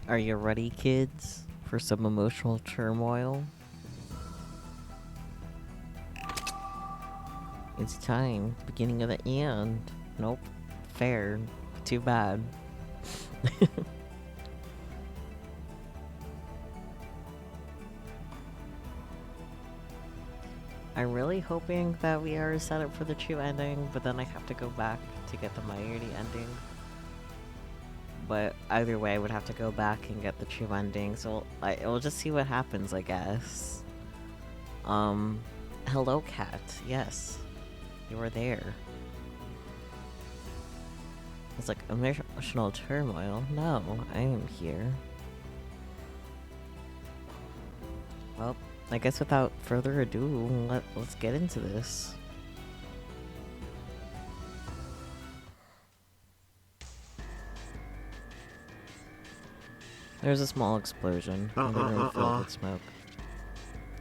Are you ready, kids, for some emotional turmoil? It's time. Beginning of the end. Nope. Fair. Too bad. I'm really hoping that we are set up for the true ending, but then I have to go back to get the minority ending. But either way, I would have to go back and get the true ending, so we'll just see what happens, I guess. Hello, cat. Yes. You were there. It's like emotional turmoil. No, I am here. Well, I guess without further ado, let's get into this. There's a small explosion, and the room filled with smoke.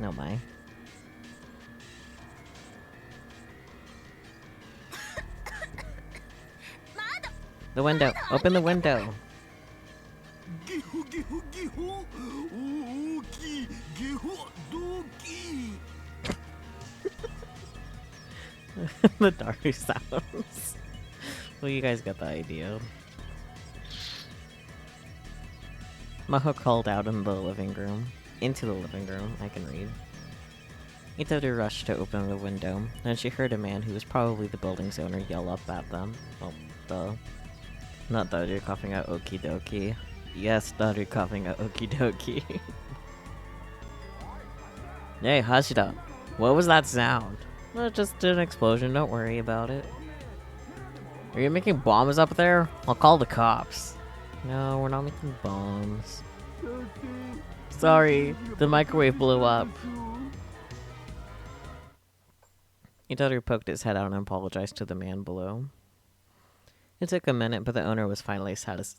No, my. The window! Open the window! The Daru sounds. Well, you guys got the idea. Maho called out in the living room. Into the living room, I can read. Itoru rushed to open the window, and she heard a man who was probably the building's owner yell up at them. Well, duh. Not Daru coughing out okie dokie. Yes, Daru coughing out okie dokie. Hey, Hashida. What was that sound? Well, just an explosion, don't worry about it. Are you making bombs up there? I'll call the cops. No, we're not making bombs. Sorry, the microwave blew up. Itoru poked his head out and apologized to the man below. It took a minute, but the owner was finally satisfied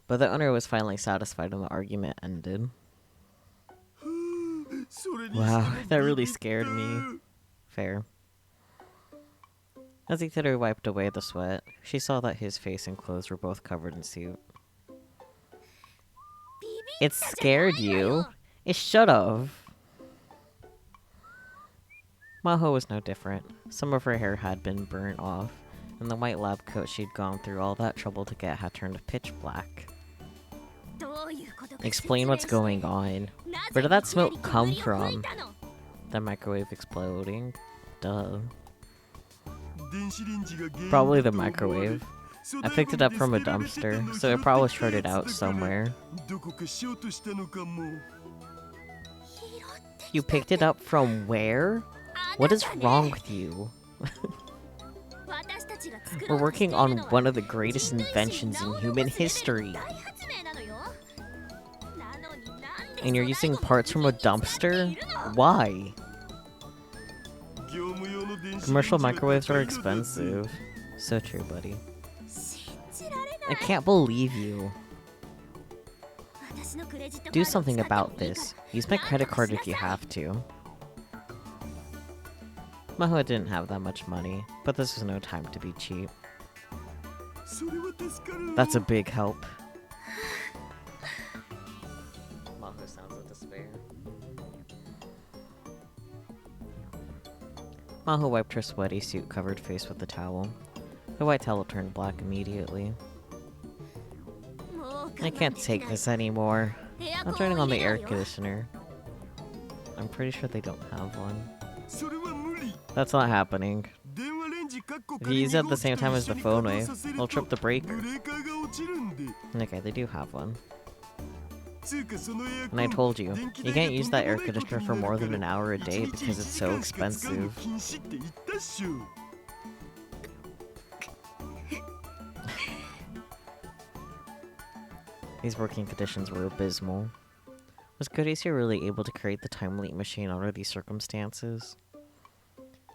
and the argument ended. Wow, that really scared me. Fair. As Itoru wiped away the sweat, she saw that his face and clothes were both covered in soot. It scared you? It should've. Maho was no different. Some of her hair had been burnt off, and the white lab coat she'd gone through all that trouble to get had turned pitch black. Explain what's going on. Where did that smoke come from? The microwave exploding? Duh. Probably the microwave. I picked it up from a dumpster, so it probably shorted out somewhere. You picked it up from where? What is wrong with you? We're working on one of the greatest inventions in human history. And you're using parts from a dumpster? Why? Commercial microwaves are expensive. So true, buddy. I can't believe you. Do something about this. Use my credit card if you have to. Maho didn't have that much money, but this was no time to be cheap. That's a big help. Maho sounds of despair. Maho wiped her sweaty, soot-covered face with the towel. The white towel turned black immediately. I can't take this anymore. I'm turning on the air conditioner. I'm pretty sure they don't have one. That's not happening. If you use it at the same time as the phone wave, it'll trip the breaker. Okay, they do have one. And I told you, you can't use that air conditioner for more than an hour a day because it's so expensive. These working conditions were abysmal. Was Kurisu really able to create the time leap machine under these circumstances?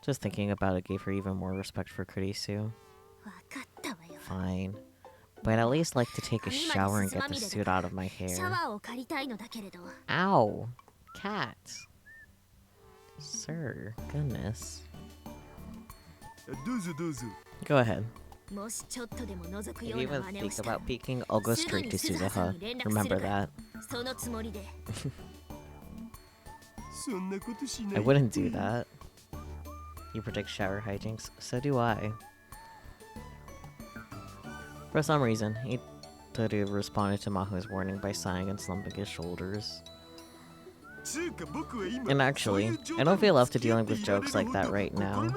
Just thinking about it gave her even more respect for Kurisu. Fine. But I'd at least like to take a shower and get the soot out of my hair. Ow! Cat! Sir, goodness. Go ahead. If you even think about peeking, I'll go straight to Suzuha. Remember that. I wouldn't do that. You predict shower hijinks, so do I. For some reason, Itoru responded to Maho's warning by sighing and slumping his shoulders. And actually, I don't feel up to dealing with jokes like that right now.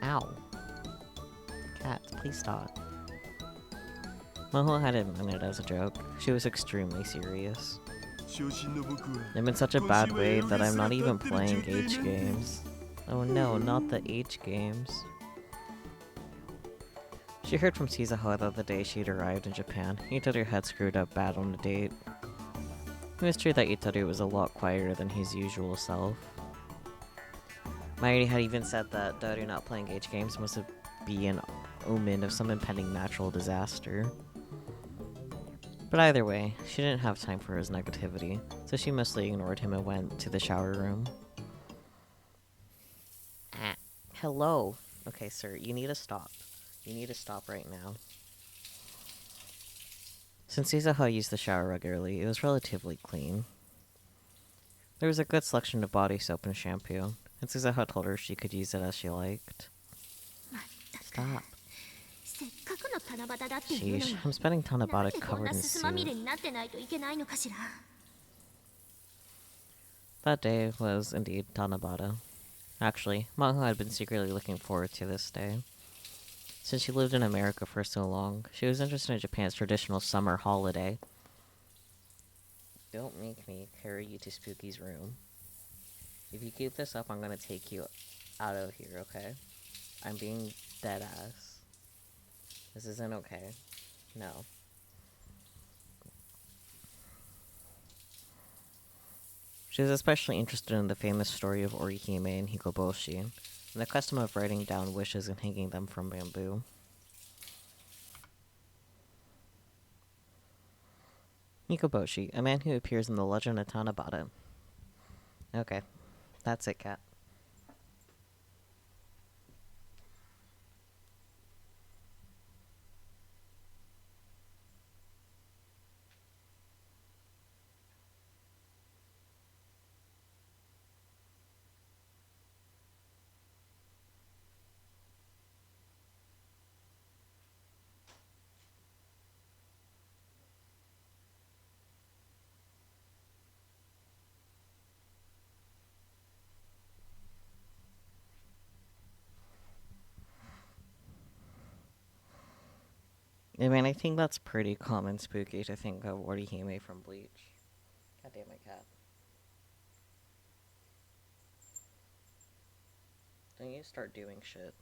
Ow. Cats, please stop. Maho hadn't meant it as a joke. She was extremely serious. I'm in such a bad way that I'm not even playing H games. Oh no, not the H games. She heard from Shizuho that the day she'd arrived in Japan, Itoru had screwed up bad on the date. It was true that Itoru was a lot quieter than his usual self. Mayuri had even said that Itoru not playing H games must be an omen of some impending natural disaster. But either way, she didn't have time for his negativity, so she mostly ignored him and went to the shower room. Hello. Okay, sir, you need to stop. You need to stop right now. Since Shizuho used the shower regularly, it was relatively clean. There was a good selection of body soap and shampoo, and Shizuho told her she could use it as she liked. Stop. Sheesh, I'm spending Tanabata covered in suit. That day was indeed Tanabata. Actually, Maho had been secretly looking forward to this day. Since she lived in America for so long, she was interested in Japan's traditional summer holiday. Don't make me carry you to Spooky's room. If you keep this up, I'm gonna take you out of here, okay? I'm being dead ass. This isn't okay. No. She was especially interested in the famous story of Orihime and Hikoboshi, and the custom of writing down wishes and hanging them from bamboo. Hikoboshi, a man who appears in the legend of Tanabata. Okay, that's it, cat. I mean, I think that's pretty common spooky to think of Orihime from Bleach. God damn it, cat. Don't you start doing shit.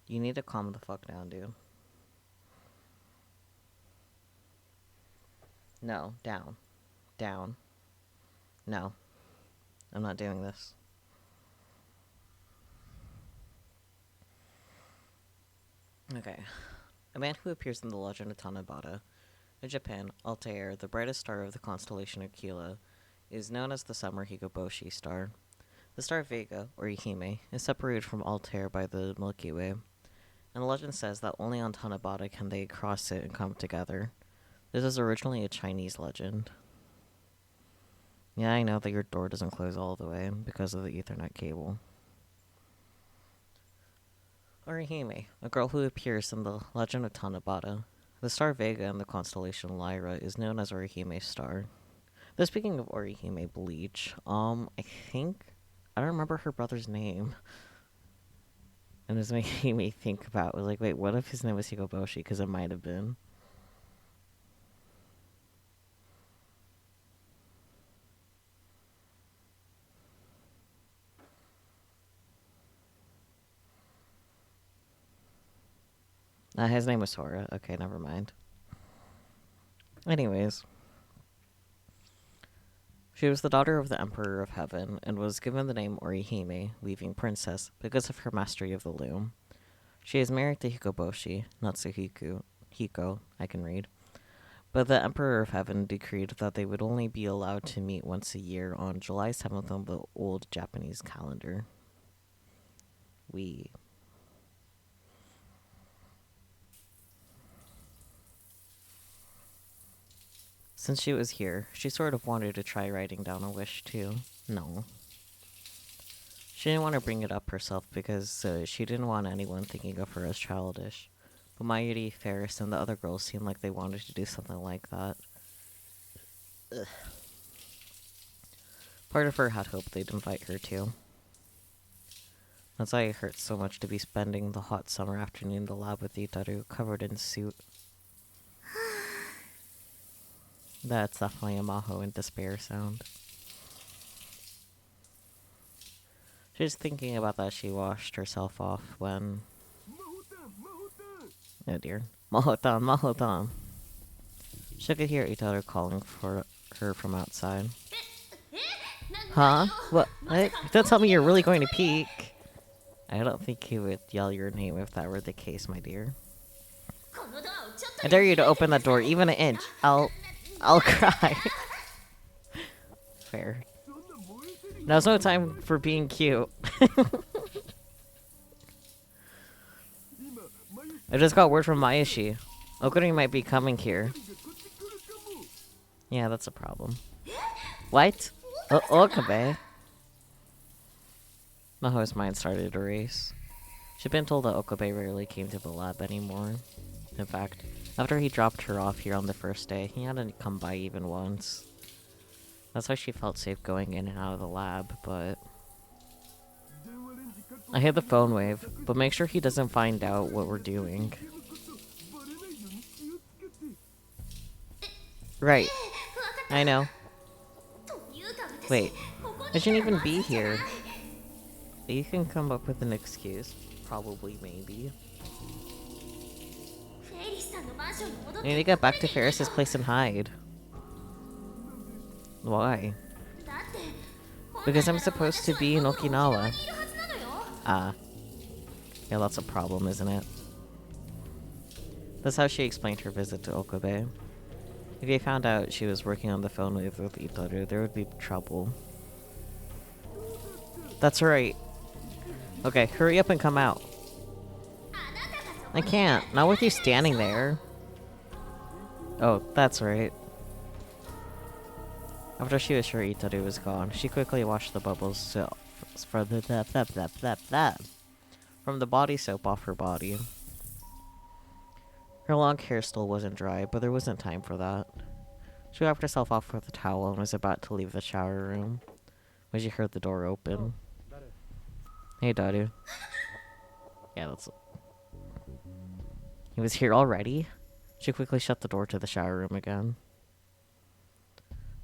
You need to calm the fuck down, dude. No, down. Down. No. I'm not doing this. Okay. A man who appears in the legend of Tanabata. In Japan, Altair, the brightest star of the constellation Aquila, is known as the summer Hikoboshi star. The star Vega, or Ihime, is separated from Altair by the Milky Way, and the legend says that only on Tanabata can they cross it and come together. This is originally a Chinese legend. Yeah, I know that your door doesn't close all the way because of the Ethernet cable. Orihime, a girl who appears in the legend of Tanabata. The star Vega in the constellation Lyra is known as Orihime's star. Though speaking of Orihime Bleach, I don't remember her brother's name. And it's making me think about, like, wait, what if his name was Hikoboshi? Because it might have been. His name was Sora. Okay, never mind. Anyways. She was the daughter of the Emperor of Heaven, and was given the name Orihime, Weaving Princess, because of her mastery of the loom. She is married to Hikoboshi, Hiko, I can read. But the Emperor of Heaven decreed that they would only be allowed to meet once a year on July 7th on the old Japanese calendar. We. Since she was here, she sort of wanted to try writing down a wish too. No. She didn't want to bring it up herself because she didn't want anyone thinking of her as childish. But Mayuri, Ferris, and the other girls seemed like they wanted to do something like that. Ugh. Part of her had hoped they'd invite her too. That's why it hurts so much to be spending the hot summer afternoon in the lab with Itaru, covered in soot. That's definitely a Maho in despair sound. She was thinking about that she washed herself off when... Oh dear. Mahotan, Mahotan. She could hear Itaru calling for her from outside. Huh? What? Don't tell me you're really going to peek. I don't think he would yell your name if that were the case, my dear. I dare you to open that door even an inch. I'll cry. Fair. Now's no time for being cute. I just got word from Mayashi. Okuri might be coming here. Yeah, that's a problem. What? Okabe? Maho's mind started to race. She'd been told that Okabe rarely came to the lab anymore. In fact, after he dropped her off here on the first day, he hadn't come by even once. That's why she felt safe going in and out of the lab, but... I hit the phone wave, but make sure he doesn't find out what we're doing. Right. I know. Wait. I shouldn't even be here. You can come up with an excuse. Probably, maybe. I need to get back to Ferris's place and hide. Why? Because I'm supposed to be in Okinawa. Ah. Yeah, that's a problem, isn't it? That's how she explained her visit to Okabe. If he found out she was working on the phone with Itaru, there would be trouble. That's right. Okay, hurry up and come out. I can't. Not with you standing there. Oh, that's right. After she was sure Itaru was gone, she quickly washed the bubbles from the body soap off her body. Her long hair still wasn't dry, but there wasn't time for that. She wiped herself off with a towel and was about to leave the shower room when she heard the door open. Hey, Daru. Yeah, that's... He was here already? She quickly shut the door to the shower room again.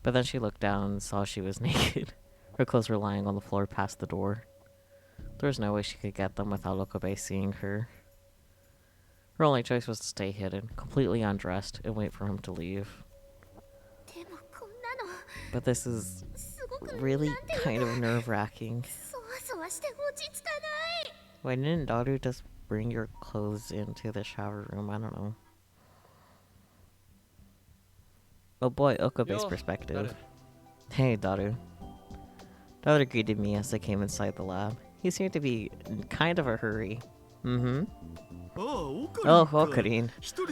But then she looked down and saw she was naked. Her clothes were lying on the floor past the door. There was no way she could get them without Okabe seeing her. Her only choice was to stay hidden, completely undressed, and wait for him to leave. But this is really kind of nerve-wracking. Why didn't Daru just bring your clothes into the shower room? I don't know. Oh boy, Okabe's perspective. Hey, Daru. Daru greeted me as I came inside the lab. He seemed to be in kind of a hurry. Mm-hmm. Oh, Okarin.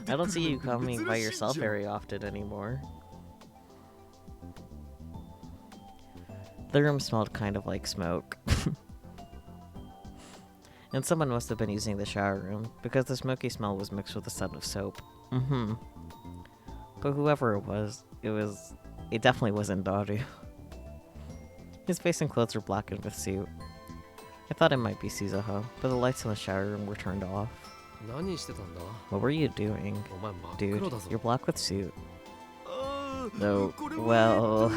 I don't see you coming by yourself very often anymore. The room smelled kind of like smoke. And someone must have been using the shower room, because the smoky smell was mixed with the scent of soap. Mm-hmm. But whoever it definitely wasn't Daru. His face and clothes were blackened with soot. I thought it might be Suzuha, but the lights in the shower room were turned off. What were you doing? Dude, you're black with soot. No, well...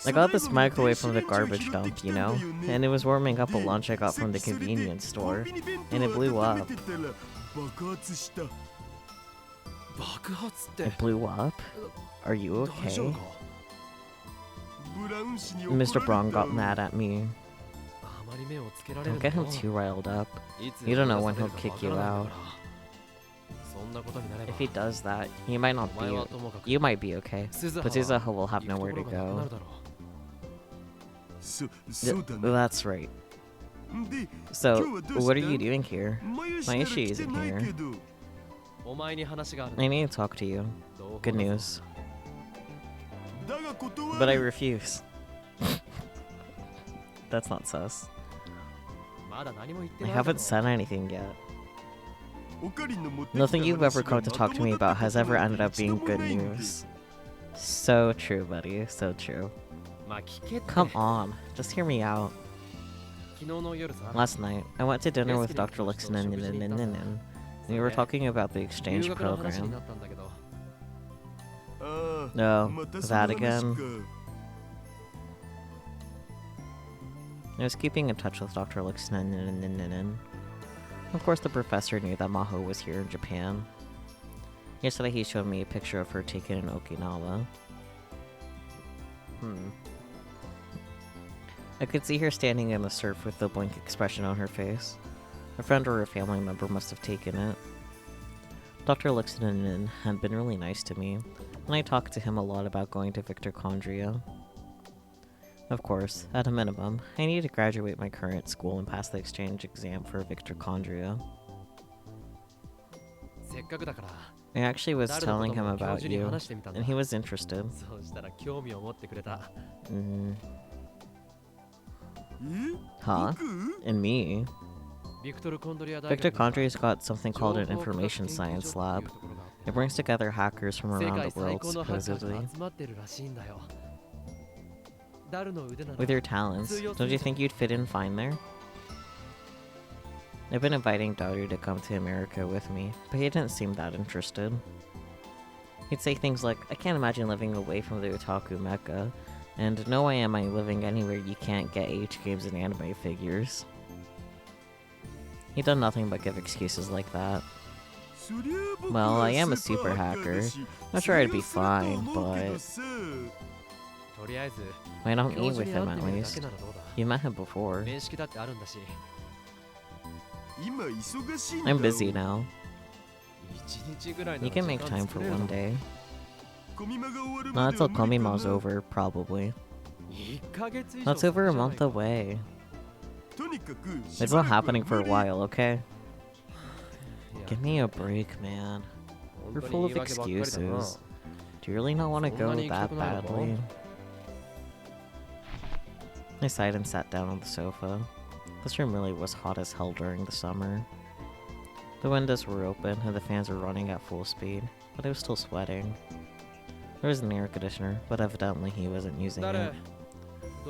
I got this microwave from the garbage dump, you know? And it was warming up a lunch I got from the convenience store. And it blew up. It blew up? Are you okay? Mr. Braun got mad at me. Don't get him too riled up. You don't know when he'll kick you out. If he does that, you might be okay, but Suzuha will have nowhere to go. That's right. So, what are you doing here? Maishi isn't here. I need to talk to you. Good news. But I refuse. That's not sus. I haven't said anything yet. Nothing you've ever come to talk to me about has ever ended up being good news. So true, buddy. So true. Come on. Just hear me out. Last night, I went to dinner with Dr. Lixon and we were talking about the exchange program. No, that again. I was keeping in touch with Dr. Lixon. Of course, the professor knew that Maho was here in Japan. Yesterday, he showed me a picture of her taken in Okinawa. I could see her standing in the surf with the blank expression on her face. A friend or a family member must have taken it. Dr. Lixon had been really nice to me, and I talked to him a lot about going to Victor Condria. Of course, at a minimum, I need to graduate my current school and pass the exchange exam for Victor Condria. I actually was telling him about you, and he was interested. Huh? And me? Victor Condria's got something called an information science lab. It brings together hackers from around the world, supposedly. With your talents, don't you think you'd fit in fine there? I've been inviting Daru to come to America with me, but he didn't seem that interested. He'd say things like, I can't imagine living away from the otaku mecca, and no way am I living anywhere you can't get H games and anime figures. He'd done nothing but give excuses like that. Well, I am a super hacker. Not sure I'd be fine, but... why not meet with him at least? You met him before. I'm busy now. You can make time for one day. Not until Komima's over, probably. That's over a month away. It's not happening for a while, okay? Give me a break, man. You're full of excuses. Do you really not want to go that badly? I sighed and sat down on the sofa. This room really was hot as hell during the summer. The windows were open and the fans were running at full speed, but I was still sweating. There was an air conditioner, but evidently he wasn't using it.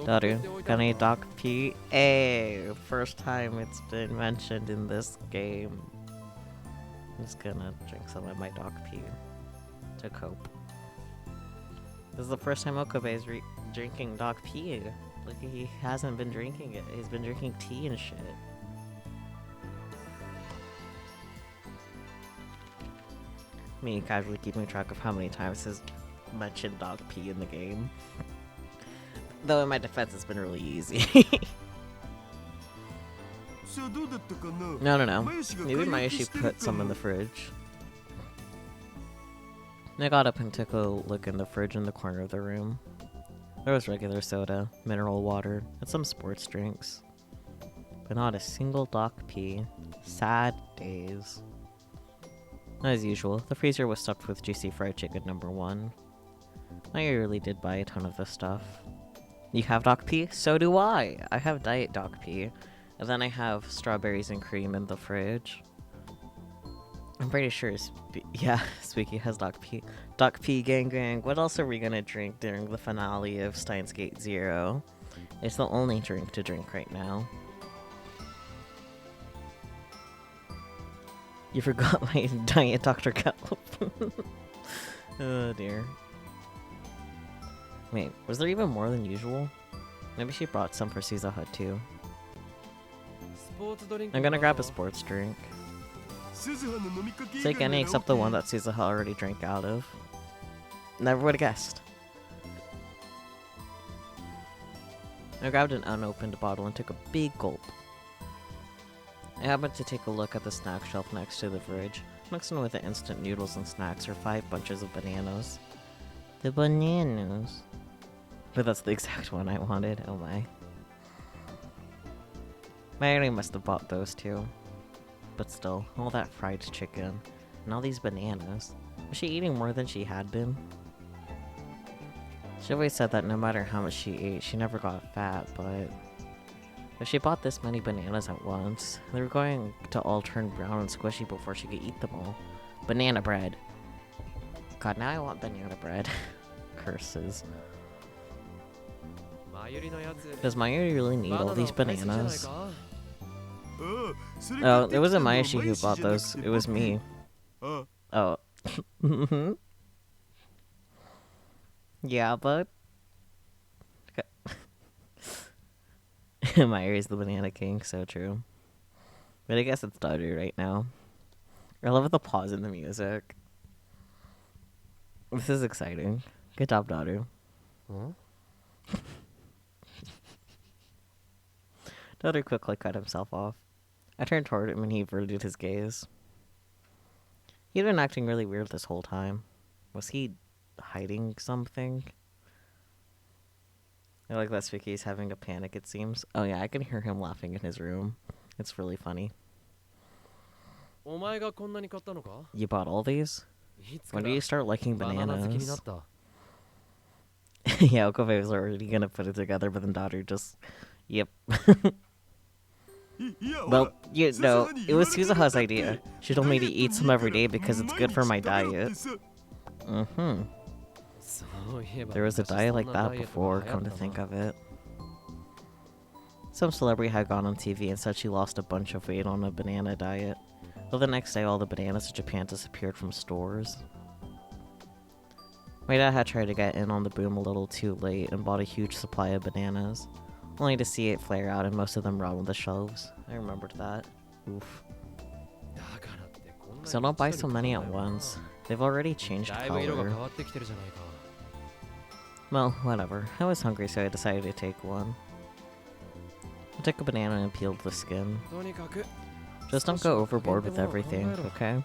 Daru, got any Doc P? Hey, first time it's been mentioned in this game. I'm just gonna drink some of my Doc P to cope. This is the first time Okabe is drinking Doc P. Like, he hasn't been drinking it. He's been drinking tea and shit. Me casually keeping track of how many times he's mentioned Doc P in the game. Though in my defense, it's been really easy. No. Maybe Maishi put some in the fridge. I got up and took a look in the fridge in the corner of the room. There was regular soda, mineral water, and some sports drinks. But not a single Doc P. Sad days. As usual, the freezer was stuffed with juicy fried chicken #1. I really did buy a ton of this stuff. You have Doc P? So do I! I have Diet Doc P. And then I have strawberries and cream in the fridge. I'm pretty sure, Squeaky has Doc P. Doc P gang. What else are we gonna drink during the finale of Steins Gate 0? It's the only drink to drink right now. You forgot my Diet Dr. Kelp. Oh dear. Wait, was there even more than usual? Maybe she brought some for Suzuha too. I'm gonna grab a sports drink. Take any except the one that Suzuha already drank out of. Never would have guessed. I grabbed an unopened bottle and took a big gulp. I happened to take a look at the snack shelf next to the fridge. Mixed in with the instant noodles and snacks are 5 bunches of bananas. The bananas. But that's the exact one I wanted, oh my. Mayuri must have bought those too. But still, all that fried chicken, and all these bananas. Was she eating more than she had been? She always said that no matter how much she ate, she never got fat, but if she bought this many bananas at once, they were going to all turn brown and squishy before she could eat them all. Banana bread. God, now I want banana bread. Curses. Does Mayuri really need all these bananas? Oh, it wasn't Mayashi who bought those, it was me. Oh. Yeah, but... Mayuri's the banana king, so true. But I guess it's Daru right now. I love the pause in the music. This is exciting. Good job, Daru. Huh? Daru quickly cut himself off. I turned toward him and he averted his gaze. He'd been acting really weird this whole time. Was he hiding something? I like that Spicky's having a panic, it seems. Oh yeah, I can hear him laughing in his room. It's really funny. You bought all these? When do you start liking bananas? Yeah, Okabe was already gonna put it together, but then Daru just... Yep. Well, you know, it was Suzuha's idea. She told me to eat some every day because it's good for my diet. Mm-hmm. There was a diet like that before, come to think of it. Some celebrity had gone on TV and said she lost a bunch of weight on a banana diet. But the next day, all the bananas in Japan disappeared from stores. My dad had tried to get in on the boom a little too late and bought a huge supply of bananas, only to see it flare out and most of them rot on the shelves. I remembered that. Oof. So don't buy so many at once. They've already changed color. Well, whatever. I was hungry, so I decided to take one. I took a banana and peeled the skin. Just don't go overboard with everything, okay?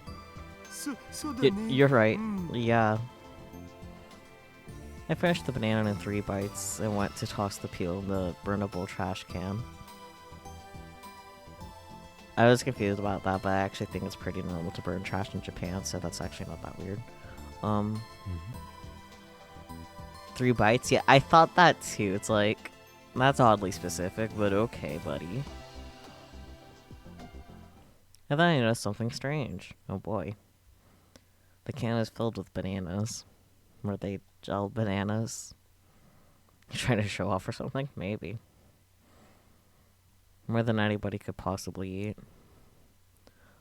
You're right. Yeah. I finished the banana in 3 bites and went to toss the peel in the burnable trash can. I was confused about that, but I actually think it's pretty normal to burn trash in Japan, so that's actually not that weird. 3 bites? Yeah, I thought that too. It's like, that's oddly specific, but okay, buddy. And then I noticed something strange. Oh boy. The can is filled with bananas. Were they gel bananas? You trying to show off or something? Maybe. More than anybody could possibly eat.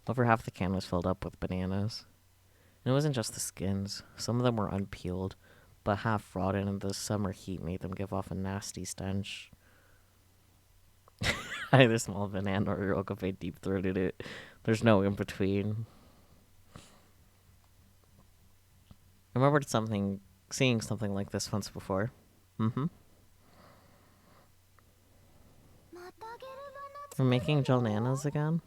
Over half the can was filled up with bananas. And it wasn't just the skins. Some of them were unpeeled, but half rotten, and the summer heat made them give off a nasty stench. Either small banana or Okabe deep-throated it. There's no in-between. I remembered seeing something like this once before. Mm-hmm. We're making gel nanas again?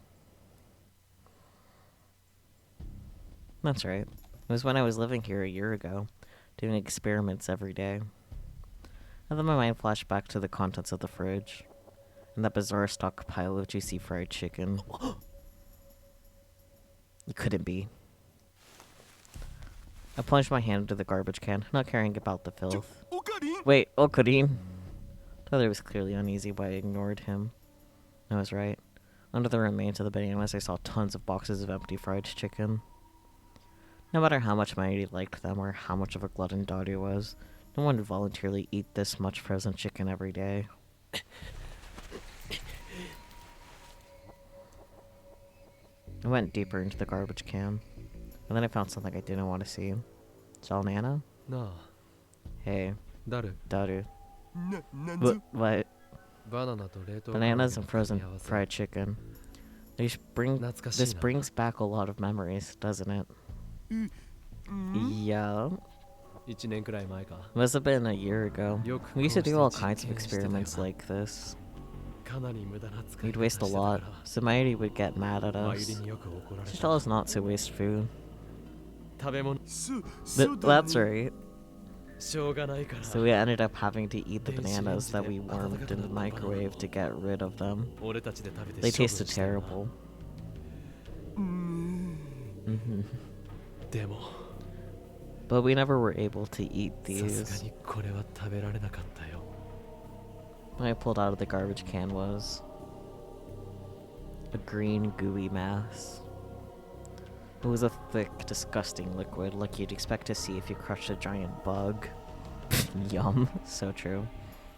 That's right. It was when I was living here a year ago, doing experiments every day. And then my mind flashed back to the contents of the fridge, and that bizarre stockpile of juicy fried chicken. It couldn't be. I plunged my hand into the garbage can, not caring about the filth. Wait, Okarin! Tyler was clearly uneasy, but I ignored him. I was right. Under the remains of the bananas, I saw tons of boxes of empty fried chicken. No matter how much Mighty liked them or how much of a glutton Daru was, no one would voluntarily eat this much frozen chicken every day. I went deeper into the garbage can, and then I found something I didn't want to see. Gel nana? No. Hey. Daru. What? Bananas and frozen fried chicken. This brings back a lot of memories, doesn't it? Yeah. Must have been a year ago. We used to do all kinds of experiments like this. We'd waste a lot. Somebody would get mad at us. She'd tell us not to waste food. That's right. So we ended up having to eat the bananas that we warmed in the microwave to get rid of them. They tasted terrible. But we never were able to eat these. What I pulled out of the garbage can was a green gooey mass. It was a thick, disgusting liquid like you'd expect to see if you crushed a giant bug. Yum. So true.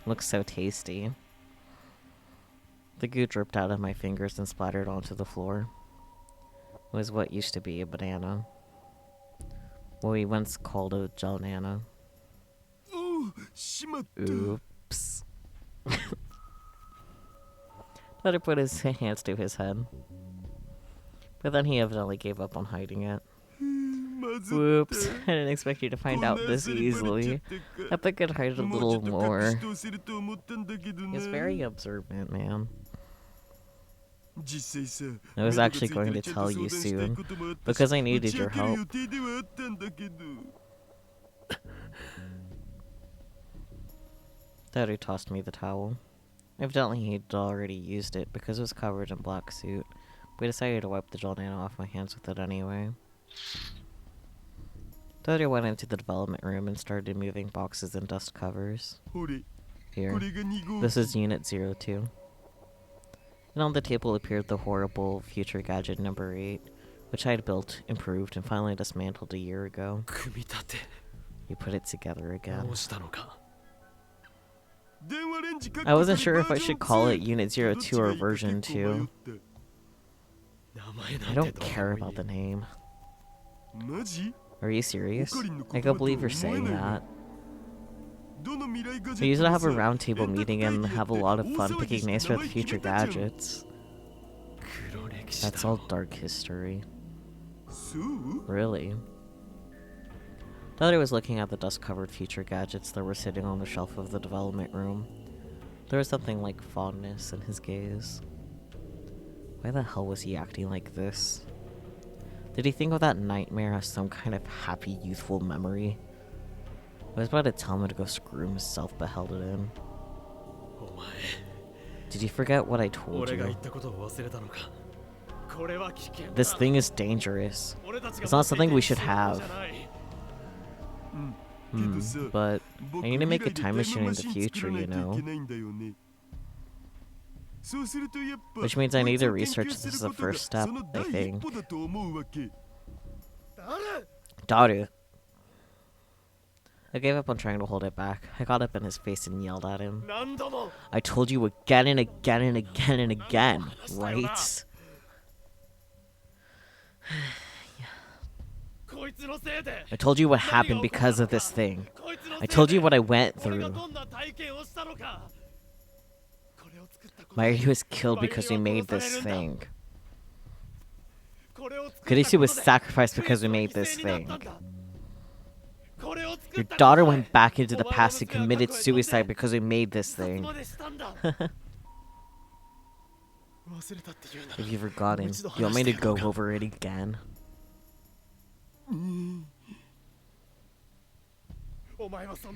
Looks so tasty. The goo dripped out of my fingers and splattered onto the floor. It was what used to be a banana. What we once called a gelnana. Oops. Todder put his hands to his head. But then he evidently gave up on hiding it. Whoops, I didn't expect you to find out this easily. I think I'd hide a little more. He's very observant, man. I was actually going to tell you soon, because I needed your help. Daddy tossed me the towel. Evidently he'd already used it because it was covered in black soot. We decided to wipe the gelnana off my hands with it anyway. Daddy went into the development room and started moving boxes and dust covers. Here. This is Unit 02. And on the table appeared the horrible future gadget number 8, which I had built, improved, and finally dismantled a year ago. You put it together again. I wasn't sure if I should call it Unit 02 or version 2. I don't care about the name. Are you serious? I can't believe you're saying that. We usually have a roundtable meeting and have a lot of fun picking names for the future gadgets. That's all dark history. Really? Tyler was looking at the dust-covered future gadgets that were sitting on the shelf of the development room. There was something like fondness in his gaze. Why the hell was he acting like this? Did he think of that nightmare as some kind of happy youthful memory? I was about to tell him to go screw himself, but held it in. Did you forget what I told you? This thing is dangerous. It's not something we should have. But I need to make a time machine in the future, you know? Which means I need to research this as the first step, I think. Daru. I gave up on trying to hold it back. I got up in his face and yelled at him. I told you again and again and again and again, right? I told you what happened because of this thing. I told you what I went through. Mairi was killed because we made this thing. Kurisu was sacrificed because we made this thing. Your daughter went back into the past and committed suicide because we made this thing. If you've forgotten, you want me to go over it again?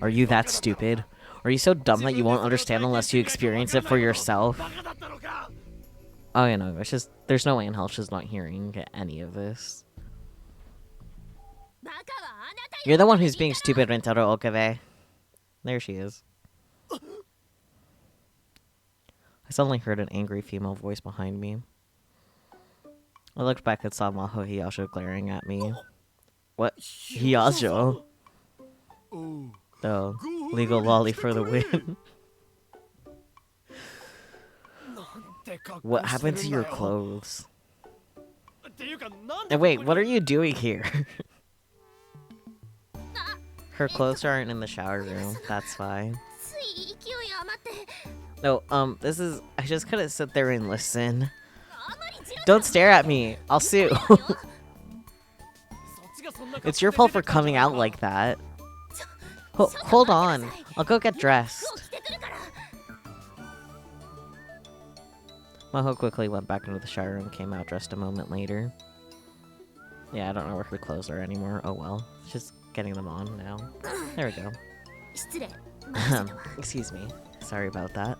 Are you that stupid? Are you so dumb that you won't understand unless you experience it for yourself? Oh, you know, it's just, there's no way in hell she's not hearing any of this. You're the one who's being stupid, Rentaro Okabe. There she is. I suddenly heard an angry female voice behind me. I looked back and saw Maho Hiyasho glaring at me. What? Hiyasho? Oh, legal lolly for the win. What happened to your clothes? And wait, what are you doing here? Her clothes aren't in the shower room. That's fine. No, this is... I just couldn't sit there and listen. Don't stare at me. I'll sue. It's your fault for coming out like that. Hold on. I'll go get dressed. Maho quickly went back into the shower and came out dressed a moment later. Yeah, I don't know where her clothes are anymore. Oh well. Just getting them on now. There we go. Excuse me. Sorry about that.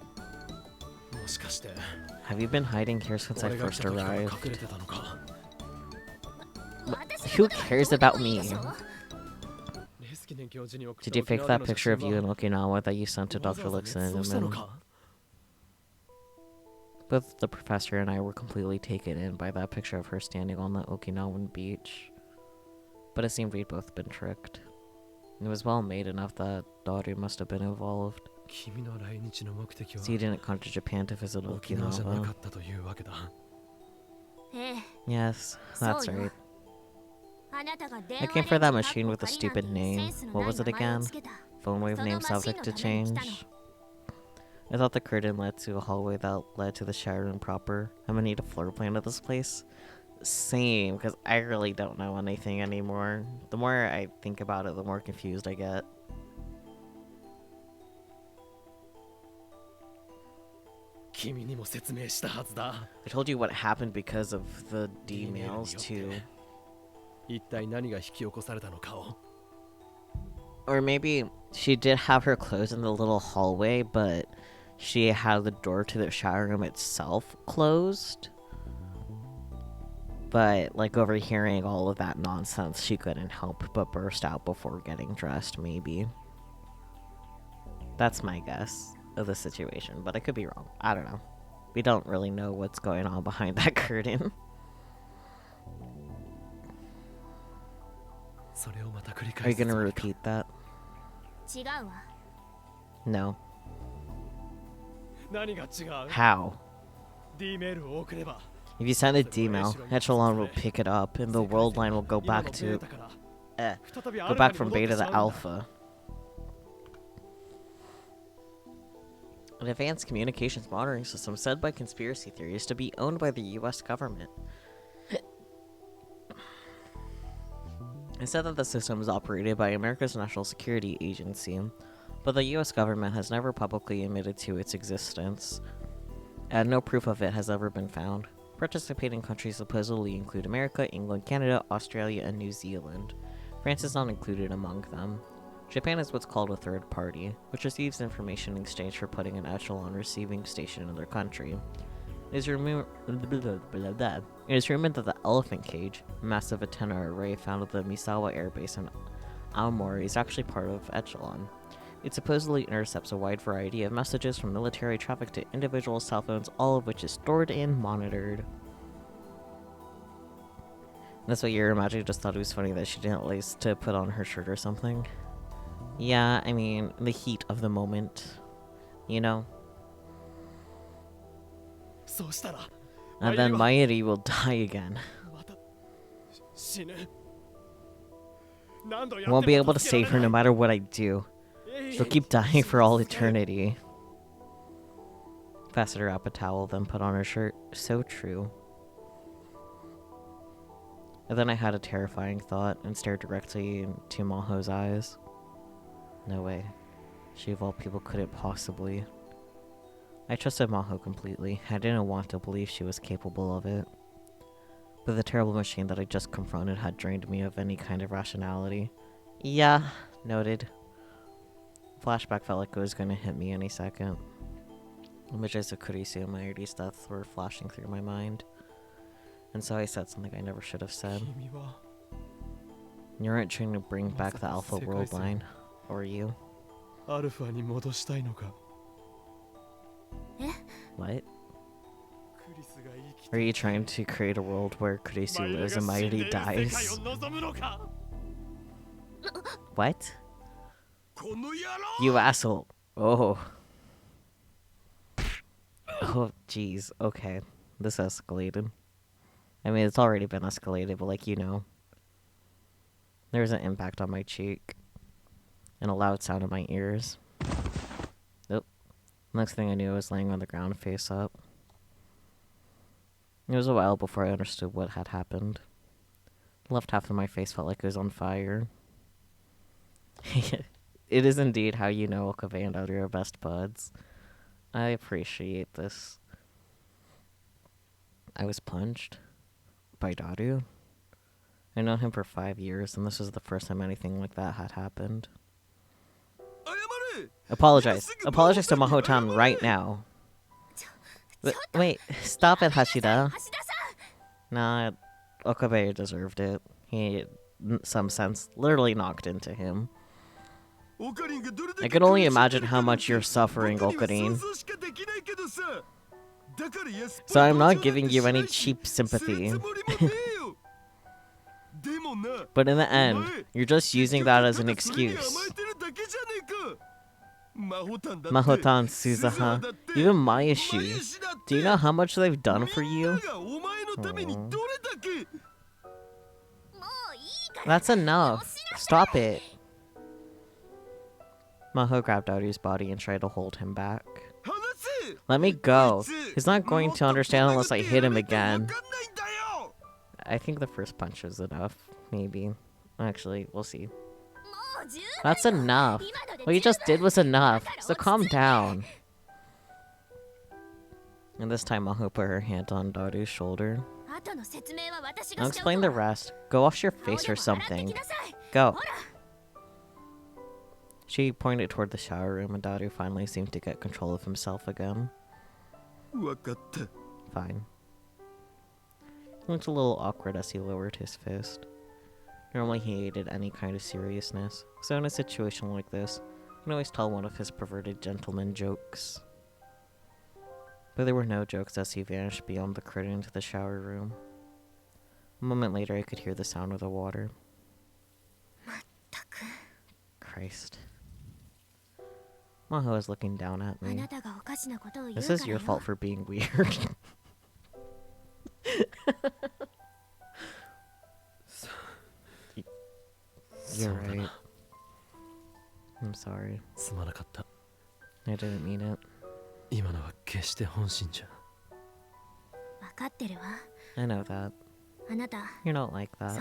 Have you been hiding here since I first arrived? Who cares about me? Did you fake that picture of you in Okinawa that you sent to Dr. Lixon? Both the professor and I were completely taken in by that picture of her standing on the Okinawan beach. But it seemed we'd both been tricked. It was well made enough that Daru must have been involved. So you didn't come to Japan to visit Okinawa? Yes, that's right. I came for that machine with a stupid name. What was it again? Phone wave name subject to change? I thought the curtain led to a hallway that led to the shower room proper. I'm gonna need a floor plan of this place. Same, because I really don't know anything anymore. The more I think about it, the more confused I get. I told you what happened because of the D-mails too. Or maybe she did have her clothes in the little hallway, but she had the door to the shower room itself closed. But, like, overhearing all of that nonsense, she couldn't help but burst out before getting dressed, maybe. That's my guess of the situation, but I could be wrong. I don't know. We don't really know what's going on behind that curtain. Are you gonna repeat that? No. How? If you send a D-mail, Echelon will pick it up, and the world line will go back to... go back from beta to alpha. An advanced communications monitoring system said by conspiracy theories to be owned by the US government. It said that the system is operated by America's National Security Agency, but the US government has never publicly admitted to its existence, and no proof of it has ever been found. Participating countries supposedly include America, England, Canada, Australia, and New Zealand. France is not included among them. Japan is what's called a third party, which receives information in exchange for putting an Echelon receiving station in their country. It is rumored that the Elephant Cage, a massive antenna array found at the Misawa Air Base in Aomori, is actually part of Echelon. It supposedly intercepts a wide variety of messages from military traffic to individual cell phones, all of which is stored and monitored. That's what your imagining just thought it was funny that she didn't lace to put on her shirt or something. Yeah, I mean, the heat of the moment, you know? And then Mayuri will die again. I won't be able to save her no matter what I do. She'll keep dying for all eternity. Fastened her up a towel, then put on her shirt. So true. And then I had a terrifying thought and stared directly into Maho's eyes. No way. She of all people couldn't possibly. I trusted Maho completely. I didn't want to believe she was capable of it. But the terrible machine that I just confronted had drained me of any kind of rationality. Yeah, noted. Flashback felt like it was going to hit me any second. Images of Kurisu and Mayuri's death were flashing through my mind. And so I said something I never should have said. You aren't trying to bring back the Alpha world line, or you? What? Are you trying to create a world where Kurisu lives and Mayuri dies? What? You asshole. Oh. Oh, jeez. Okay. This escalated. I mean, it's already been escalated, but like, you know. There was an impact on my cheek. And a loud sound in my ears. Nope. Next thing I knew, I was laying on the ground face up. It was a while before I understood what had happened. The left half of my face felt like it was on fire. It is indeed how you know Okabe and Daru are best buds. I appreciate this. I was punched by Daru. I'd known him for 5 years, and this was the first time anything like that had happened. Apologize. Apologize to Mahotan right now. Wait, stop it, Hashida. Nah, Okabe deserved it. He, in some sense, literally knocked into him. I can only imagine how much you're suffering, Okarin. So I'm not giving you any cheap sympathy. But in the end, you're just using that as an excuse. Mahotan, Suzuha, even Mayashi. Do you know how much they've done for you? Aww. That's enough. Stop it. Maho grabbed Daru's body and tried to hold him back. Let me go. He's not going to understand unless I hit him again. I think the first punch is enough. Maybe. Actually, we'll see. That's enough. What you just did was enough. So calm down. And this time Maho put her hand on Daru's shoulder. I'll explain the rest. Go wash your face or something. Go. She pointed toward the shower room and Daru finally seemed to get control of himself again. Fine. He looked a little awkward as he lowered his fist. Normally he hated any kind of seriousness, so in a situation like this, you can always tell one of his perverted gentleman jokes. But there were no jokes as he vanished beyond the curtain into the shower room. A moment later I could hear the sound of the water. Christ. Maho is looking down at me. This is your fault for being weird. You're right. I'm sorry. I didn't mean it. I know that. You're not like that.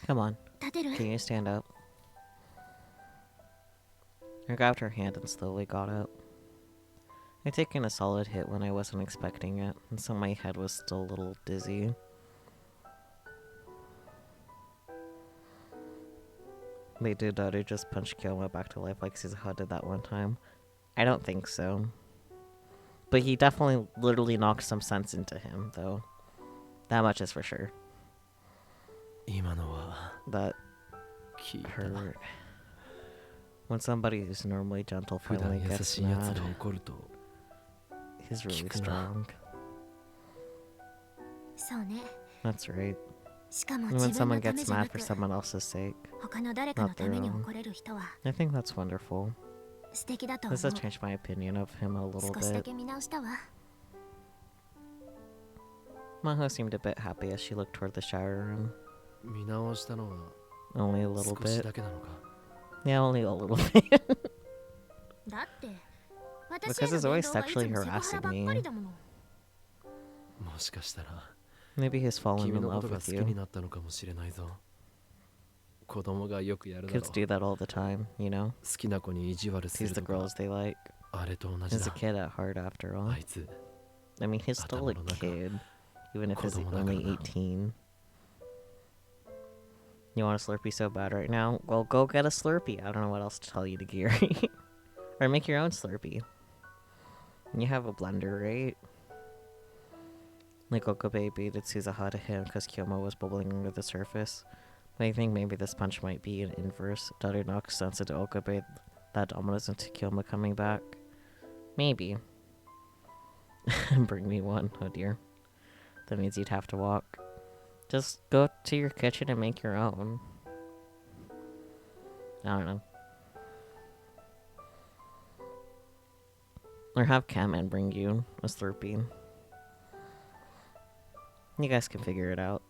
Come on. Can you stand up? I grabbed her hand and slowly got up. I'd taken a solid hit when I wasn't expecting it, and so my head was still a little dizzy. Wait, did Daru just punch Kyoma back to life like Suzuha did that one time? I don't think so. But he definitely literally knocked some sense into him, though. That much is for sure. That hurt. When somebody who's normally gentle finally gets mad, he's really strong. That's right. And when someone gets mad for someone else's sake, not their own. I think that's wonderful. This has changed my opinion of him a little bit. Maho seemed a bit happy as she looked toward the shower room. Only a little bit. Yeah, only a little bit. Because he's always sexually harassing me. Maybe he's fallen in love with you. Kids do that all the time, you know? Tease the girls they like. He's a kid at heart, after all. I mean, he's still a kid, even if he's only 18. You want a Slurpee so bad right now? Well, go get a Slurpee. I don't know what else to tell you, Nagiri. Or make your own Slurpee. You have a blender, right? Like Okabe baited Suzuha to him because Kyoma was bubbling under the surface. But I think maybe this punch might be an inverse. Daru knocks sense into Okabe that dominoes into Kyoma coming back. Maybe. Bring me one. Oh dear. That means you'd have to walk. Just go to your kitchen and make your own. I don't know. Or have Kamen bring you a Slurpee. You guys can figure it out.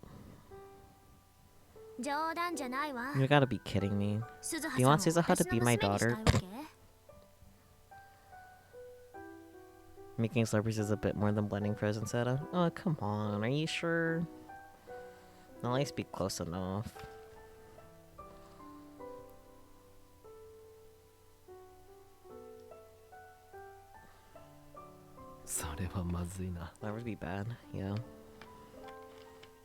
You gotta be kidding me. You want Suzuha to be my daughter? Making Slurpees is a bit more than blending frozen soda. Oh, come on. Are you sure? At least be close enough. That would be bad, yeah.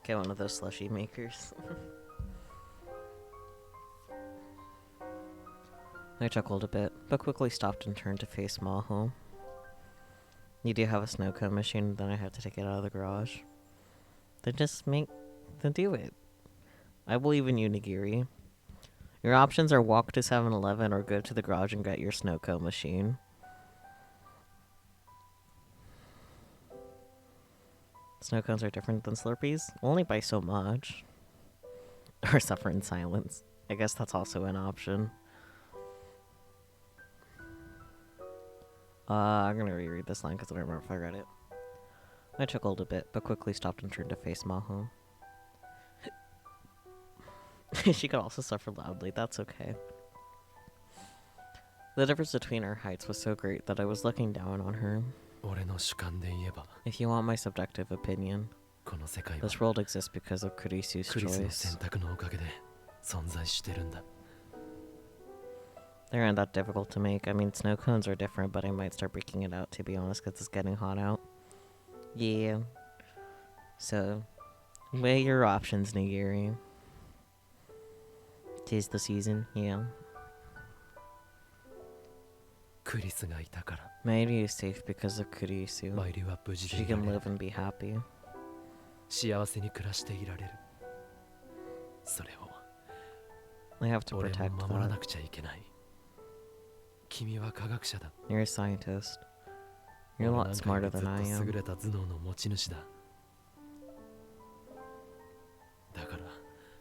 Get one of those slushy makers. I chuckled a bit, but quickly stopped and turned to face Maho. You do have a snow cone machine, then I have to take it out of the garage. Then do it. I believe in you, Nigiri. Your options are walk to 7-Eleven or go to the garage and get your snow cone machine. Snow cones are different than Slurpees? Only by so much. Or suffer in silence. I guess that's also an option. I'm gonna reread this line because I don't remember if I read it. I chuckled a bit, but quickly stopped and turned to face Maho. She could also suffer loudly, that's okay. The difference between our heights was so great that I was looking down on her. If you want my subjective opinion, this world exists because of Kurisu's choice. They aren't that difficult to make. I mean, snow cones are different, but I might start breaking it out, to be honest, because it's getting hot out. Yeah. So, weigh your options, Nigiri. 'Tis the season, yeah. Maybe is safe because of Kurisu. She can live and be happy. I have to protect that. You're a scientist. You're a lot smarter than I am.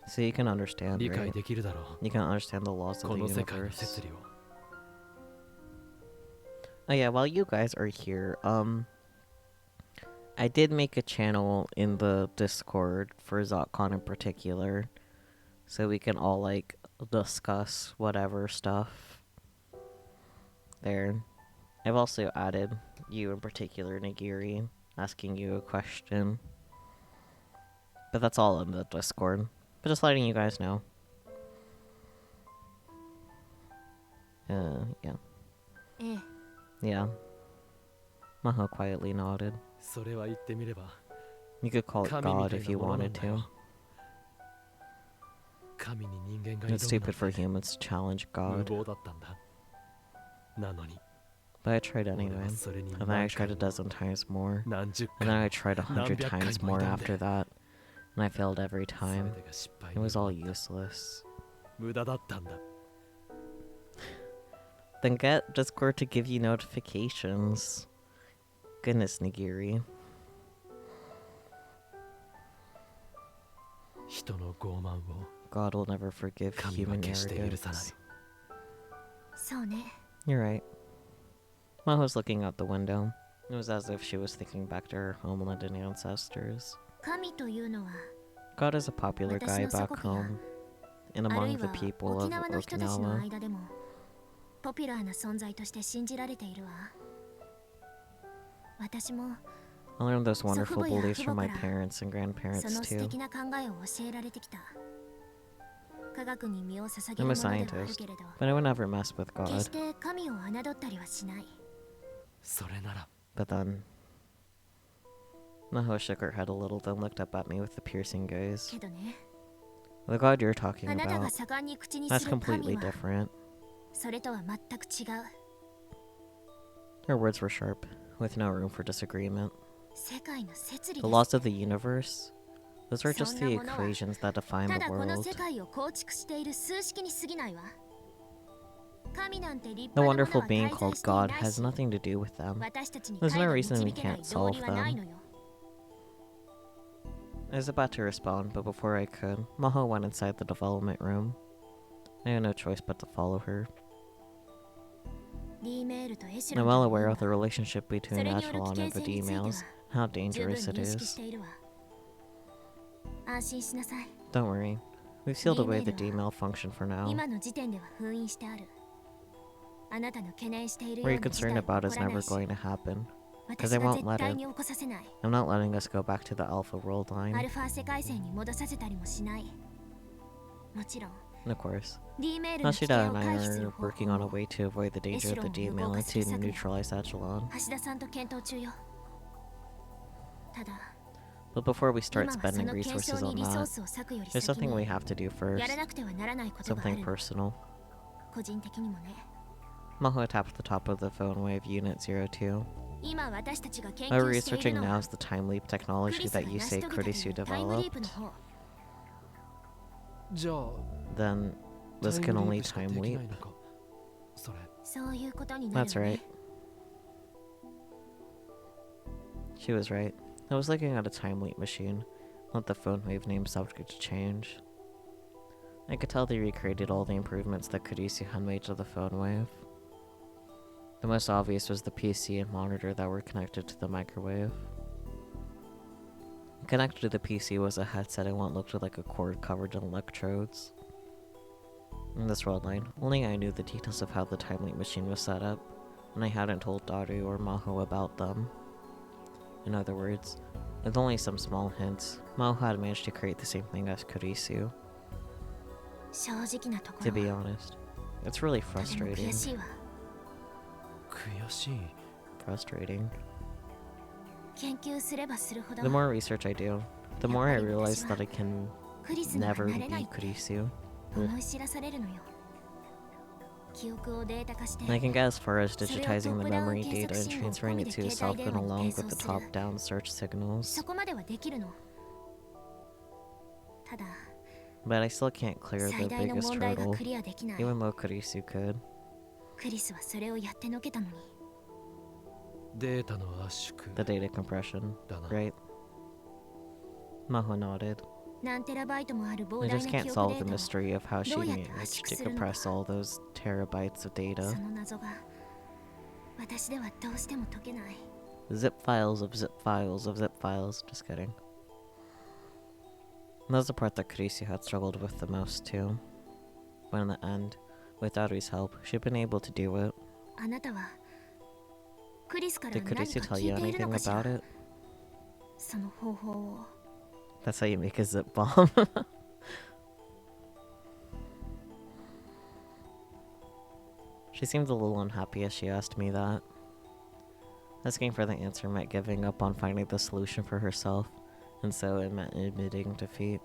So you can understand, right? You can understand the laws of the universe. Oh yeah, while you guys are here, I did make a channel in the Discord for ZotCon in particular, so we can all, like, discuss whatever stuff there. I've also added you in particular, Nigiri, asking you a question. But that's all in the Discord. But just letting you guys know. Yeah. Yeah. Maho quietly nodded. You could call it God if you wanted to. It's stupid for humans to challenge God. But I tried anyway. And then I tried a dozen times more. And then I tried 100 times more after that. And I failed every time. It was all useless. Then get Discord to give you notifications. Goodness, Nigiri. God will never forgive human arrogance. You're right. Maho's looking out the window. It was as if she was thinking back to her homeland and ancestors. God is a popular guy back home, and among the people of Okinawa. I learned those wonderful beliefs from my parents and grandparents too. I'm a scientist, but I would never mess with God. But then, Maho shook her head a little, then looked up at me with a piercing gaze. The God you're talking about, that's completely different. Her words were sharp, with no room for disagreement. The laws of the universe, those are just the equations that define the world. The wonderful being called God has nothing to do with them. There's no reason we can't solve them. I was about to respond, but before I could, Maho went inside the development room. I had no choice but to follow her. I'm well aware of the relationship between Echelon and the D-mails, how dangerous it is. Don't worry, we've sealed away the D-mail function for now. What you're concerned about is never going to happen, because I won't let it. I'm not letting us go back to the Alpha world line. Of course. Nashida and I are working on a way to avoid the danger of the D-mail and to neutralize Echelon. But before we start spending resources on that, there's something we have to do first. Something personal. Maho tapped the top of the phone wave Unit 02. What we're researching now is the time leap technology that you say Kurisu developed. Then this can only time leap. That's right. She was right. I was looking at a time leap machine, not the phone wave name subject to change. I could tell they recreated all the improvements that Kurisu had made to the phone wave. The most obvious was the PC and monitor that were connected to the microwave. Connected to the PC was a headset and what looked like a cord covered in electrodes. In this world line, only I knew the details of how the time leap machine was set up, and I hadn't told Daru or Maho about them. In other words, with only some small hints, Maho had managed to create the same thing as Kurisu. To be honest, it's really frustrating. Frustrating. The more research I do, the more I realize that I can never be Kurisu. I can get as far as digitizing the memory data and transferring it to a cell phone along with the top-down search signals. But I still can't clear the biggest hurdle, even though Kurisu could. The data compression, right? Maho nodded. I just can't solve the mystery of how she managed to compress all those terabytes of data. Zip files of zip files of zip files, just kidding. That was the part that Kurisu had struggled with the most too. But in the end, with Daru's help, she'd been able to do it. Did Kurisu tell you anything about it? That's how you make a zip bomb. She seemed a little unhappy as she asked me that. Asking for the answer meant giving up on finding the solution for herself, and so it meant admitting defeat.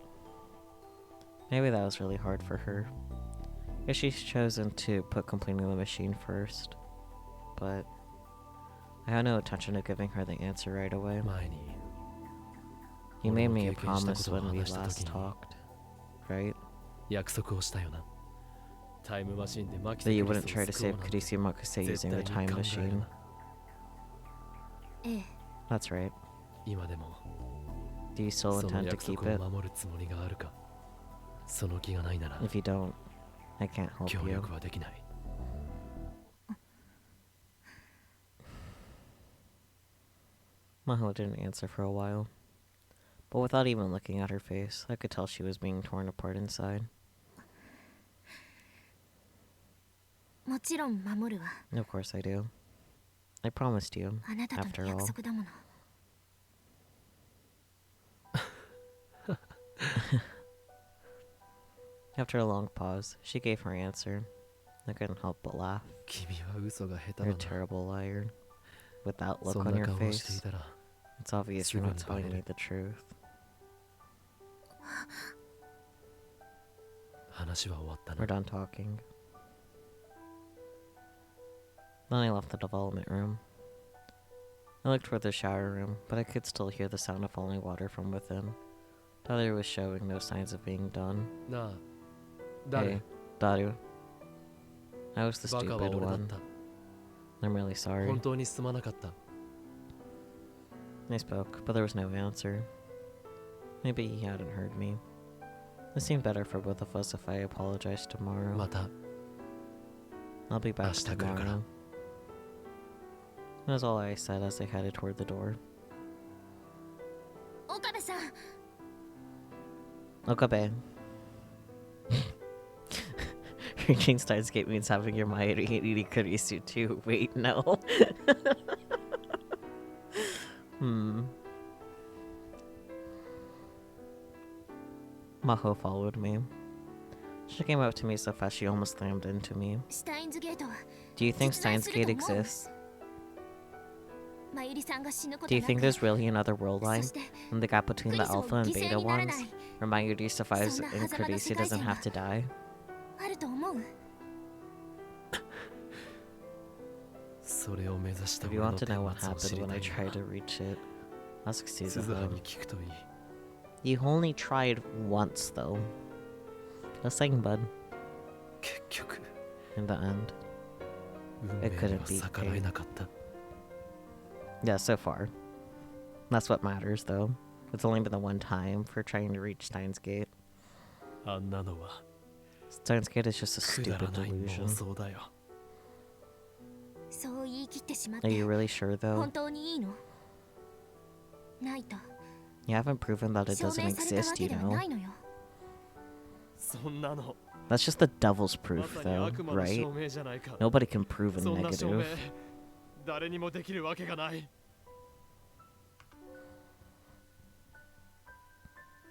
Maybe that was really hard for her. If she's chosen to put completing the machine first. But I had no intention of giving her the answer right away. You made me a promise when we last talked, right? That you wouldn't try to save Kurisu Makuse using the time machine. That's right. Do you still intend to keep it? If you don't, I can't help you. Maho didn't answer for a while. But without even looking at her face, I could tell she was being torn apart inside. Of course I do. I promised you, after all. After a long pause, she gave her answer. I couldn't help but laugh. You're a terrible liar. With that look on your face, it's obvious you're not telling me the truth. We're done talking. Then I left the development room. I looked toward the shower room, but I could still hear the sound of falling water from within. Daru was showing no signs of being done. Hey, Daru. I was the stupid one. I'm really sorry. I spoke, but there was no answer. Maybe he hadn't heard me. It seemed better for both of us if I apologized tomorrow. I'll be back tomorrow. That was all I said as I headed toward the door. Okabe. Reaching Steins Gate means having your Mairi Kurisu too. Wait, no. Maho followed me. She came up to me so fast she almost slammed into me. Do you think Steins Gate exists? Do you think there's really another world line? In the gap between the alpha and beta ones? Where Mayuri survives and Kurisu doesn't have to die? If you want to know what happened when I tried to reach it, ask Suzuha. You only tried once, though. Just saying, bud. In the end, it couldn't be fate. Yeah, so far. That's what matters, though. It's only been the one time for trying to reach Steins Gate. Steins Gate is just a stupid delusion. Are you really sure, though? You haven't proven that it doesn't exist, you know? That's just the devil's proof, though, right? Nobody can prove a negative.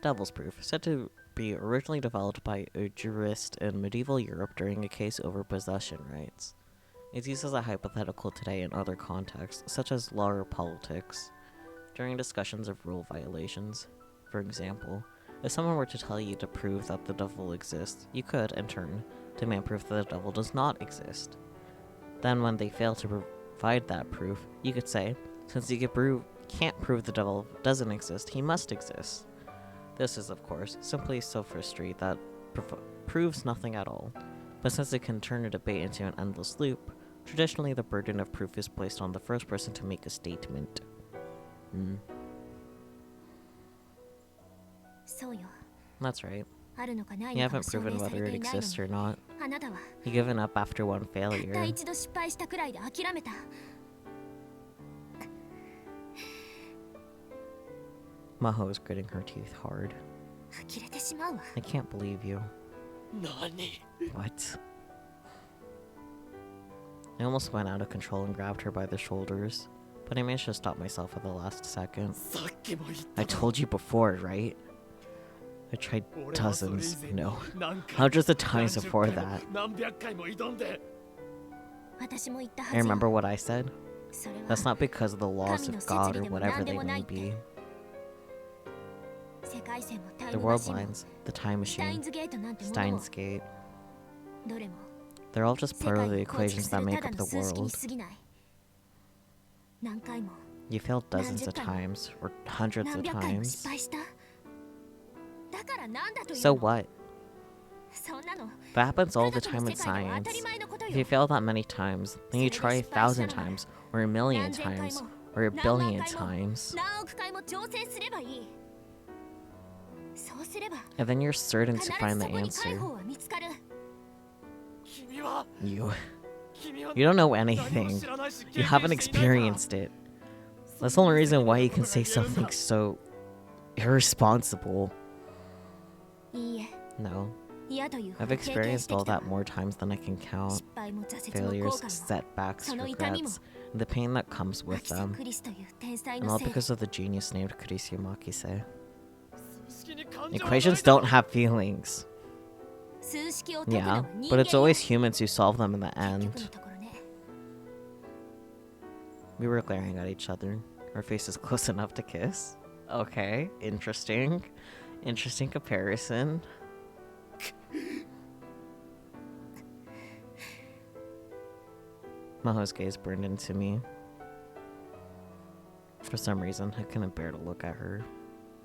Devil's proof, said to be originally developed by a jurist in medieval Europe during a case over possession rights. It's used as a hypothetical today in other contexts, such as law or politics, during discussions of rule violations. For example, if someone were to tell you to prove that the devil exists, you could, in turn, demand proof that the devil does not exist. Then when they fail to provide that proof, you could say, since you can't prove the devil doesn't exist, he must exist. This is, of course, simply sophistry that proves nothing at all, but since it can turn a debate into an endless loop, traditionally the burden of proof is placed on the first person to make a statement. That's right. You haven't proven whether it exists or not. You've given up after one failure. Maho is gritting her teeth hard. I can't believe you. What? I almost went out of control and grabbed her by the shoulders, but I managed to stop myself at the last second. I told you before, right? I tried dozens, no, hundreds of times before that. I remember what I said. That's not because of the laws of God or whatever they may be. The world lines, the time machine, Steins Gate. They're all just part of the equations that make up the world. You failed dozens of times, or hundreds of times. So what? That happens all the time in science. If you fail that many times, then you try 1,000 times, or 1,000,000 times, or 1,000,000,000 times. And then you're certain to find the answer. You don't know anything. You haven't experienced it. That's the only reason why you can say something so irresponsible. No. I've experienced all that more times than I can count. Failures, setbacks, regrets, and the pain that comes with them. And all because of the genius named Kurisio Makise. Equations don't have feelings. Yeah, but it's always humans who solve them in the end. We were glaring at each other. Our faces close enough to kiss. Okay, interesting. Interesting comparison. Maho's gaze burned into me. For some reason, I couldn't bear to look at her,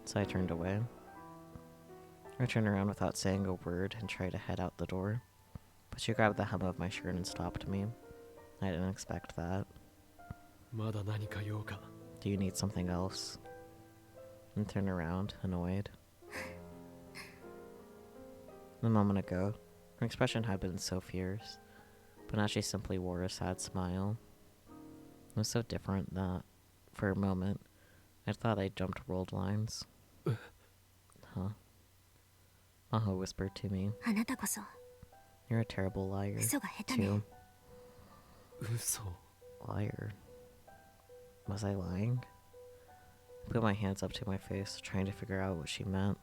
so I turned away. I turned around without saying a word and tried to head out the door, but she grabbed the hem of my shirt and stopped me. I didn't expect that. Do you need something else? And turned around, annoyed. A moment ago, her expression had been so fierce, but now she simply wore a sad smile. It was so different that, for a moment, I thought I jumped world lines. Huh? Maho whispered to me. You're a terrible liar, too. Liar. Was I lying? I put my hands up to my face, trying to figure out what she meant.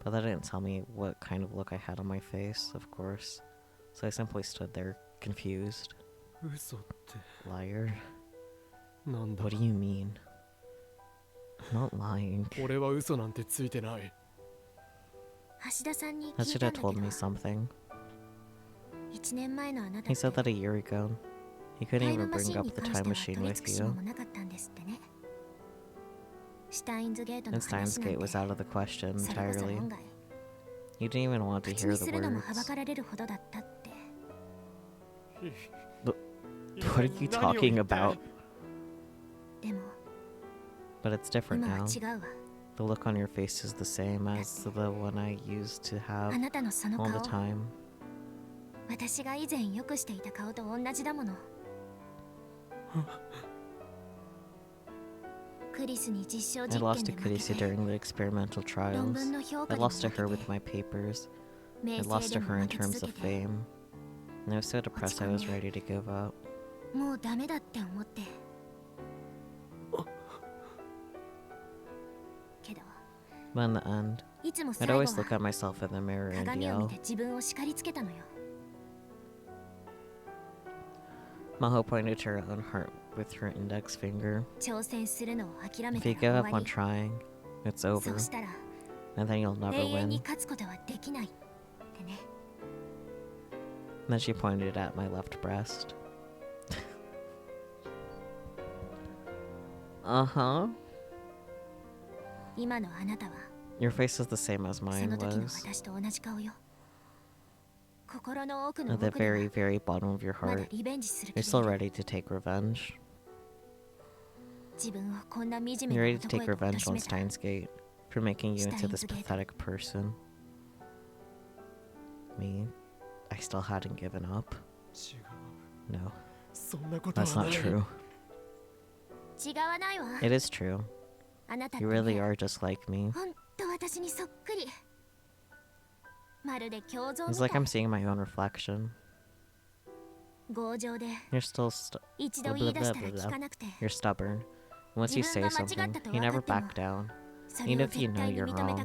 But that didn't tell me what kind of look I had on my face, of course. So I simply stood there, confused. Liar? What do you mean? I'm not lying. That should have told me something. He said that a year ago, You couldn't even bring up the time machine with you. And Steins Gate was out of the question entirely. You didn't even want to hear the words. What are you talking about? But it's different now. The look on your face is the same as the one I used to have all the time. I lost to Kirisi during the experimental trials. I lost to her with my papers. I lost to her in terms of fame. And I was so depressed I was ready to give up. But in the end, I'd always look at myself in the mirror and yell. Maho pointed to her own heart with her index finger. If you give up on trying, it's over, and then you'll never win. Then she pointed at my left breast. Uh-huh. Your face is the same as mine was. At the very, very bottom of your heart, you're still ready to take revenge. You're ready to take revenge on Steins Gate for making you into this pathetic person. Me, I still hadn't given up. No, that's not true. It is true. You really are just like me. It's like I'm seeing my own reflection. You're still You're stubborn. Once you say something, you never back down. Even if you know you're wrong,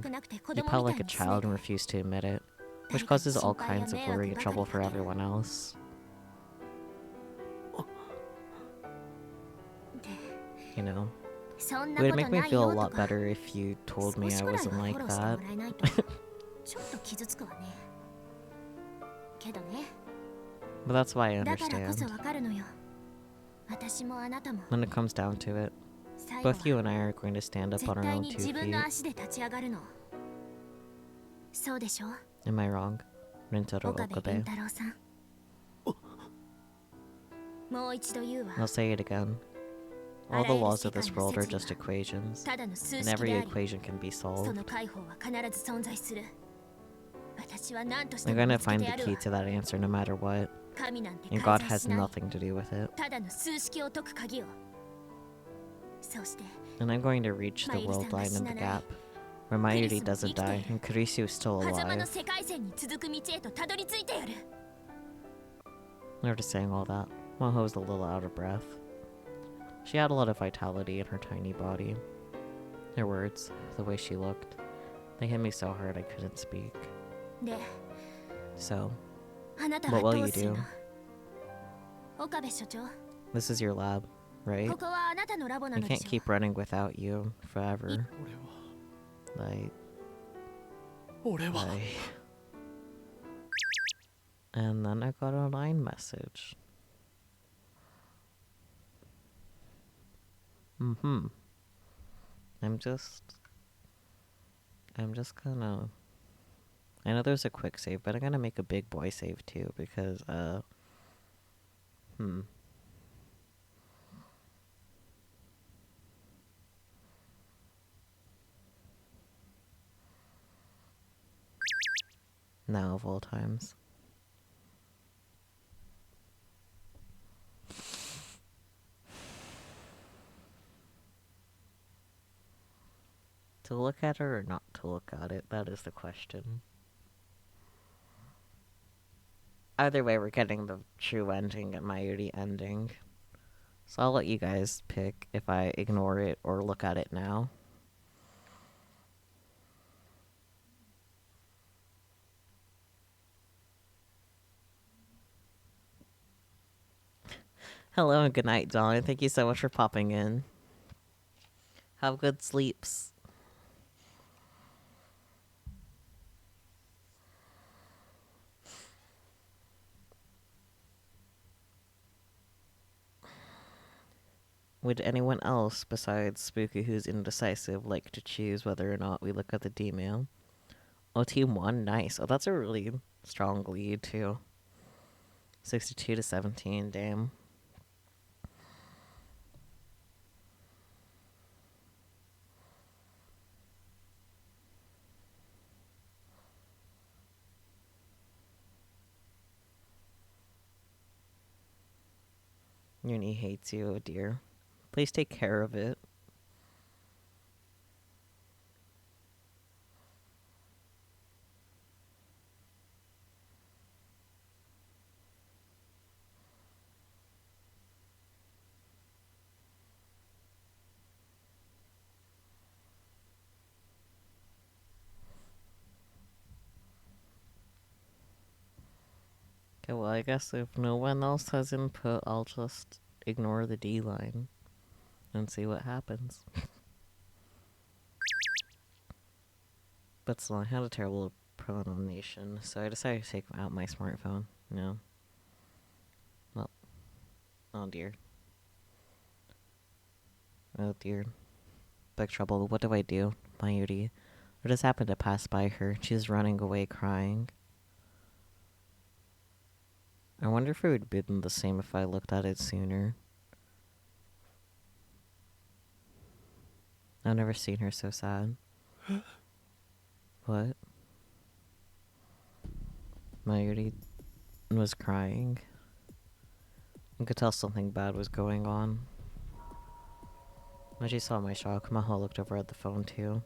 you pout like a child and refuse to admit it, which causes all kinds of worry and trouble for everyone else. You know, it would make me feel a lot better if you told me I wasn't like that. But that's why I understand. When it comes down to it, both you and I are going to stand up on our own 2 feet. Am I wrong, Rintaro Okabe? I'll say it again. All the laws of this world are just equations, and every equation can be solved. I'm gonna find the key to that answer no matter what, and God has nothing to do with it. And I'm going to reach the world line in the gap, where Mayuri doesn't die and Kirisi is still alive. After saying all that, Maho was a little out of breath. She had a lot of vitality in her tiny body. Her words, the way she looked, they hit me so hard I couldn't speak. So, what will you do? This is your lab, right? I can't keep running without you forever. And then I got a line message. I'm just gonna... I know there's a quick save, but I'm gonna make a big boy save too, because, Now of all times. To look at her or not to look at it, that is the question. Either way, we're getting the true ending and Mayuri ending. So I'll let you guys pick if I ignore it or look at it now. Hello and good night, Dawn. Thank you so much for popping in. Have good sleeps. Would anyone else besides Spooky who's indecisive like to choose whether or not we look at the D-mail? Oh, team 1, nice. Oh, that's a really strong lead too. 62 to 17, damn. Your knee hates you, oh dear. Please take care of it. Okay, well, I guess if no one else has input, I'll just ignore the D line and see what happens. But still, I had a terrible pronunciation, so I decided to take out my smartphone. No. Well, oh dear. Oh dear. Big trouble. What do I do? Mayuri. I just happened to pass by her. She's running away crying. I wonder if it would have been the same if I looked at it sooner. I've never seen her so sad. What? Mayuri was crying. I could tell something bad was going on. When she saw my shock, Maho looked over at the phone too.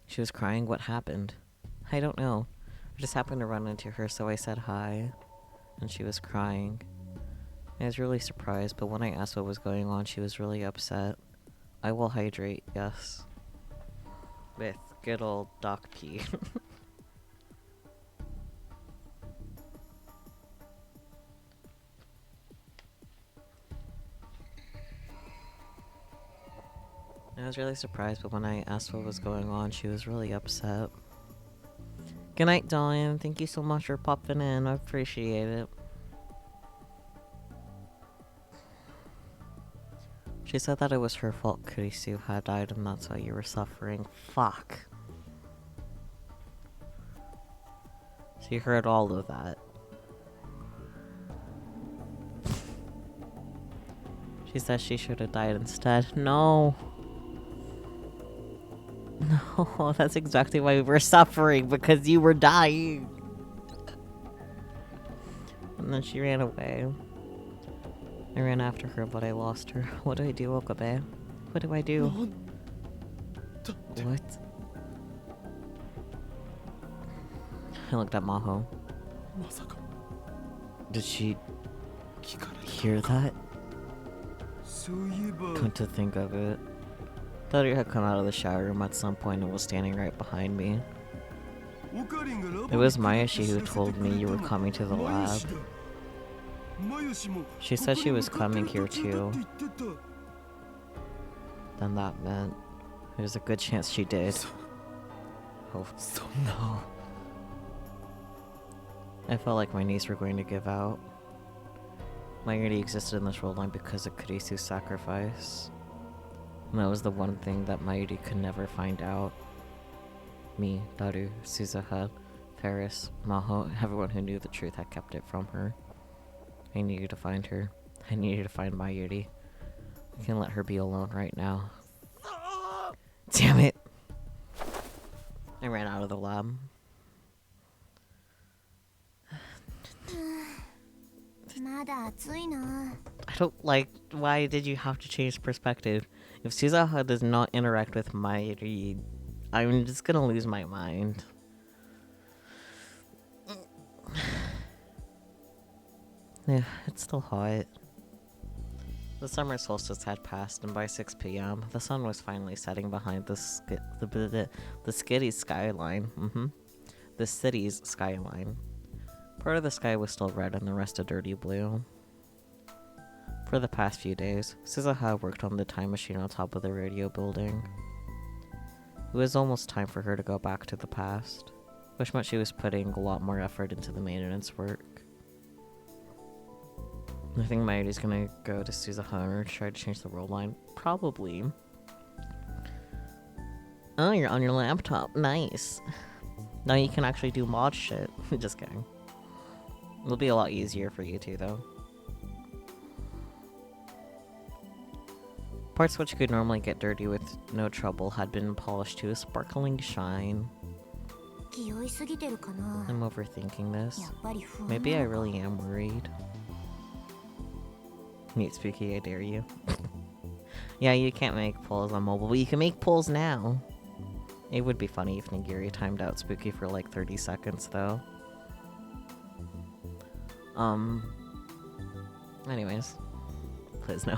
She was crying. What happened? I don't know. I just happened to run into her, so I said hi. And she was crying. I was really surprised, but when I asked what was going on, she was really upset. I will hydrate, yes. With good old Doc P. I was really surprised, but when I asked what was going on, she was really upset. Good night, Dalian. Thank you so much for popping in. I appreciate it. She said that it was her fault Kurisu had died and that's why you were suffering. Fuck. She heard all of that. She said she should have died instead. No. No, that's exactly why we were suffering, because you were dying. And then she ran away. I ran after her, but I lost her. What do I do, Okabe? What do I do? What? I looked at Maho. Did she hear that? Come to think of it. Thought you had come out of the shower room at some point and was standing right behind me. It was Mayashi who told me you were coming to the lab. She said she was coming here too. Then that meant there's a good chance she did. Oh no. I felt like my knees were going to give out. My unity existed in this world line because of Kurisu's sacrifice. And that was the one thing that Mayuri could never find out. Me, Daru, Suzuha, Ferris, Maho, everyone who knew the truth had kept it from her. I needed to find her. I needed to find Mayuri. I can't let her be alone right now. Damn it! I ran out of the lab. I don't like, why did you have to change perspective? If Suzuha does not interact with Mayuri, I'm just gonna lose my mind. Yeah, it's still hot. The summer solstice had passed, and by 6 p.m., the sun was finally setting behind the city's skyline. The city's skyline. Part of the sky was still red and the rest a dirty blue. For the past few days, Suzuha worked on the time machine on top of the radio building. It was almost time for her to go back to the past, which meant she was putting a lot more effort into the maintenance work. I think Mayuri's gonna go to Suzuha or try to change the world line. Probably. Oh, you're on your laptop. Nice. Now you can actually do mod shit. Just kidding. It'll be a lot easier for you too, though. Parts which could normally get dirty with no trouble had been polished to a sparkling shine. I'm overthinking this. Maybe I really am worried. Neat Spooky, I dare you. Yeah, you can't make polls on mobile, but you can make polls now. It would be funny if Nigiri timed out Spooky for like 30 seconds, though. Anyways. Please no.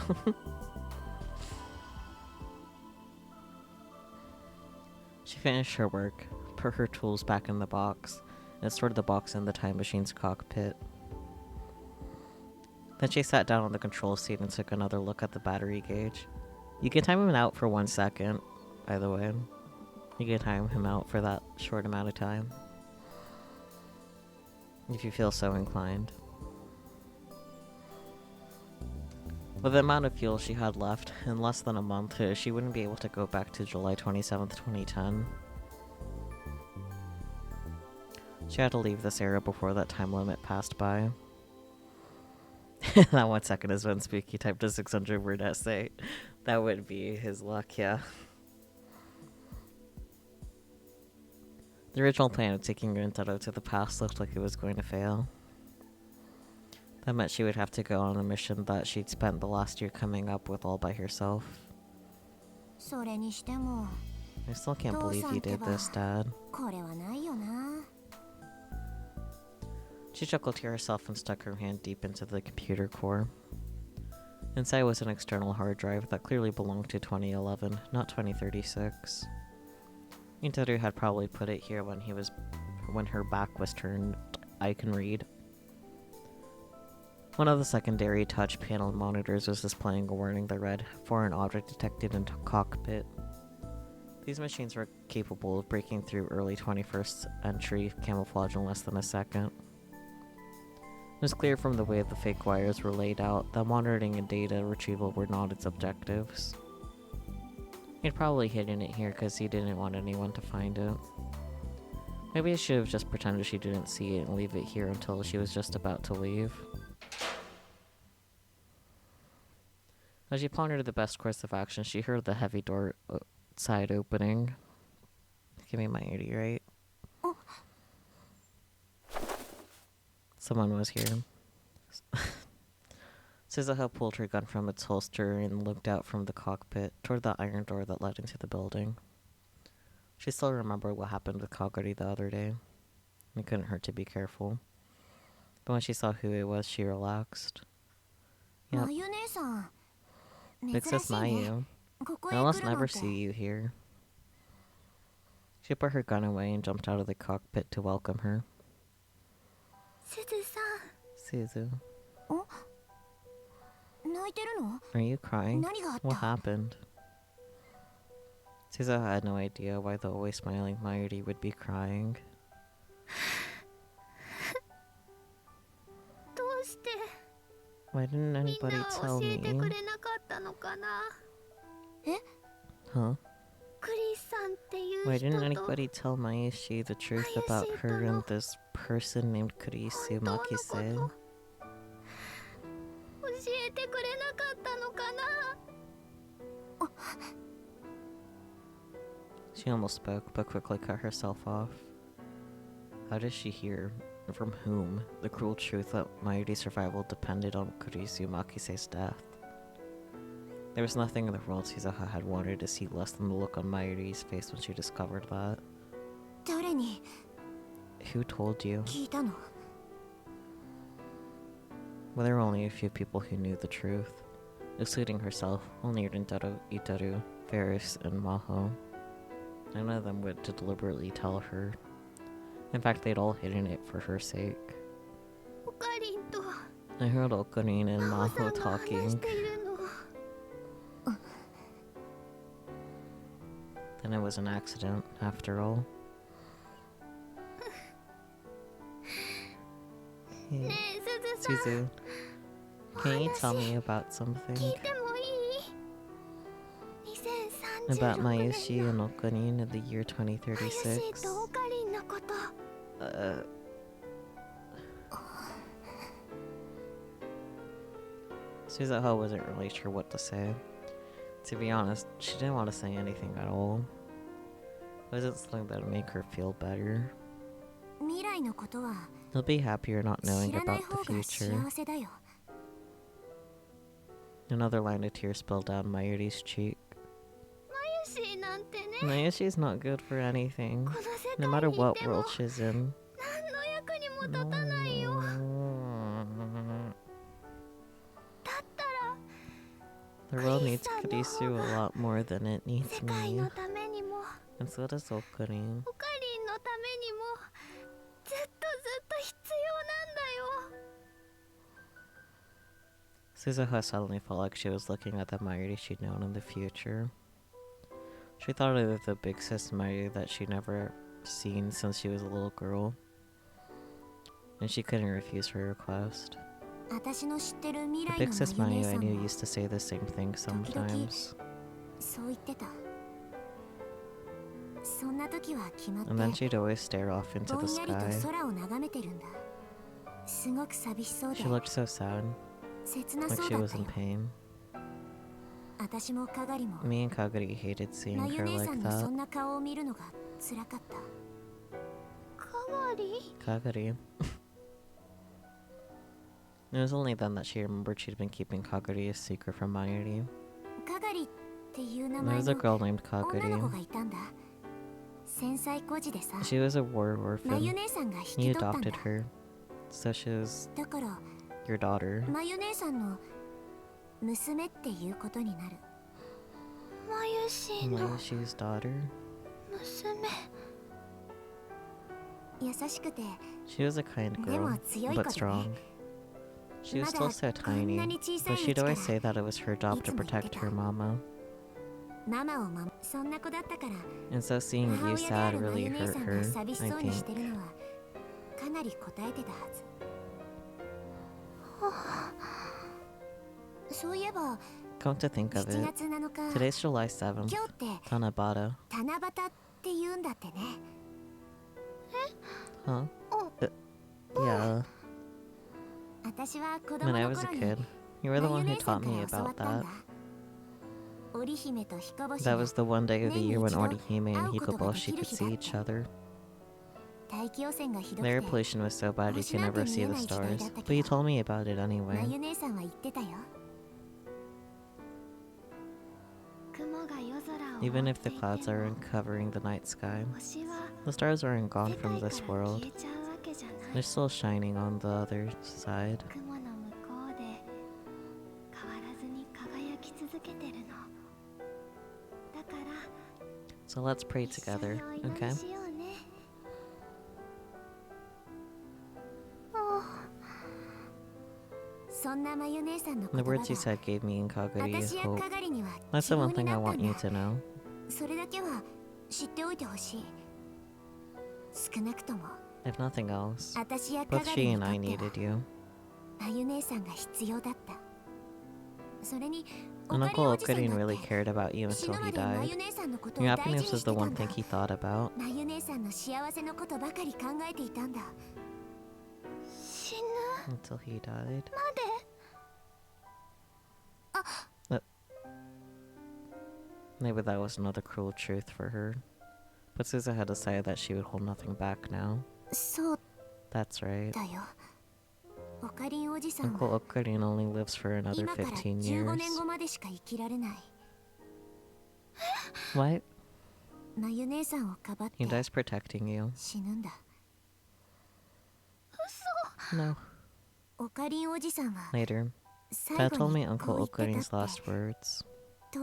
She finished her work, put her tools back in the box, and stored the box in the time machine's cockpit. Then she sat down on the control seat and took another look at the battery gauge. You can time him out for 1 second, by the way. You can time him out for that short amount of time. If you feel so inclined. With the amount of fuel she had left, in less than a month, she wouldn't be able to go back to July 27th, 2010. She had to leave this era before that time limit passed by. That 1 second is when Spooky typed a 600-word essay. That would be his luck, yeah. The original plan of taking Rintaro to the past looked like it was going to fail. That meant she would have to go on a mission that she'd spent the last year coming up with all by herself. I still can't believe you did this, Dad. She chuckled to herself and stuck her hand deep into the computer core. Inside was an external hard drive that clearly belonged to 2011, not 2036. Intaru had probably put it here when her back was turned. I can read. One of the secondary touch panel monitors was displaying a warning that read, "Foreign object detected in cockpit." These machines were capable of breaking through early 21st century camouflage in less than a second. It was clear from the way the fake wires were laid out that monitoring and data retrieval were not its objectives. He'd probably hidden it here because he didn't want anyone to find it. Maybe I should have just pretended she didn't see it and leave it here until she was just about to leave. As she pondered the best course of action, she heard the heavy door side opening. Give me my 80, right? Someone was here. Suzuha pulled her gun from its holster and looked out from the cockpit toward the iron door that led into the building. She still remembered what happened with Kagari the other day. It couldn't hurt to be careful. But when she saw who it was, she relaxed. Yep. Big sis Mayu. I almost never see you here. She put her gun away and jumped out of the cockpit to welcome her. Suzu. Are you crying? What happened? Suzu had no idea why the always smiling Mayuri would be crying. Why didn't anybody tell me? Huh? Why didn't anybody tell Mayushi the truth about her and this person named Kurisu Makise? She almost spoke, but quickly cut herself off. How does she hear, from whom, the cruel truth that Mayuri's survival depended on Kurisu Makise's death? There was nothing in the world Suzuha had wanted to see less than the look on Mayuri's face when she discovered that. Who told you? Well, there were only a few people who knew the truth. Excluding herself, only Rintaro, Itaru, Ferris, and Maho. None of them would deliberately tell her. In fact, they'd all hidden it for her sake. I heard Okarin and Maho talking. Then it was an accident, after all. Hey, Suzu. Can you tell me about something? About Mayushi and Okarin in the year 2036? Suzuha wasn't really sure what to say. To be honest, she didn't want to say anything at all. It wasn't something that would make her feel better. He'll be happier not knowing about the future. Another line of tears spilled down Mayuri's cheek. Mayushi's not good for anything, no matter what world she's in. No. The world needs Kurisu a lot more than it needs me. And so does Okarin. Suzuha suddenly felt like she was looking at the Mayuri she'd known in the future. She thought of the big sis Mayuri that she'd never seen since she was a little girl. And she couldn't refuse her request. The big sis Mayuri I knew used to say the same thing sometimes. And then she'd always stare off into the sky. She looked so sad, like she was in pain. Me and Kagari hated seeing her like that. Kagari? It was only then that she remembered she'd been keeping Kagari a secret from Mayuri. There was a girl named Kagari. She was a war orphan. You adopted her, so she was your daughter. Mayushi's daughter? She was a kind girl, but strong. She was still so tiny, but she'd always say that it was her job to protect her mama. And so seeing you sad really hurt her, I think. Come to think of it, today's July 7th, Tanabata. Huh? Yeah. When I was a kid, you were the one who taught me about that. That was the one day of the year when Orihime and Hikoboshi could see each other. The air pollution was so bad you could never see the stars, but you told me about it anyway. Even if the clouds aren't covering the night sky, the stars aren't gone from this world. They're still shining on the other side. So let's pray together, okay? The words you said gave me and Kagari hope. That's the one thing I want you to know. If nothing else, both she and I needed you. And Uncle Okarin really cared about you until he died. Your happiness was the one thing he thought about. Until he died. Maybe that was another cruel truth for her. But Suzu had decided that she would hold nothing back now. That's right. Uncle Okarin only lives for another 15 years. What? He dies protecting you. No. Later, Dad told me Uncle Okarin's last words. I'm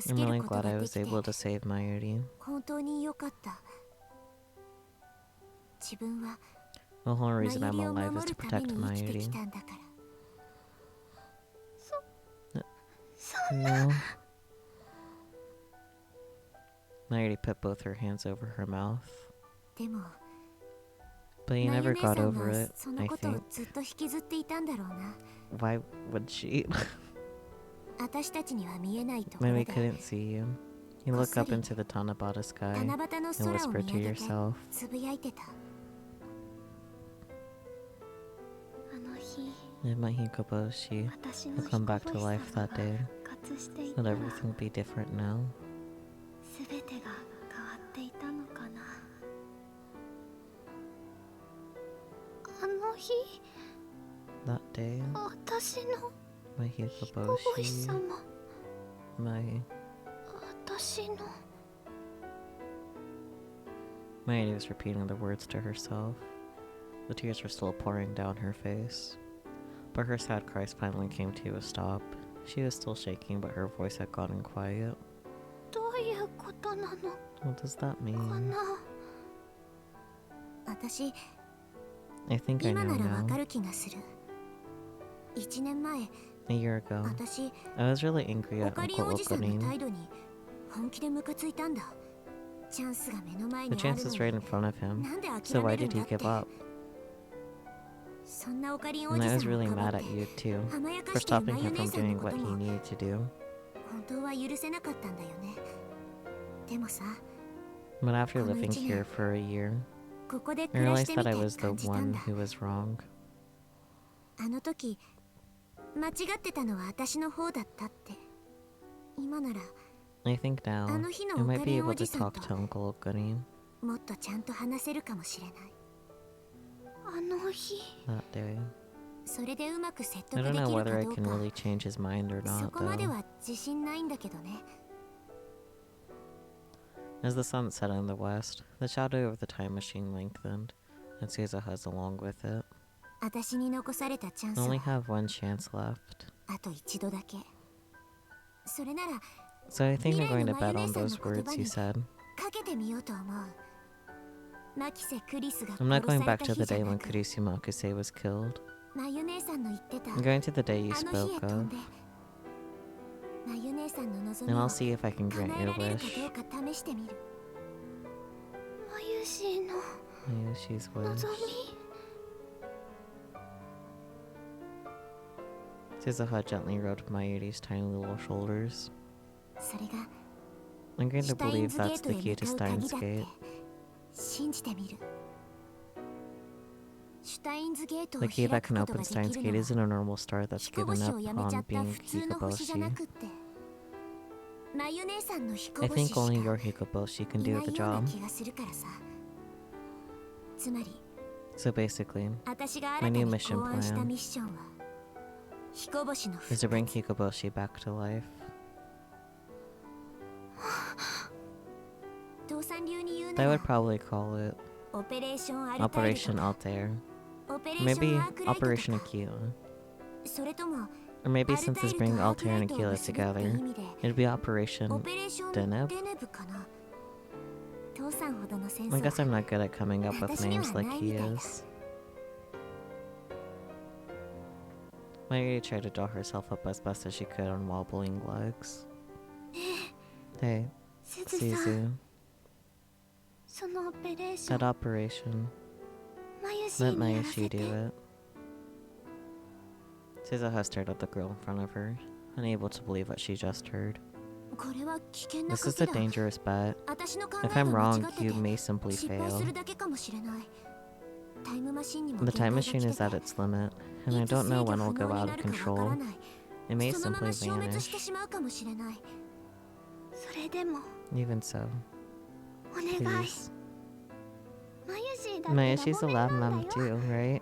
really glad I was able to save Mayuri. The whole reason I'm alive is to protect Mayuri. No. Mayuri put both her hands over her mouth. But he never got over it, I think. Why would she? When we couldn't see you. You look up into the Tanabata sky and whisper to yourself. If my Hikoboshi will come back to life that day, would everything be different now? That day, my Hikoboshi, Mayuri was repeating the words to herself. The tears were still pouring down her face. But her sad cries finally came to a stop. She was still shaking, but her voice had gotten quiet. What does that mean? I think I know now. A year ago, I was really angry at Uncle Okunin. The chance was right in front of him, so why did he give up? And I was really mad at you too, for stopping him from doing what he needed to do. But after living here for a year, I realized that I was the one who was wrong. I think now, I might be able to talk to Uncle Okunin. That day. I don't know whether I can really change his mind or not, though. As the sun set in the west, the shadow of the time machine lengthened, and Suzuha's along with it. I only have one chance left. So I think I'm going to bet on those words you said. I'm not going back to the day when Kurisu Makuse was killed. I'm going to the day you spoke of. And I'll see if I can grant your wish. Mayushi's wish. Suzuha gently rubbed Mayuri's tiny little shoulders. I'm going to believe that's the key to Steins Gate. The key that can open Steins Gate isn't a normal star that's given up on being Hikoboshi. I think only your Hikoboshi can do the job. So basically, my new mission plan is to bring Hikoboshi back to life. I would probably call it Operation Altair. Maybe Operation Aquila. Or maybe since it's bringing Altair and Aquila together, it'd be Operation Deneb? I guess I'm not good at coming up with names like he is. Mayuri tried to draw herself up as best as she could on wobbling legs. Hey, Suzu. That operation. Let Mayushi do it. Suzuha stared at the girl in front of her, unable to believe what she just heard. This is a dangerous bet. If I'm wrong, you may simply fail. The time machine is at its limit, and I don't know when it'll go out of control. It may simply vanish. Even so, please. Mayushi's a lab mom too, right?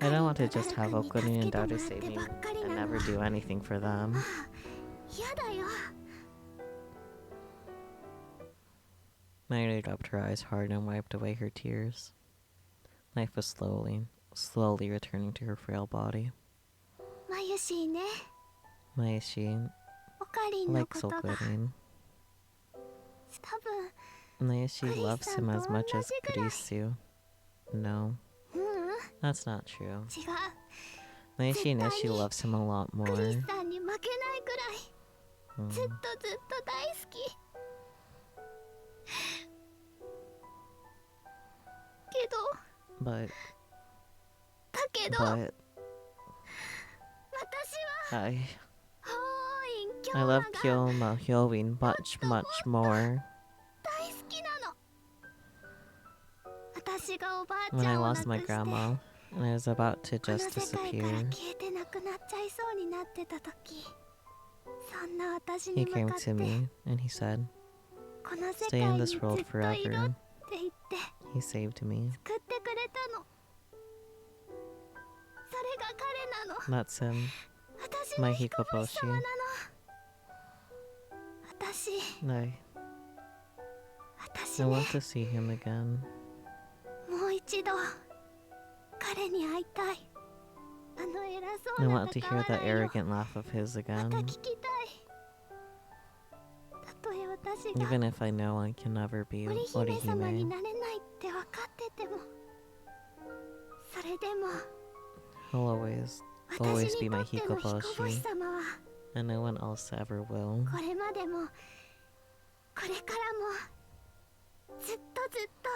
I don't want to just have Okunin and Daughter save me and never do anything for them. Mayuri rubbed her eyes hard and wiped away her tears. Life was slowly returning to her frail body. Mayushi likes Okunin. Mayushi loves him as much as Kurisu. No, that's not true. Mayushi knows she loves him a lot more. But だけど but 私は I 法院京 I 馬 love が Kyoma Hyowin much more. 大好きなの。私がおばあ When ちゃ I んを亡 lost く my して grandma and I was about to この just 世界から disappear, 消えてなくなっちゃいそうになってた時、そんな私 he に向 came かって to me and he said, この世 "Stay 界 in に this ずっ world といろっ forever." て言って He saved me. 救ってくれたの。それが彼なの。 That's him, 私の my 彦星 Hikoboshi. 様なの。私 I ね want to see him again. もう一度彼に会いたい。あの偉 I そうな want to 高 hear that 笑いを arrogant laugh of his また again. 聞きたい。たとえ私が Even if I know I can never be 織姫様に Orihime, なれないって分かってても、それでも he'll always 私 be にと my っての彦星 Hikoboshi, 様は and no one else ever will. これまでもこれからもずっとずっと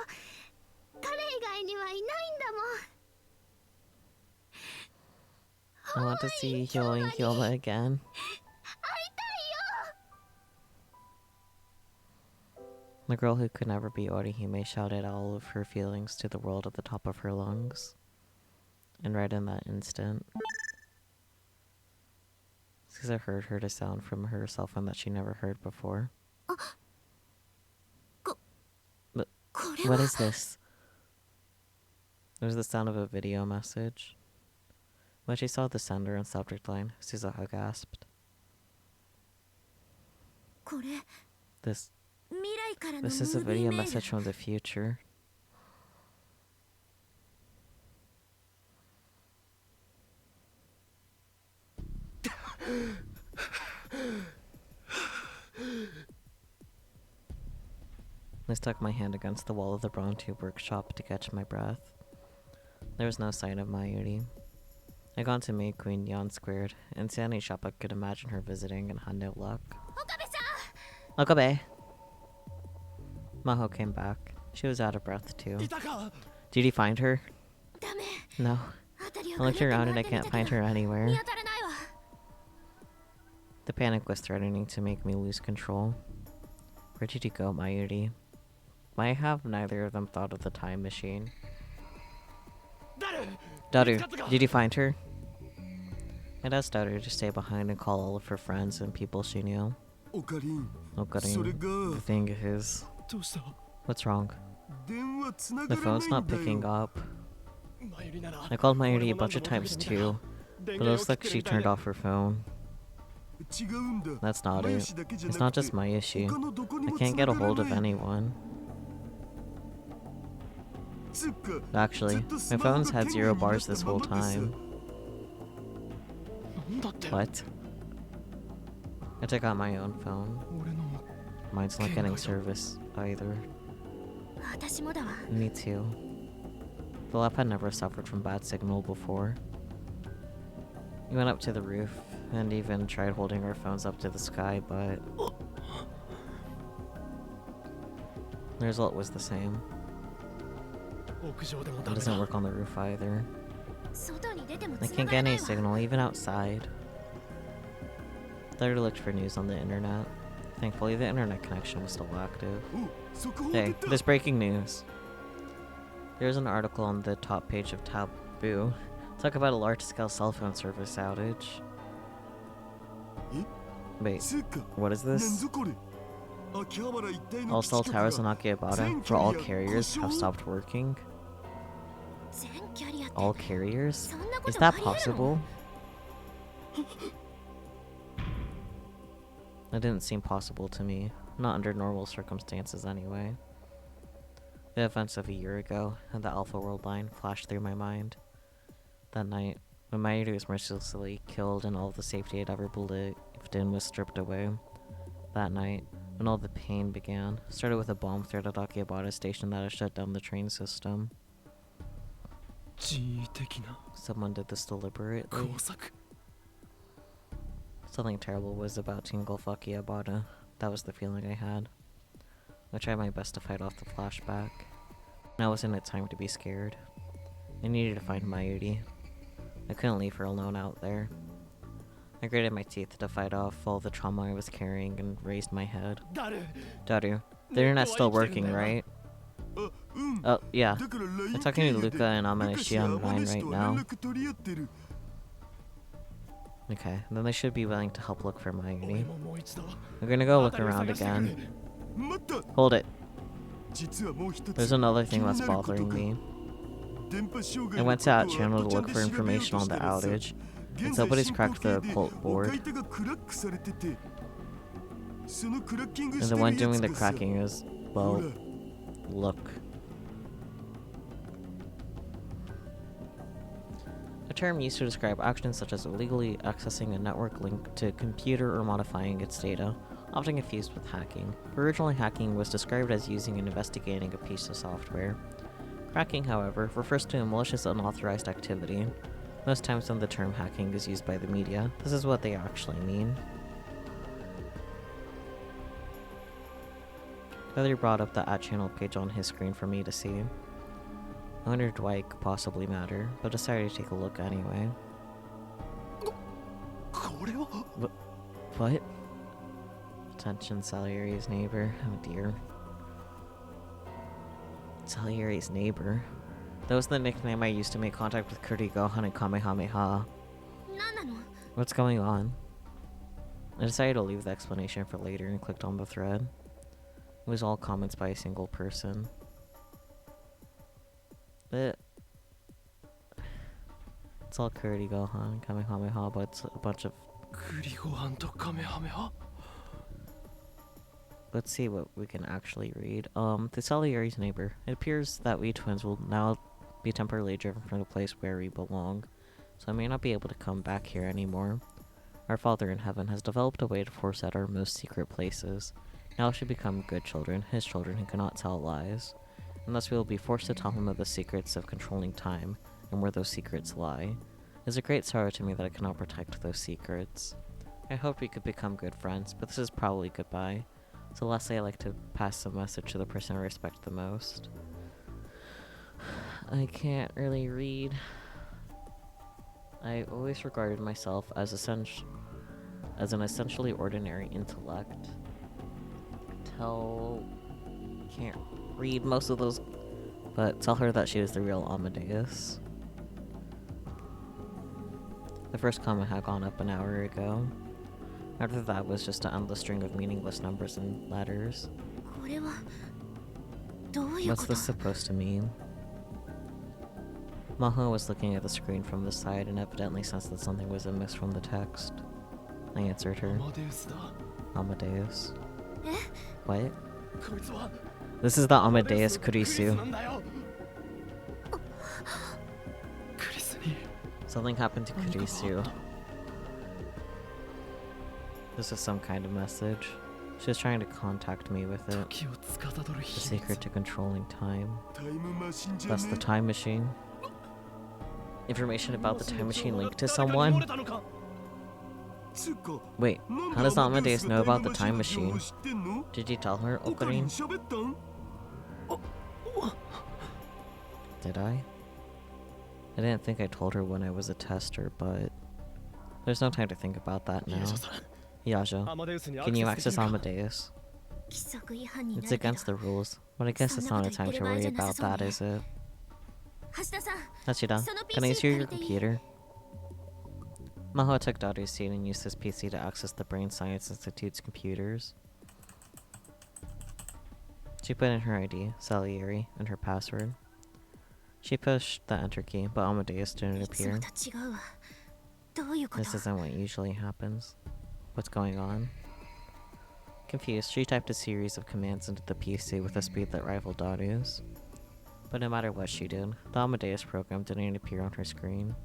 彼以外にはいないんだもん。 I want to see Hyo and Kyoma again. 会いたいよ。 The girl who could never be Orihime shouted all of her feelings to the world at the top of her lungs. And right in that instant, Caesar heard her to sound from her cell phone that she never heard before. But これ what は is this? It was the sound of a video message. When she saw the sender and subject line, Suzuha gasped. これ This 未来からのム is a ービー video メール。 message from the future. I stuck my hand against the wall of the Brown Tube workshop to catch my breath. There was no sign of Mayuri. I got to meet Queen Yan squared, and Sanny Shoppa could imagine her visiting and had no luck. Okabe! Maho came back. She was out of breath too. Did you find her? ダメ。 No. 辺りを I ぐる looked っと around 回 and っ I てみ can't たけ find ど her 見 anywhere. 当たらないわ。 The panic was threatening to make me lose control. Where did you go, Mayuri? Why have neither of them thought of the time machine? Daru, did you find her? I'd asked Daru to stay behind and call all of her friends and people she knew. Okarin, Okarin, the thing is... どうした What's wrong? 電話つな The がらない phone's んだ not よ picking up. マユリなら I called Mayuri a bunch of times too, but it looks like she turned off her phone. 違うんだ That's not マユ it. シだけじゃ It's な not くて just Mayoshi. 他のどこに I も can't つ get な a がら hold of ない anyone. つうか Actually, ずっとス my マホ phone's が had 圏 zero 外になっ bars た this ま whole までさ time. なんだって What? I took out my own phone. 俺のも Mine's not getting service either. 私もだわ。 Me too. The lab had never suffered from bad signal before. We went up to the roof and even tried holding our phones up to the sky, but the result was the same. 屋上でも It ダメ doesn't だ work on the roof either. 外に出ても I 繋 can't が get らな any いわ。 signal even outside. Later looked for news on the internet. Thankfully, the internet connection was still active. お速報 Hey, 出た there's breaking news. There's an article on the top page of Taboo. Talk about a large-scale cell phone service outage. え Wait, つうか what is なん this? ぞこれ秋葉原一帯の All 基地 cell 局 towers in が Akihabara for all carriers have stopped working. 全キャリアって All carriers? そんなこ Is とあ that りえるの？ possible? That didn't seem possible to me. Not under normal circumstances anyway. The events of a year ago and the Alpha World line flashed through my mind. That night, when Mayuri was mercilessly killed and all the safety I'd ever believed in was stripped away. That night, when all the pain began, started with a bomb threat at Akihabara station that had shut down the train system. 人為的な Someone did this deliberately. 工作 Something terrible was about to engulf Akihabara. That was the feeling I had. I tried my best to fight off the flashback. Now wasn't it time to be scared. I needed to find Mayuri. I couldn't leave her alone out there. I gritted my teeth to fight off all the trauma I was carrying and raised my head. Daru, the internet's still working, right? Oh, yeah. I'm talking to Luca and Amanishi online right now. Okay, then they should be willing to help look for Mayuri. We're gonna go look around again. Hold it. There's another thing that's bothering me. I went to that channel to look for information on the outage, and somebody's cracked the occult board. And the one doing the cracking is, well, look. A term used to describe actions such as illegally accessing a network link to a computer or modifying its data, often confused with hacking. Originally, hacking was described as using and investigating a piece of software. Cracking, however, refers to a malicious unauthorized activity. Most times when the term hacking is used by the media, this is what they actually mean. Heather brought up the @channel page on his screen for me to see. I wondered why it could possibly matter, but decided to take a look anyway. What? Attention, Salieri's neighbor. Oh dear. Salieri's neighbor? That was the nickname I used to make contact with Kuri Gohan and Kamehameha. What's going on? I decided to leave the explanation for later and clicked on the thread. It was all comments by a single person. It's all Kuri Gohan and Kamehameha, but it's a bunch of... Let's see what we can actually read. To Salieri's neighbor, it appears that we twins will now be temporarily driven from the place where we belong, so I may not be able to come back here anymore. Our Father in Heaven has developed a way to force out our most secret places. Now we should become good children, his children who cannot tell lies. And thus we will be forced to tell him of the secrets of controlling time, and where those secrets lie. It is a great sorrow to me that I cannot protect those secrets. I hoped we could become good friends, but this is probably goodbye. So lastly, I'd like to pass a message to the person I respect the most. I can't really read. I always regarded myself as an essentially ordinary intellect. Can't read most of those, but tell her that she is the real Amadeus. The first comment had gone up an hour ago. After that was just an endless string of meaningless numbers and letters. What's this supposed to mean? Maho was looking at the screen from the side and evidently sensed that something was amiss from the text. I answered her. Amadeus. What? This is the Amadeus Kurisu. Something happened to Kurisu. This is some kind of message. She was trying to contact me with it. The secret to controlling time. That's the time machine. Information about the time machine linked to someone? Wait, how does Amadeus know about the time machine? Did you tell her, Okarin? Did I? I didn't think I told her when I was a tester, but... There's no time to think about that now. Yajo, can you access Amadeus? It's against the rules, but I guess it's not a time to worry about that, is it? Hashida, can I use your computer? Maho took Daru's seat and used his PC to access the Brain Science Institute's computers. She put in her ID, Salieri, and her password. She pushed the enter key, but Amadeus didn't appear. This isn't what usually happens. What's going on? Confused, she typed a series of commands into the PC with a speed that rivaled Daru's. But no matter what she did, the Amadeus program didn't appear on her screen.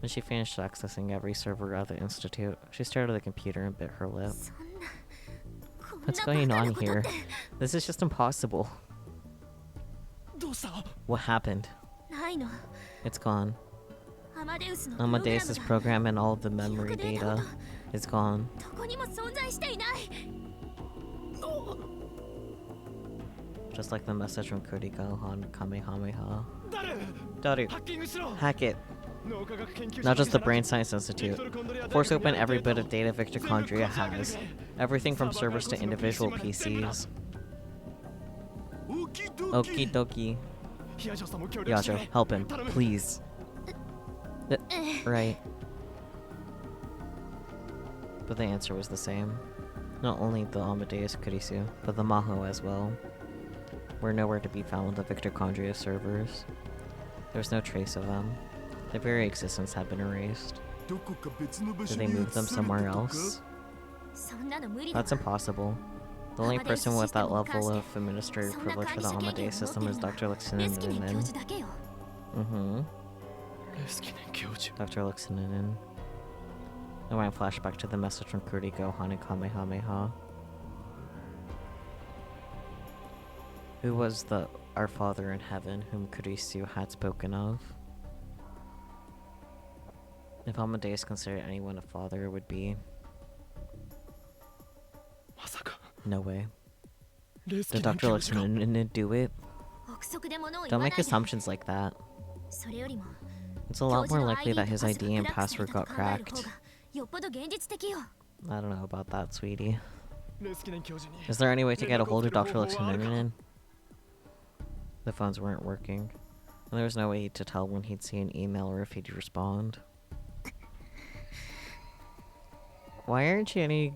When she finished accessing every server at the Institute, she stared at the computer and bit her lip. What's going on here? This is just impossible. What happened? It's gone. Amadeus' program and all of the memory data is gone. Just like the message from Kuri Gohan Kamehameha. Itaru, hack it. Not just the Brain Science Institute. Force open every bit of data Victochondria has. Everything from servers to individual PCs. Okie dokie. Yajo, help him, please. Right. But the answer was the same. Not only the Amadeus Kurisu, but the Maho as well were nowhere to be found on the Victochondria servers. There was no trace of them. Their very existence had been erased. Did they move them somewhere else? That's impossible. The only person with that level of administrative privilege for the Amadeus system is Dr. Luxinen. Dr. Luxinen. I went flashback to the message from Kuriko, and Kamehameha. Who was the Our Father in Heaven whom Kurisu had spoken of? If Amadeus considered anyone a father, it would be... No way. Did Dr. Luxinen do it? Don't make assumptions like that. It's a lot more likely that his ID and password got cracked. I don't know about that, sweetie. Is there any way to get a hold of Dr. Luxinen? The phones weren't working, and there was no way to tell when he'd see an email or if he'd respond. Why aren't you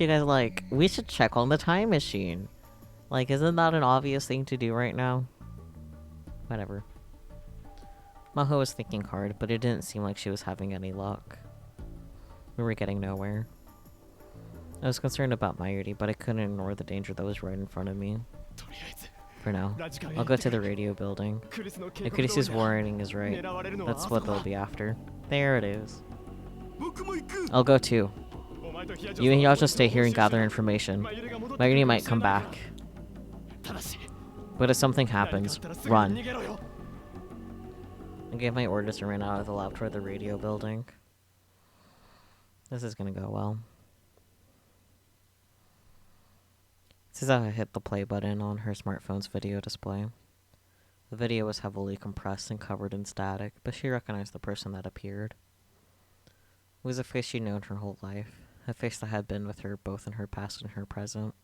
guys like, we should check on the time machine? Like, isn't that an obvious thing to do right now? Whatever. Maho was thinking hard, but it didn't seem like she was having any luck. We were getting nowhere. I was concerned about Mayuri, but I couldn't ignore the danger that was right in front of me. For now, I'll go to the radio building. If Kurisu's warning is right, that's what they'll be after. There it is. I'll go too. You and Yaja stay here and gather information. Mayuri might come back. But if something happens, run. I gave my orders and ran out of the lab toward the radio building. This is gonna go well. Suzuha hit the play button on her smartphone's video display. The video was heavily compressed and covered in static, but she recognized the person that appeared. It was a face she'd known her whole life, a face that had been with her both in her past and her present.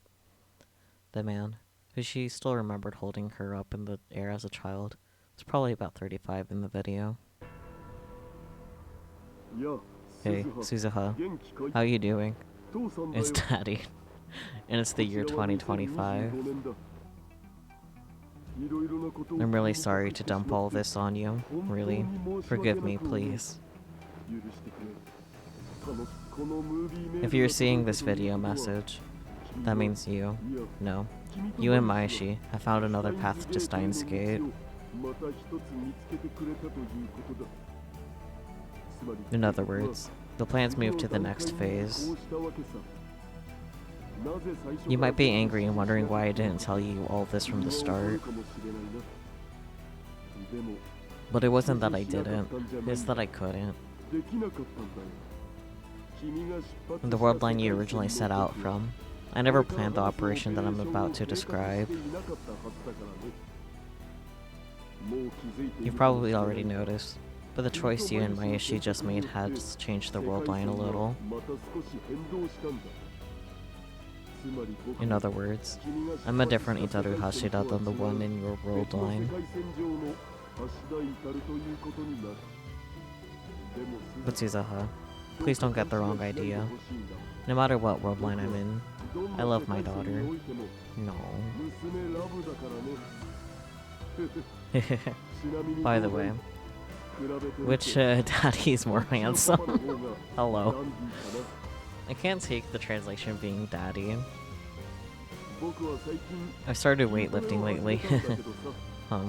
The man, who she still remembered holding her up in the air as a child, was probably about 35 in the video. Hey, Suzuha, how you doing? It's Daddy. And it's the year 2025. I'm really sorry to dump all this on you. Really. Forgive me, please. If you're seeing this video message, that means you. No. You and Maishi have found another path to Steins Gate. In other words, the plans moved to the next phase. You might be angry and wondering why I didn't tell you all this from the start. But it wasn't that I didn't, it's that I couldn't. In the world line you originally set out from, I never planned the operation that I'm about to describe. You've probably already noticed, but the choice you and Maishi just made has changed the world line a little. In other words, I'm a different Itaru Hashida than the one in your world line. But Suzuha, please don't get the wrong idea. No matter what world line I'm in, I love my daughter. No. By the way, which daddy's more handsome? Hello. I can't take the translation being daddy. I've started weightlifting lately. Huh?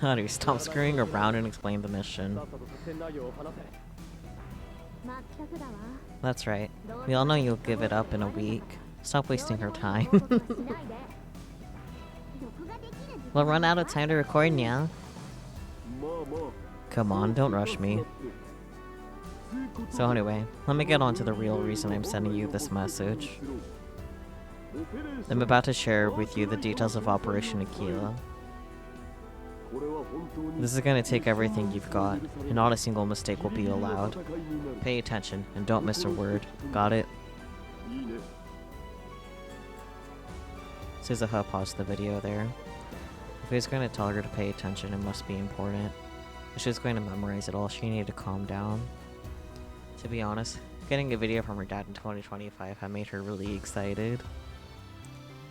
Daddy, stop screwing around and explain the mission. That's right. We all know you'll give it up in a week. Stop wasting her time. We'll run out of time to record now. Come on, don't rush me. So anyway, let me get on to the real reason I'm sending you this message. I'm about to share with you the details of Operation Aquila. This is gonna take everything you've got, and not a single mistake will be allowed. Pay attention, and don't miss a word. Got it? Suzuha paused the video there. If he was going to tell her to pay attention, it must be important. If she was going to memorize it all, she needed to calm down. To be honest, getting a video from her dad in 2025 had made her really excited.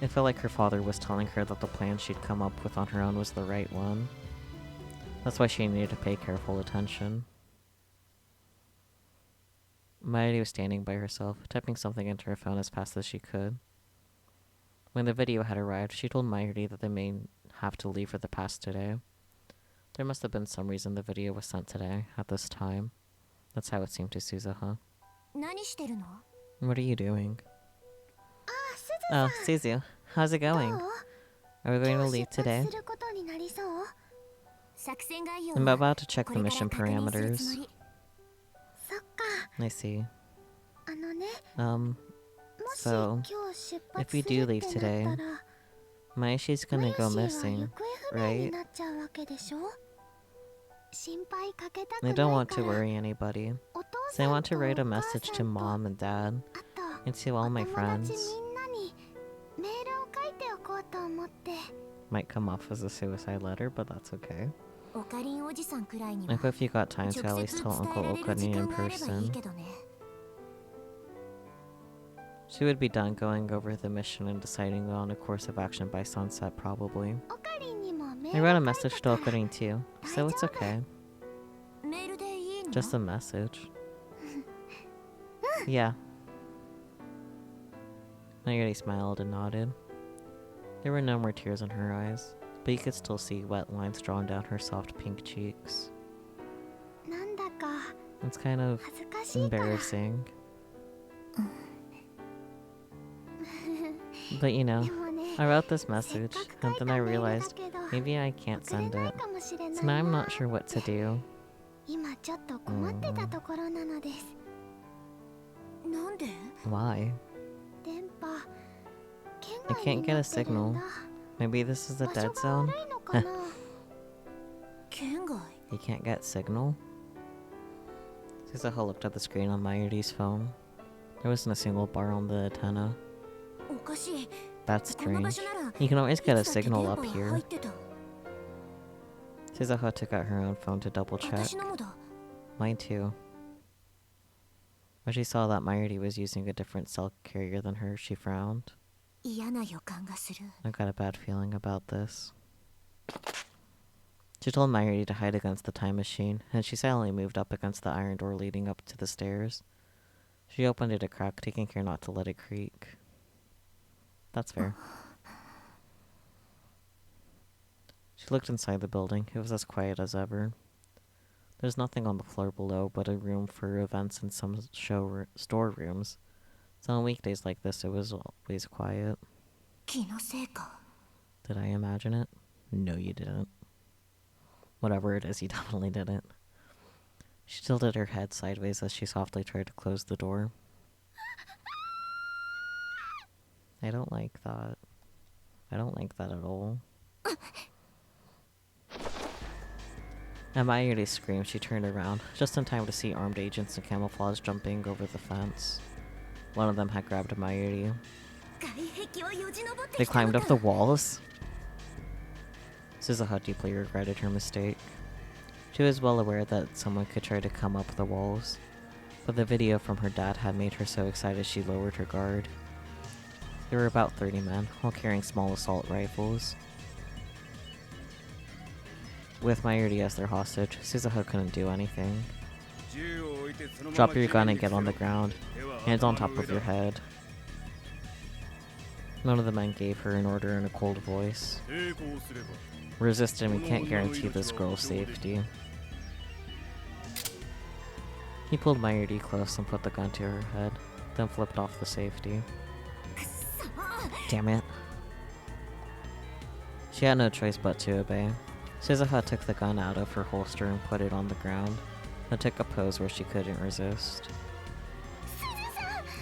It felt like her father was telling her that the plan she'd come up with on her own was the right one. That's why she needed to pay careful attention. Mayuri was standing by herself, typing something into her phone as fast as she could. When the video had arrived, she told Mayuri that they may have to leave for the past today. There must have been some reason the video was sent today, at this time. That's how it seemed to Suzuha. What are you doing? Oh, Suzu, how's it going? Are we going to leave today? I'm about to check the mission parameters. I see. So, if we do leave today, Maishi's gonna go missing, right? I don't want to worry anybody, so I want to write a message to Mom and Dad, and to all my friends. Might come off as a suicide letter, but that's okay. I hope if you got time to at least tell Uncle Okuni in person. She would be done going over the mission and deciding on a course of action by sunset, probably. I wrote a message to Okuni too, so it's okay. Just a message. Yeah. Mayuri smiled and nodded. There were no more tears in her eyes, but you could still see wet lines drawn down her soft pink cheeks. It's kind of embarrassing. But you know, I wrote this message, and then I realized maybe I can't send it. So now I'm not sure what to do. Why? I can't get a signal. Maybe this is a dead zone? You can't get signal? Suzuha looked at the screen on Mayuri's phone. There wasn't a single bar on the antenna. That's strange. You can always get a signal up here. Suzuha took out her own phone to double check. Mine too. When she saw that Mayuri was using a different cell carrier than her, she frowned. I've got a bad feeling about this. She told Mayuri to hide against the time machine, and she silently moved up against the iron door leading up to the stairs. She opened it a crack, taking care not to let it creak. That's fair. She looked inside the building. It was as quiet as ever. There's nothing on the floor below but a room for events and some storerooms. So on weekdays like this, it was always quiet. Did I imagine it? No, you didn't. Whatever it is, you definitely didn't. She tilted her head sideways as she softly tried to close the door. I don't like that. I don't like that at all. At Mayuri's scream, she turned around, just in time to see armed agents in camouflage jumping over the fence. One of them had grabbed Mayuri. They climbed up the walls? Suzuha deeply regretted her mistake. She was well aware that someone could try to come up the walls, but the video from her dad had made her so excited she lowered her guard. There were about 30 men, all carrying small assault rifles. With Mayuri as their hostage, Suzuha couldn't do anything. Drop your gun and get on the ground, hands on top of your head. None of the men gave her an order in a cold voice. Resist and we can't guarantee this girl's safety. He pulled Mayuri close and put the gun to her head, then flipped off the safety. Damn it. She had no choice but to obey. Suzuha took the gun out of her holster and put it on the ground, then took a pose where she couldn't resist.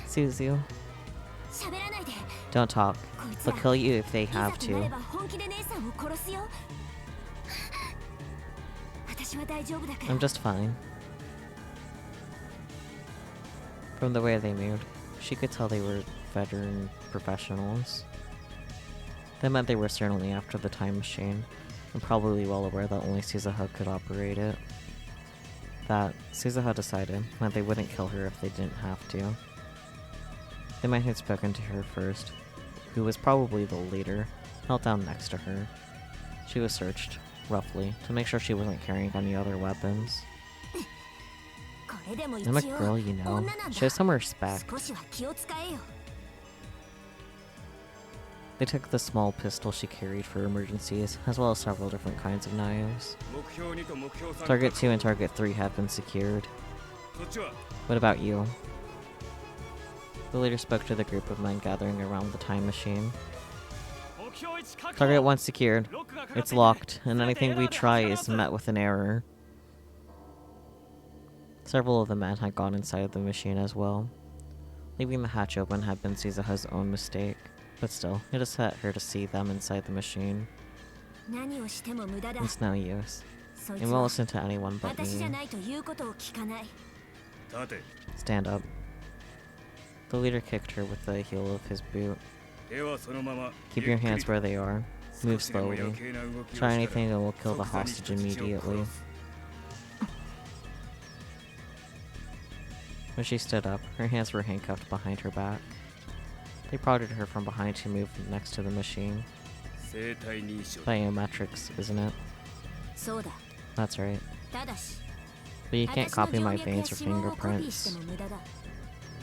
Suzu. 喋らないで。 Don't talk. こいつ They'll ら kill you if they いざ have となれ to. ば本気で姉さんを殺すよ。私は大丈夫だから。 I'm just fine. From the way they moved, she could tell they were veteran professionals. That meant they were certainly after the time machine, and probably well aware that only Suzuha could operate it. That, Suzuha decided, meant they wouldn't kill her if they didn't have to. The man who'd spoken to her first, who was probably the leader, knelt down next to her. She was searched, roughly, to make sure she wasn't carrying any other weapons. これでも一 I'm a 応 girl, you know. 女なんだ。 Show some respect. 少しは気を使えよ。 They took the small pistol she carried for emergencies, as well as several different kinds of knives. Target 2 and Target 3 have been secured. What about you? The leader spoke to the group of men gathering around the time machine. Target 1 secured. It's locked, and anything we try is met with an error. Several of the men had gone inside the machine as well. Leaving the hatch open had been Suzuha's own mistake, but still, it upset her to see them inside the machine. 何をしても無駄だ。 It's no use. そい It つ won't は listen to anyone but 私じゃ me. ないということを聞かない。 Stand up. The leader kicked her with the heel of his boot. Keep your hands where they are. Move slowly. Try anything and we'll kill the hostage immediately. When she stood up, her hands were handcuffed behind her back. They prodded her from behind to move next to the machine. Biometrics, isn't it? そうだ。 That's right. ただし、 But you can't 私の copy 静 my 脈や veins or 指紋をコピーして fingerprints. も無駄だ。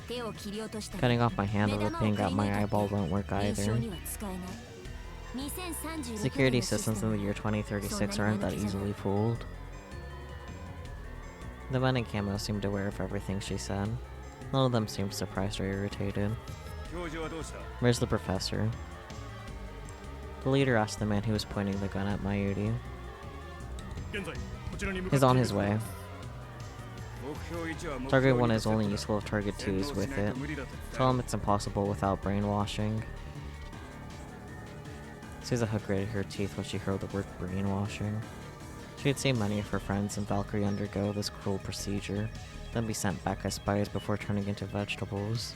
手を切り落としたり、 Cutting off my hand or 目玉を looking くり at 抜 my いたっ eyeball て won't work 臨床 either. には使えない。2036 Security 年のシス systems テ in ム the year 2036 そんなに aren't that 間抜けじゃない。 easily fooled. The men in camo seemed aware of everything she said. None of them seemed surprised or irritated. Where's the professor? The leader asked the man who was pointing the gun at Mayuri. He's on his way. Target 1 is only useful if Target 2 is with it. Tell him it's impossible without brainwashing. Suzuha gritted her teeth when she heard the word brainwashing. She had seen many of her friends in Valkyrie undergo this cruel procedure, then be sent back as spies before turning into vegetables.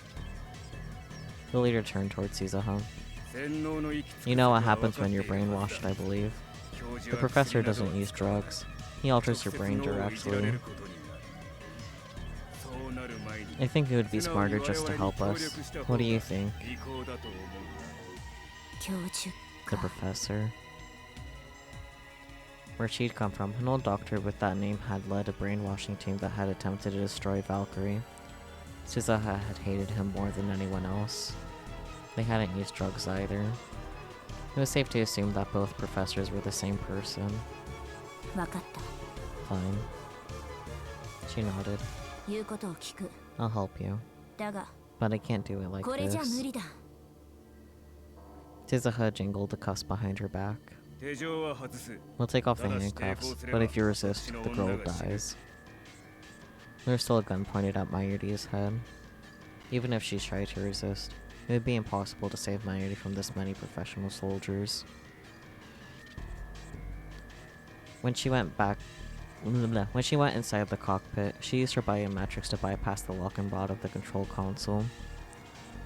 The leader turned towards Suzuha. You know what happens when you're brainwashed, I believe. The professor doesn't use drugs. He alters your brain directly. I think it would be smarter just to help us. What do you think? 教授 The か。 professor. Where she'd come from, an old doctor with that name had led a brainwashing team that had attempted to destroy Valkyrie. Suzuha had hated him more than anyone else. They hadn't used drugs either. It was safe to assume that both professors were the same person. わかった。 Fine. She nodded. 言うことを聞く。 I'll help you. だが、 But I can't do it like これじゃ無 this. 理だ。 Suzuha jingled the cuffs behind her back. We'll take off the handcuffs, but if you resist, the girl dies. There's still a gun pointed at Mayuri's head. Even if she tried to resist, it would be impossible to save Mayuri from this many professional soldiers. When she went inside the cockpit, she used her biometrics to bypass the lock and rod of the control console.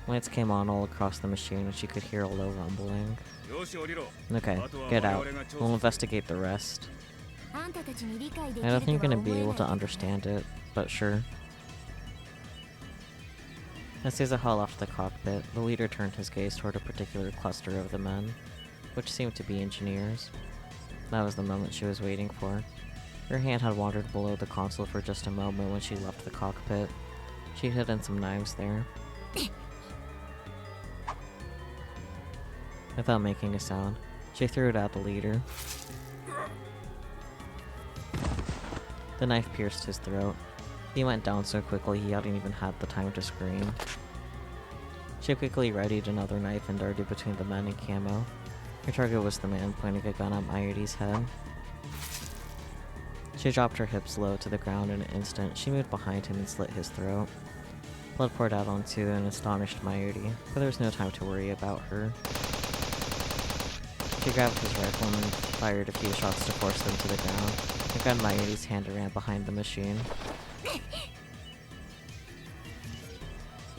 Lights came on all across the machine and she could hear a low rumbling. Okay, get out. We'll investigate the rest. あんたたちに理解でき I る don't と think は you're gonna 思 be え able ない to けどね。 understand it, but sure. As Suzuha left the cockpit, the leader turned his gaze toward a particular cluster of the men, which seemed to be engineers. That was the moment she was waiting for. Her hand had wandered below the console for just a moment when she left the cockpit. She'd hidden some knives there. Without making a sound, she threw it at the leader. The knife pierced his throat. He went down so quickly he hadn't even had the time to scream. She quickly readied another knife and darted between the men in camo. Her target was the man pointing a gun at Mayuri's head. She dropped her hips low to the ground in an instant. She moved behind him and slit his throat. Blood poured out onto an astonished Mayuri, but there was no time to worry about her. She grabbed his rifle and fired a few shots to force them to the ground. He grabbed Mayuri's hand and ran behind the machine.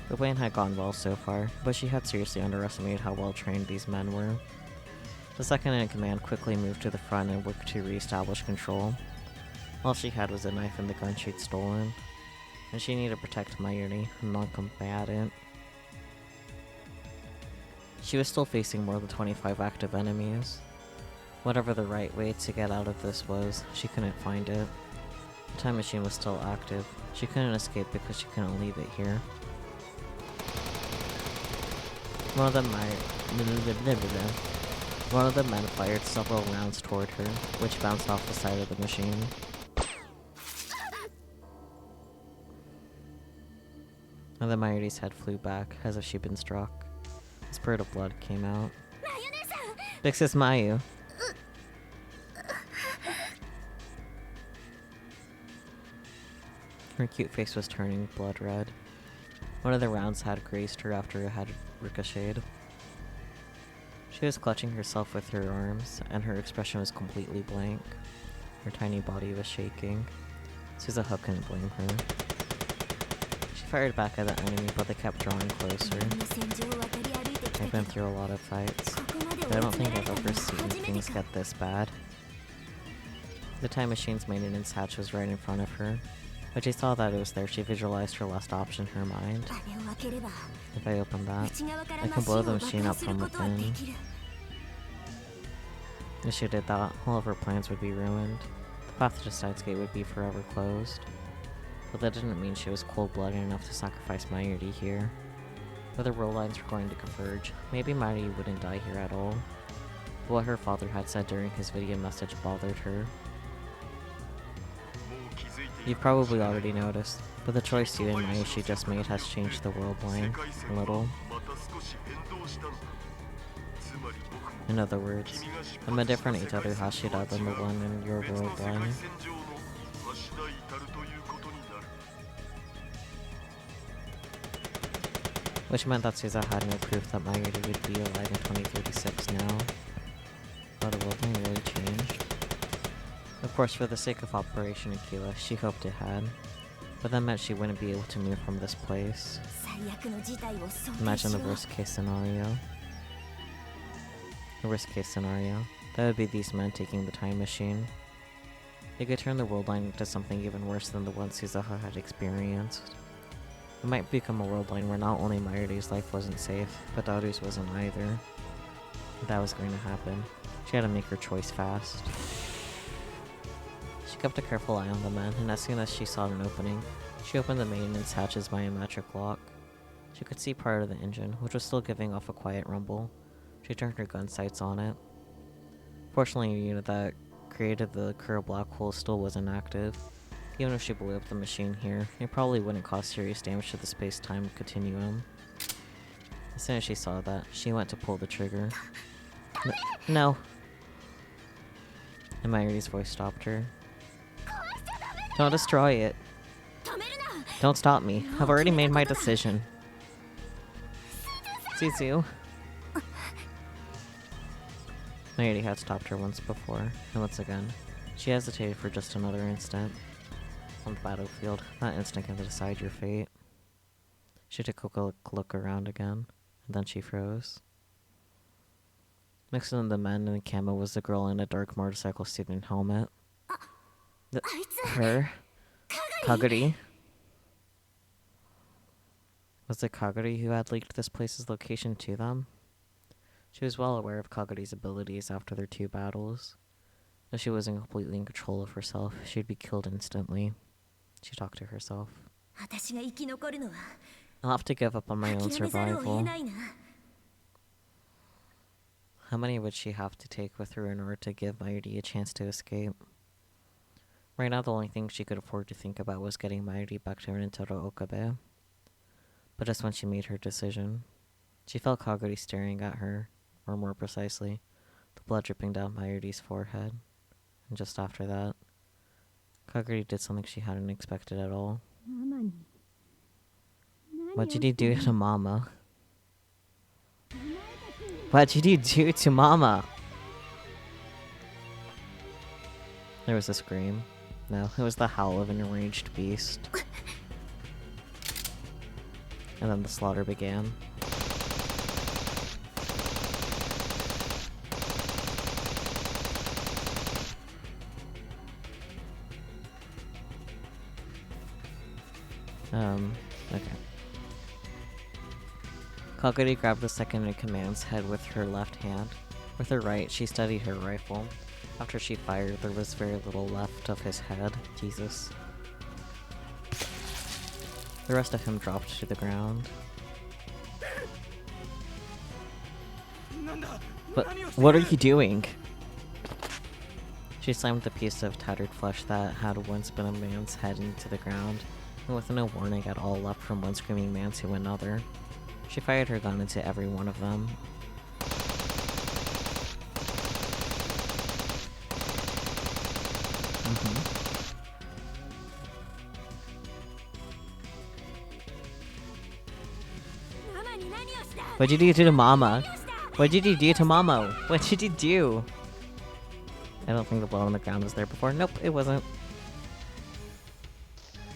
The plan had gone well so far, but she had seriously underestimated how well trained these men were. The second-in-command quickly moved to the front and worked to re-establish control. All she had was a knife and the gun she'd stolen, and she needed to protect Mayuri, a non-combatant. She was still facing more than 25 active enemies. Whatever the right way to get out of this was, she couldn't find it. The time machine was still active. She couldn't escape because she couldn't leave it here. One of the men fired several rounds toward her, which bounced off the side of the machine. And the Mayuri's head flew back, as if she'd been struck. A spurt of blood came out. This is Mayu. Her cute face was turning blood red. One of the rounds had grazed her after it had ricocheted. She was clutching herself with her arms, and her expression was completely blank. Her tiny body was shaking. Suzuha couldn't blame her. She fired back at the enemy, but they kept drawing closer. I've been through a lot of fights, but I don't think I've ever seen things get this bad. The time machine's maintenance hatch was right in front of her. When she saw that it was there, she visualized her last option in her mind. If I open that, I can blow the machine up from within. If she did that, all of her plans would be ruined. The path to the Steins gate would be forever closed. But that didn't mean she was cold-blooded enough to sacrifice Mayuri here. But the world lines were going to converge. Maybe Mayuri wouldn't die here at all. But what her father had said during his video message bothered her. You've probably already noticed, but the choice you and Mayushi just made has changed the world line a little. In other words, I'm a different Itaru Hashira than the one in your world line. Which meant that Suza had no proof that Mayuri would be alive in 2036 now. But the world line really changed. Of course, for the sake of Operation Aquila, she hoped it had. But that meant she wouldn't be able to move from this place. Imagine the worst case scenario. The worst case scenario. That would be these men taking the time machine. They could turn the world line into something even worse than the one Suzuha had experienced. It might become a world line where not only Mayuri's life wasn't safe, but Daru's wasn't either. If that was going to happen, she had to make her choice fast. She kept a careful eye on the men, and as soon as she saw an opening, she opened the maintenance hatch's biometric lock. She could see part of the engine, which was still giving off a quiet rumble. She turned her gun sights on it. Fortunately, the unit that created the Kuro black hole still wasn't active. Even if she blew up the machine here, it probably wouldn't cause serious damage to the space-time continuum. As soon as she saw that, she went to pull the trigger. No! And Mayuri's voice stopped her. Don't destroy it. Don't stop me. I've already made my decision. Suzu. Mayuri had stopped her once before, and once again, she hesitated for just another instant. On the battlefield, that instant can decide your fate. She took a quick look around again, and then she froze. Next to the men in the camo was the girl in a dark motorcycle suit and helmet. Her? Kaguri? Was it Kaguri who had leaked this place's location to them? She was well aware of Kaguri's abilities after their 2 battles. If she wasn't completely in control of herself, she'd be killed instantly. She talked to herself. I'll have to give up on my own survival. How many would she have to take with her in order to give Mayuri a chance to escape? Right now, the only thing she could afford to think about was getting Mayuri back to Rintaro Okabe. But just when she made her decision, she felt Kaguri staring at her, or more precisely, the blood dripping down Mayuri's forehead. And just after that, Kaguri did something she hadn't expected at all. What did you do to Mama? What did you do to Mama? There was a scream. No, it was the howl of an enraged beast. And then the slaughter began. Okay. Kaguri grabbed the second-in-command's head with her left hand. With her right, she steadied her rifle. After she fired, there was very little left of his head. Jesus. The rest of him dropped to the ground. But what are you doing? She slammed the piece of tattered flesh that had once been a man's head into the ground, and with no warning at all left from one screaming man to another. She fired her gun into every one of them. What did you do to Mama? What did you do to Mama? What did you do? I don't think the blood on the ground was there before. Nope, it wasn't.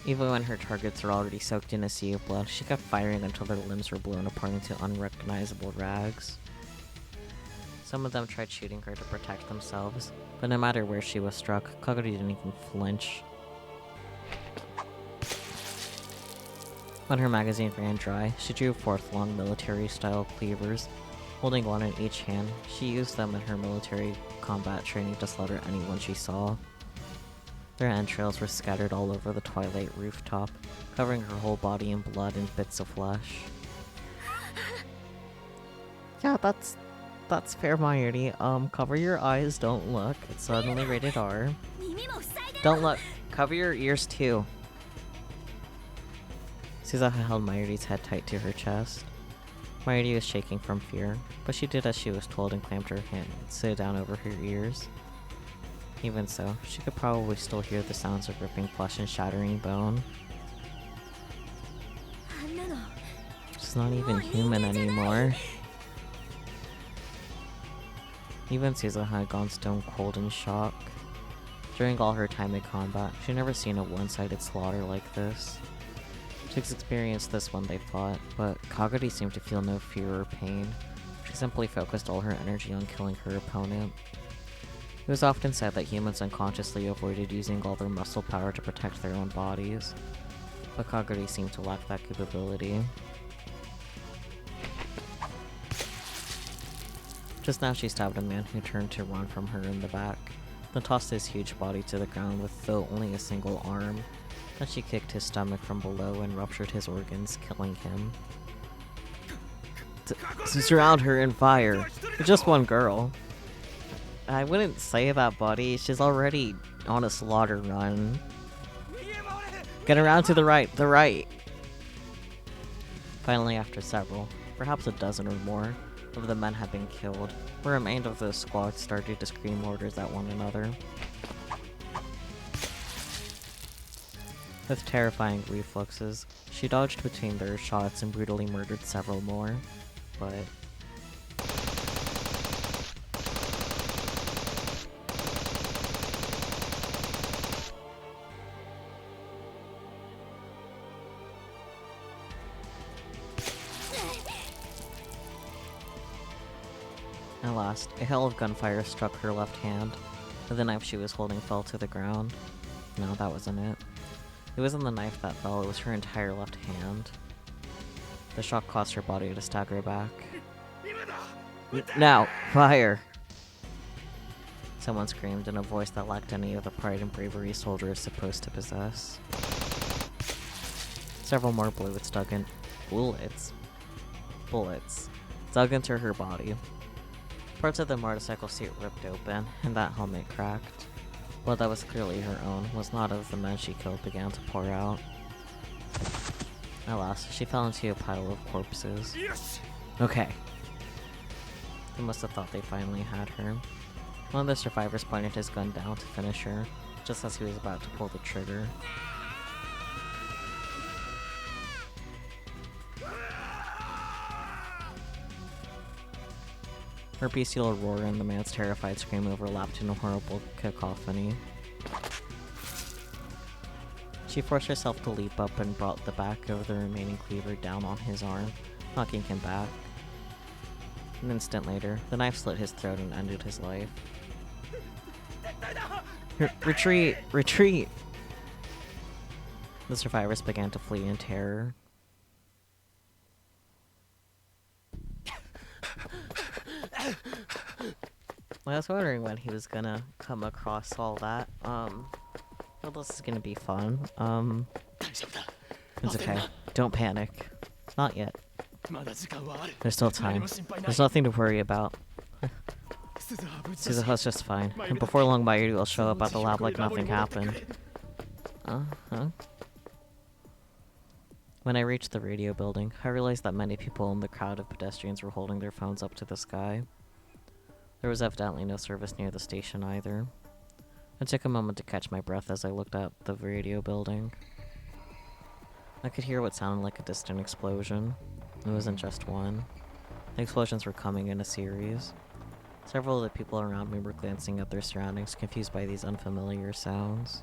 Even when her targets were already soaked in a sea of blood, she kept firing until their limbs were blown apart into unrecognizable rags. Some of them tried shooting her to protect themselves, but no matter where she was struck, Kaguri didn't even flinch. When her magazine ran dry, she drew forth long military-style cleavers. Holding one in each hand, she used them in her military combat training to slaughter anyone she saw. Their entrails were scattered all over the twilight rooftop, covering her whole body in blood and bits of flesh. Yeah, that's fair, Mayuri. Cover your eyes, don't look. It's suddenly rated R. Don't look. Cover your ears too. Suzuha held Mayuri's head tight to her chest. Mayuri was shaking from fear, but she did as she was told and clamped her hands down over her ears. Even so, she could probably still hear the sounds of ripping flesh and shattering bone. She's not even human anymore. Even Suzuha had gone stone cold in shock. During all her time in combat, she'd never seen a one-sided slaughter like this. She's experienced this when they fought, but Kaguri seemed to feel no fear or pain. She simply focused all her energy on killing her opponent. It was often said that humans unconsciously avoided using all their muscle power to protect their own bodies, but Kaguri seemed to lack that capability. Just now she stabbed a man who turned to run from her in the back, then tossed his huge body to the ground with though only a single arm. Then she kicked his stomach from below and ruptured his organs, killing him. To surround her and fire. With just one girl. I wouldn't say that, buddy. She's already on a slaughter run. Get around to the right, the right! Finally, after several, perhaps a dozen or more, of the men had been killed, the remainder of the squad started to scream orders at one another. With terrifying reflexes, she dodged between their shots and brutally murdered several more, but... At last, a hail of gunfire struck her left hand, and the knife she was holding fell to the ground. No, that wasn't it. It wasn't the knife that fell, it was her entire left hand. The shock caused her body to stagger back. Now, fire! Someone screamed in a voice that lacked any of the pride and bravery a soldier is supposed to possess. Several more bullets dug into her body. Parts of the motorcycle seat ripped open, and that helmet cracked. Blood that was clearly her own, was not of the men she killed, began to pour out. At last, she fell into a pile of corpses. Okay. They must have thought they finally had her. One of the survivors pointed his gun down to finish her, just as he was about to pull the trigger. Her bestial roar and the man's terrified scream overlapped in a horrible cacophony. She forced herself to leap up and brought the back of the remaining cleaver down on his arm, knocking him back. An instant later, the knife slit his throat and ended his life. Retreat! Retreat! The survivors began to flee in terror. I was wondering when he was gonna come across all that. Well, this is gonna be fun. It's okay. Don't panic. Not yet. There's still time. There's nothing to worry about. Suzuha's just fine. And before long, Mayuri will show up at the lab like nothing happened. Uh-huh. When I reached the radio building, I realized that many people in the crowd of pedestrians were holding their phones up to the sky. There was evidently no service near the station either. I took a moment to catch my breath as I looked at the radio building. I could hear what sounded like a distant explosion. It wasn't just one. The explosions were coming in a series. Several of the people around me were glancing at their surroundings, confused by these unfamiliar sounds.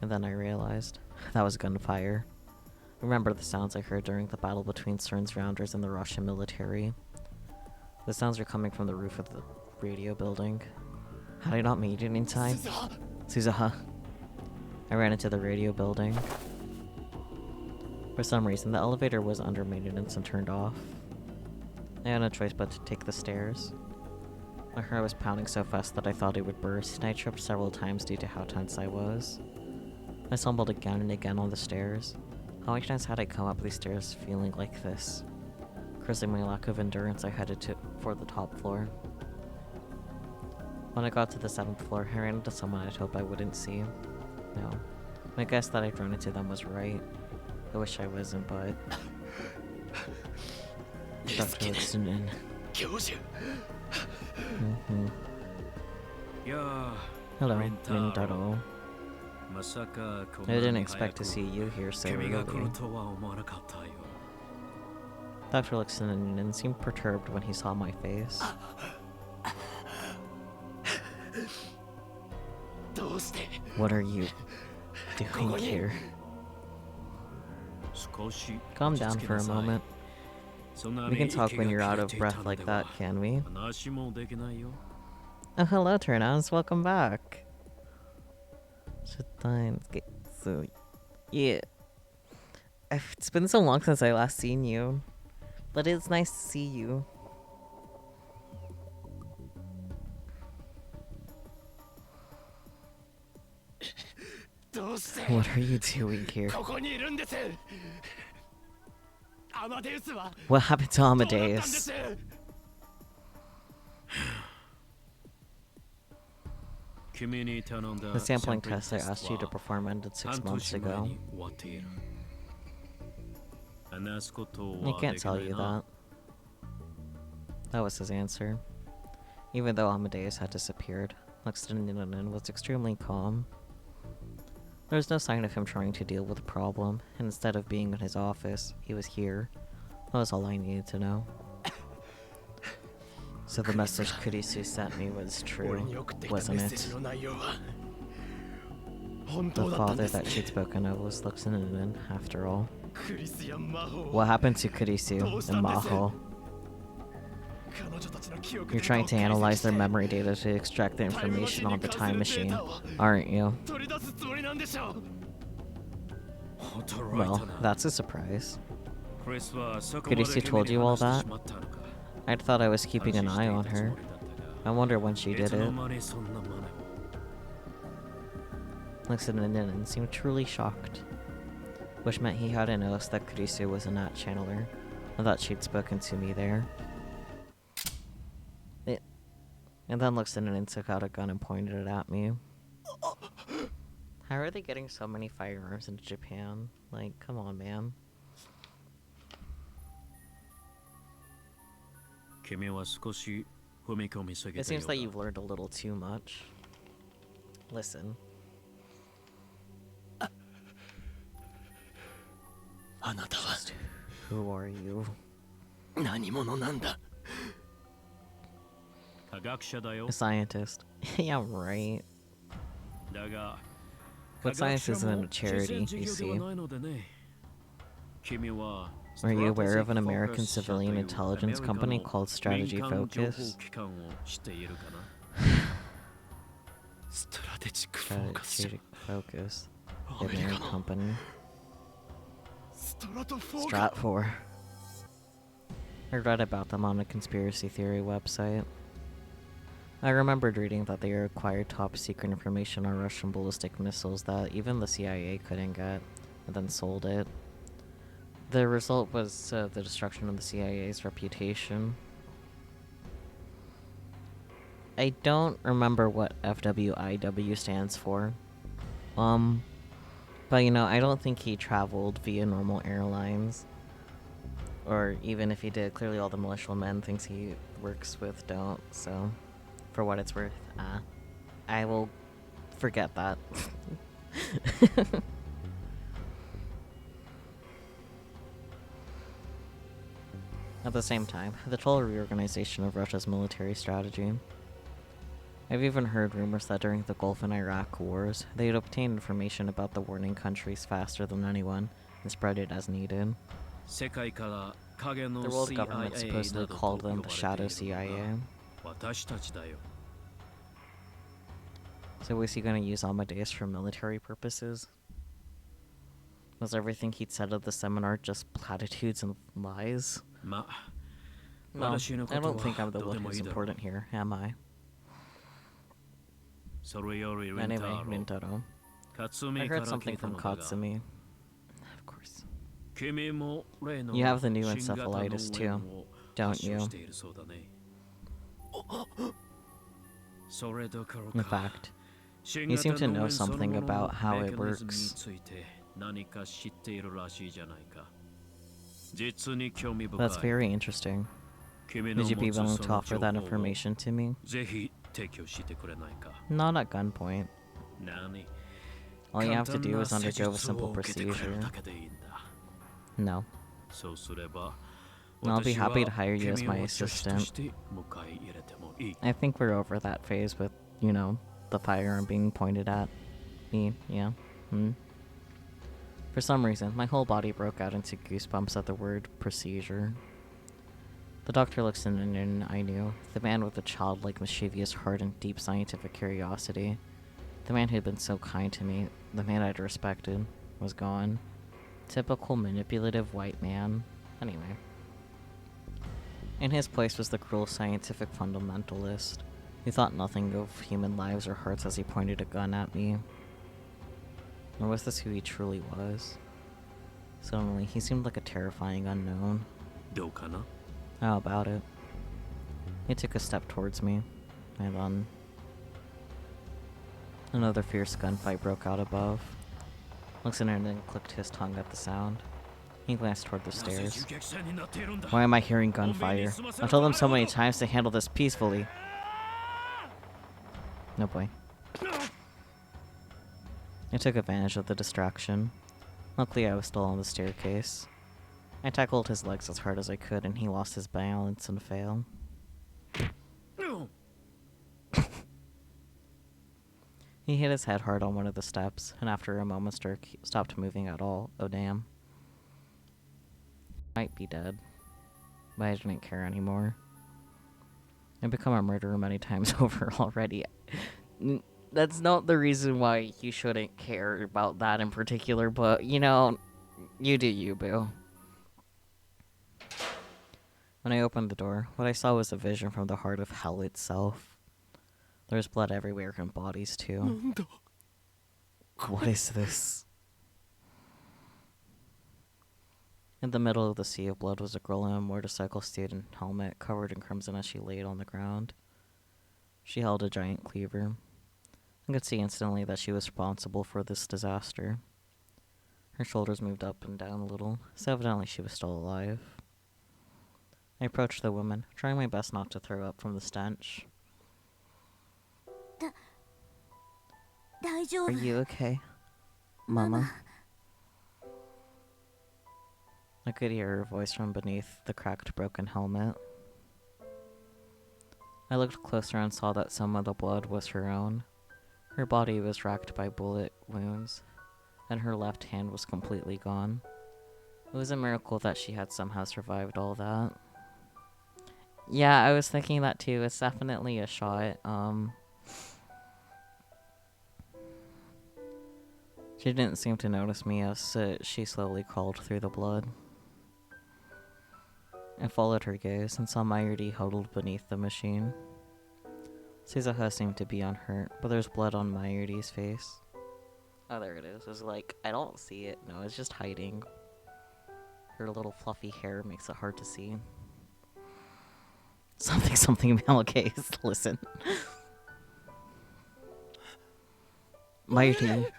And then I realized that was gunfire. I remember the sounds I heard during the battle between CERN's rounders and the Russian military. The sounds were coming from the roof of the radio building. Had I not made it in time? Suzuha. I ran into the radio building. For some reason, the elevator was under maintenance and turned off. I had no choice but to take the stairs. My heart was pounding so fast that I thought it would burst, and I tripped several times due to how tense I was. I stumbled again and again on the stairs. How many times had I come up these stairs feeling like this? Cursing my lack of endurance, I headed for the top floor. When I got to the 7th floor, I ran into someone I'd hoped I wouldn't see. No. My guess that I'd run into them was right. I wish I wasn't, but... Dr. Listening. Hello, Rintaro. I didn't expect to see you here so early. Dr. Listening seemed perturbed when he saw my face. What are you doing here? Calm down for a moment. We can talk when you're out of breath like that, can we? Oh, hello, Turnouts. Welcome back. Steins. So, yeah. It's been so long since I last seen you. But it's nice to see you. What are you doing here? What happened to Amadeus? The sampling test I asked you to perform ended 6 months ago. I can't tell you that. That was his answer. Even though Amadeus had disappeared, Luxton was extremely calm. There was no sign of him trying to deal with the problem, and instead of being in his office, he was here. That was all I needed to know. So the message Kurisu sent me was true, wasn't it? The father that she'd spoken of was Luxton after all. What happened to Kurisu and Maho? You're trying to analyze their memory data to extract the information on the time machine, aren't you? Well, that's a surprise. Kurisu told you all that? I'd thought I was keeping an eye on her. I wonder when she did it. Luxton seemed truly shocked, which meant he hadn't noticed that Kurisu was a Nat channeler, and that she'd spoken to me there. And then Luxton took out a gun and pointed it at me. How are they getting so many firearms into Japan? Like, come on, man. It seems that you've learned a little too much. Listen. Just who are you? A scientist. Yeah, right. But science isn't a charity, you see. Are you aware of an American civilian intelligence company called Strategy Focus? Strategic Strategic Focus. The American company. Stratfor. Stratfor. I read about them on a conspiracy theory website. I remembered reading that they acquired top secret information on Russian ballistic missiles that even the CIA couldn't get, and then sold it. The result was the destruction of the CIA's reputation. I don't remember what FWIW stands for. But you know, I don't think he traveled via normal airlines. Or even if he did, clearly all the militiamen things he works with don't, so for what it's worth, I will forget that. At the same time, the total reorganization of Russia's military strategy. I've even heard rumors that during the Gulf and Iraq wars, they had obtained information about the warning countries faster than anyone and spread it as needed. The world government supposedly called them the Shadow CIA. So was he going to use Amadeus for military purposes? Was everything he'd said at the seminar just platitudes and lies? No, I don't think I'm the one who's important here, am I? Anyway, Rintaro. I heard something from Katsumi. Of course. You have the new encephalitis too, don't you? In fact, you seem to know something about how it works. That's very interesting. Would you be willing to offer that information to me? Not at gunpoint. All you have to do is undergo a simple procedure. No. I'll be happy to hire you as my assistant. I think we're over that phase with, you know, the firearm being pointed at me, yeah. For some reason, my whole body broke out into goosebumps at the word procedure. The doctor looks in and I knew. The man with the childlike, mischievous heart and deep scientific curiosity. The man who had been so kind to me, the man I'd respected, was gone. Typical manipulative white man. Anyway. In his place was the cruel scientific fundamentalist, who thought nothing of human lives or hearts as he pointed a gun at me. Or was this who he truly was? Suddenly, he seemed like a terrifying unknown. How about it? He took a step towards me, and then another fierce gunfight broke out above. Listener then clicked his tongue at the sound. He glanced toward the stairs. Why am I hearing gunfire? I've told them so many times to handle this peacefully. No boy. I took advantage of the distraction. Luckily, I was still on the staircase. I tackled his legs as hard as I could, and he lost his balance and fell. He hit his head hard on one of the steps, and after a moment's jerk, he stopped moving at all. Oh damn. Might be dead. But I didn't care anymore. I've become a murderer many times over already. That's not the reason why you shouldn't care about that in particular, but, you know, you do you, boo. When I opened the door, what I saw was a vision from the heart of hell itself. There was blood everywhere and bodies, too. What is this? In the middle of the sea of blood was a girl in a motorcycle student helmet covered in crimson as she laid on the ground. She held a giant cleaver. I could see instantly that she was responsible for this disaster. Her shoulders moved up and down a little, so evidently she was still alive. I approached the woman, trying my best not to throw up from the stench. Are you okay, Mama? I could hear her voice from beneath the cracked, broken helmet. I looked closer and saw that some of the blood was her own. Her body was racked by bullet wounds, and her left hand was completely gone. It was a miracle that she had somehow survived all that. Yeah, I was thinking that too. It's definitely a shot. She didn't seem to notice me as she slowly crawled through the blood. I followed her gaze and saw Mayuri huddled beneath the machine. Suzuha seemed to be unhurt, but there's blood on Mayuri's face. Oh, there it is. It was like, I don't see it. No, it's just hiding. Her little fluffy hair makes it hard to see. Something Malcase, listen. Mayuri.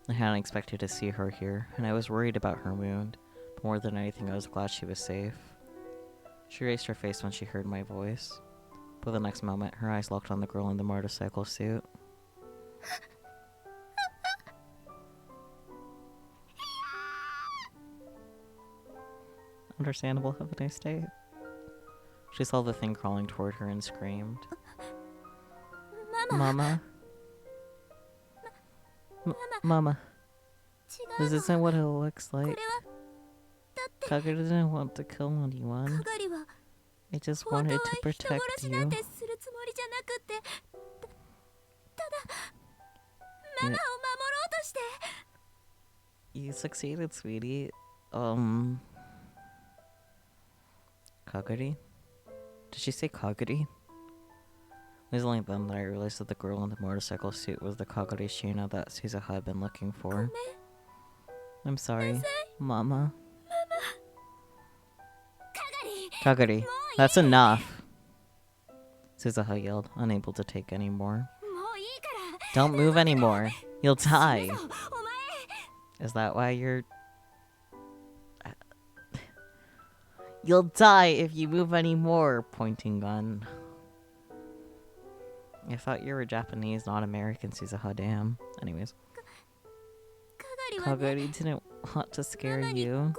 I hadn't expected to see her here, and I was worried about her wound. But more than anything, I was glad she was safe. She raised her face when she heard my voice. But the next moment, her eyes locked on the girl in the motorcycle suit. Understandable, have a nice day. She saw the thing crawling toward her and screamed. Mama? Mama. This isn't what it looks like. Kagura didn't want to kill anyone. I just wanted to protect you. You succeeded, sweetie. Kaguri? Did she say Kaguri? It was only then that I realized that the girl in the motorcycle suit was the Kaguri Shina that Suzuha had been looking for. I'm sorry, Mama. Kaguri, that's enough! Suzuha yelled, unable to take any more. Don't move anymore. You'll die. Is that why you're... You'll die if you move anymore, pointing gun. I thought you were Japanese, not American, Suzuha, damn. Anyways. Kaguri didn't want to scare you.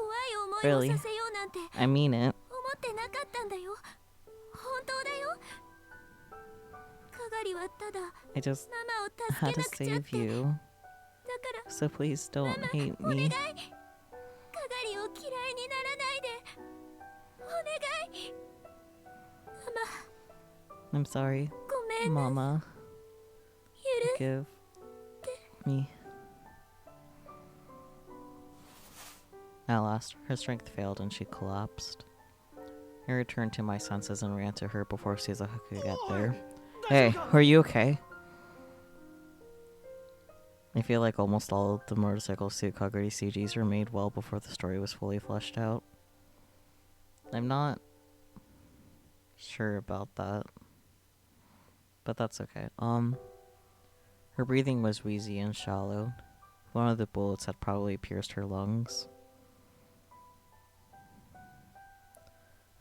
Really. I mean it. I just had to save you. So please don't hate me. I'm sorry, Mama. Forgive me. At last, her strength failed and she collapsed. I returned to my senses and ran to her before Suzuha could get there. Hey, are you okay? I feel like almost all of the motorcycle suit Kaguri CGs were made well before the story was fully fleshed out. I'm not sure about that, but that's okay. Her breathing was wheezy and shallow. One of the bullets had probably pierced her lungs.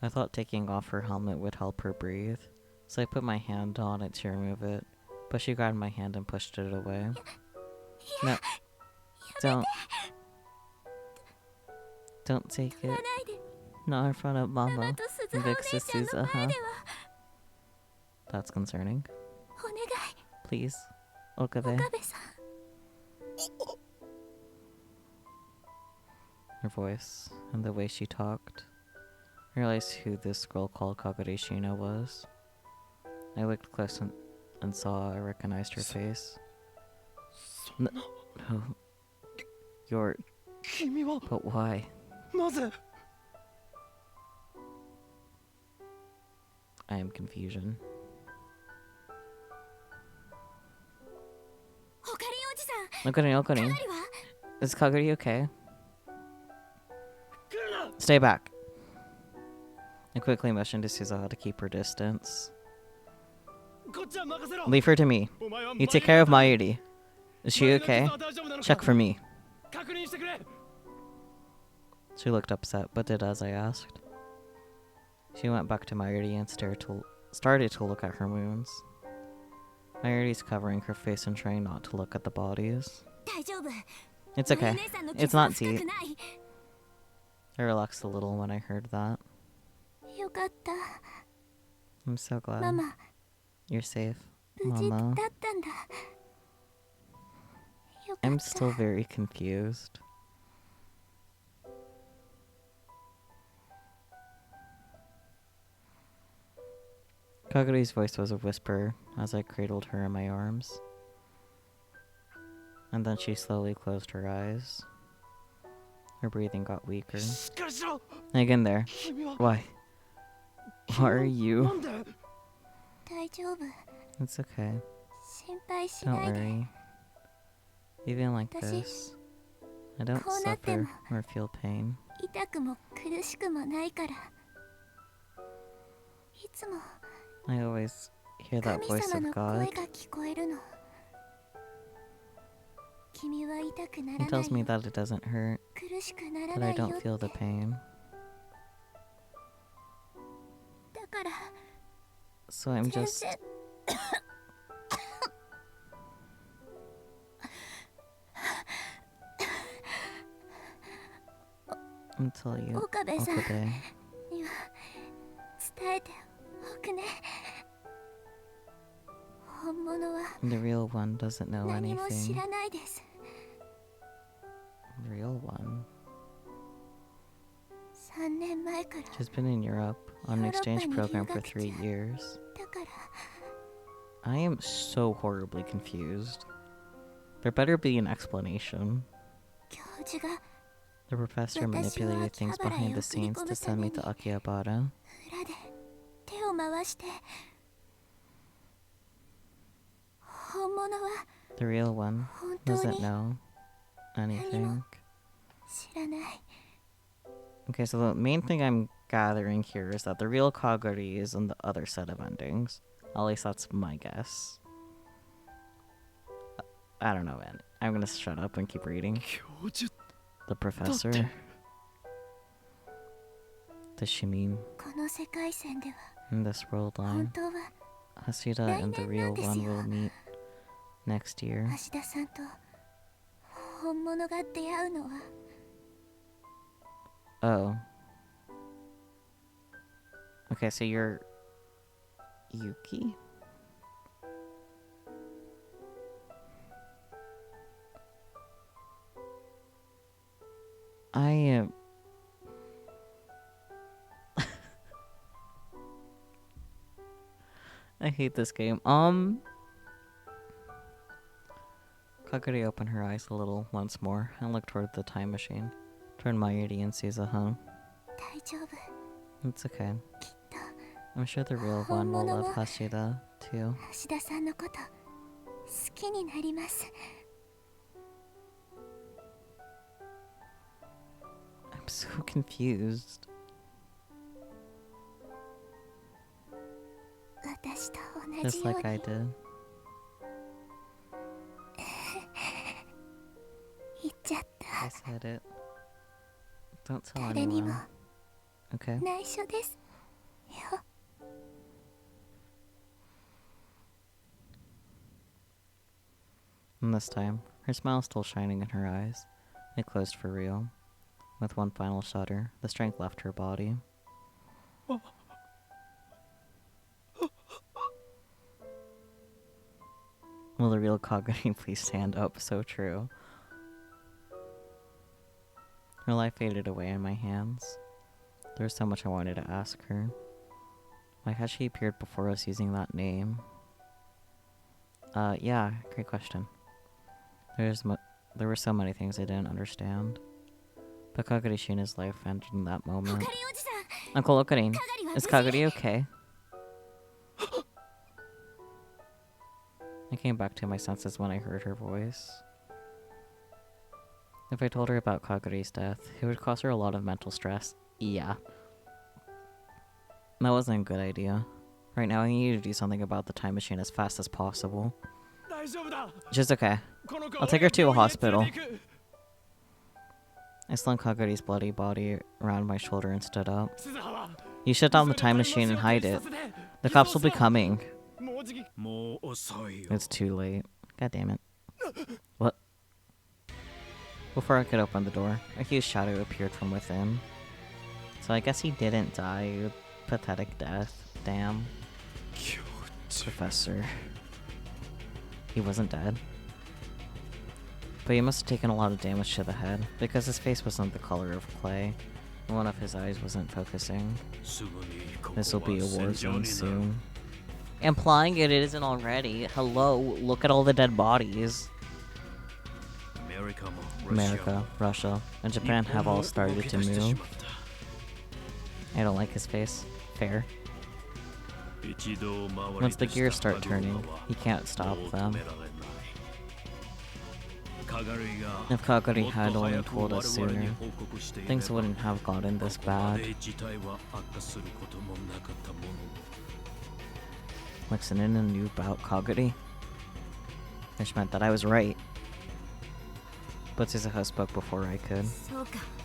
I thought taking off her helmet would help her breathe, so I put my hand on it to remove it, but she grabbed my hand and pushed it away. No, don't take it. Not in front of Mama and Vix's Suzuha. That's concerning. Please, Okabe. Her voice and the way she talked. I realized who this girl called Kagure Shina was. I looked close and saw I recognized her face. No. You're... But why? I am confusion. Okari. Is Kaguri okay? Stay back. I quickly motioned to Suzuha to keep her distance. Leave her to me. You take care of Mayuri. Is she okay? Check for me. She looked upset, but did as I asked. She went back to Mayuri and started to look at her wounds. Mayuri's covering her face and trying not to look at the bodies. It's okay. It's not deep. I relaxed a little when I heard that. I'm so glad. ママ You're safe, 無事だ Mama. ったんだ。よかった。 I'm still very confused. Kaguri's voice was a whisper as I cradled her in my arms. And then she slowly closed her eyes. Her breathing got weaker. Hang in there. Why? What are you? 大丈夫。 It's okay. 心配し Don't ないで。 worry. Even like 私 this, I don't こうなっても suffer or feel pain. 痛くも苦しくもないから。いつも I always hear that 神 voice 様 of の God. 声が聞こえるの。君は痛くなら He ない tells me よ。 that it doesn't hurt, 苦しくなら that な I いよ don't って。 feel the pain. だから So I'm 全 just 然 until you 岡部さん Okabe. には伝えておくね。本物は The real one doesn't know 何も知 anything. らないです。 The real one. 3年前から。 She's been in Europe on an exchange program for 3 years. だから I am so horribly confused. There better be an explanation. 教授が The professor manipulated things behind the scenes to send me to Akihabara. 裏で手を回して。本物は The real one 本当 doesn't に know anything. 知らない。 Okay, so the main thing I'm gathering here is that the real Kaguri is in the other set of endings. At least that's my guess. I don't know, man. I'm gonna shut up and keep reading. 教授 The professor. Does she mean この世界線では in this world 本 line? 当は Hashida and the real one will meet next year. 橋田さんと本物が出会うのは Oh. Okay, so you're Yuki? I am... I hate this game. Kaguri opened her eyes a little once more and looked toward the time machine. Toward Mayuri and Suzuha. 大丈夫。 It's okay. きっと I'm sure the real one will love Hashida, too. 橋田さんのこと好きになります。 I'm so confused. 私と同 Just じよ like う I に did. 言っちゃっ I said it. Don't た。 tell 誰にも anyone. Okay. 内緒ですよ。 And this time, her smile still shining in her eyes. It closed for real. With one final shudder, the strength left her body. Will the real Kagami please stand up? So true. Her life faded away in my hands. There was so much I wanted to ask her. Why had she appeared before us using that name? Yeah, great question. There were so many things I didn't understand. But Kaguri Shina's life ended in that お moment. かりおじさん、 Uncle Okarin, かがりは無 is 事。 Kaguri okay? I came back to my senses when I heard her voice. If I told her about Kaguri's death, it would cause her a lot of mental stress. Yeah. That wasn't a good idea. Right now, I need to do something about the time machine as fast as possible. 大丈夫だ Just okay. この子 I'll take her to a 俺が病院 hospital. へ連れて行く I slung Kaguri's bloody body around my shoulder and stood up. 鈴葉は You shut down the time machine and hide it. The cops will be coming. もうじきもう遅いよ It's too late. God damn it. What? Before I could open the door, a huge shadow appeared from within. So I guess he didn't die. Pathetic death. Damn. Professor. He wasn't dead. But he must have taken a lot of damage to the head, because his face wasn't the color of clay, and one of his eyes wasn't focusing. This'll be a war zone soon. Implying it isn't already. Hello, look at all the dead bodies. America, Russia, and Japan have all started to move. I don't like his face. Fair. Once the gears start turning, he can't stop them. If Kagari had only told us sooner, things wouldn't have gotten this bad. Listening knew about Kagari, which meant that I was right. But Suzuha spoke before I could.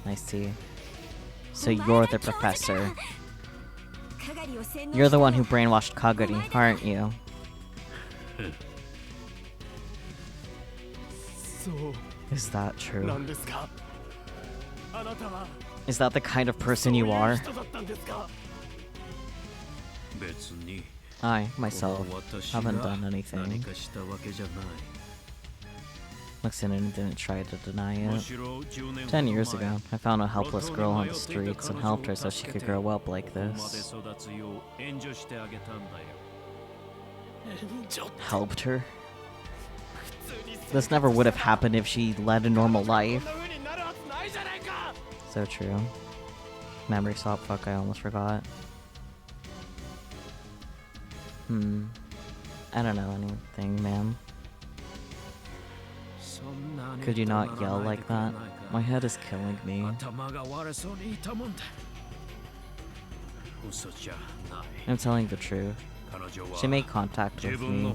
I see. So you're the professor. You're the one who brainwashed Kagari, aren't you? Is that true? Is that the kind of person you are? I, myself, haven't done anything. Lieutenant didn't try to deny it. 10 years ago, I found a helpless girl on the streets and helped her so she could grow up like this. Helped her? This never would have happened if she led a normal life. So true. Memory stop, fuck, I almost forgot. I don't know anything, ma'am. Could you not yell like that? My head is killing me. I'm telling the truth. She made contact with me.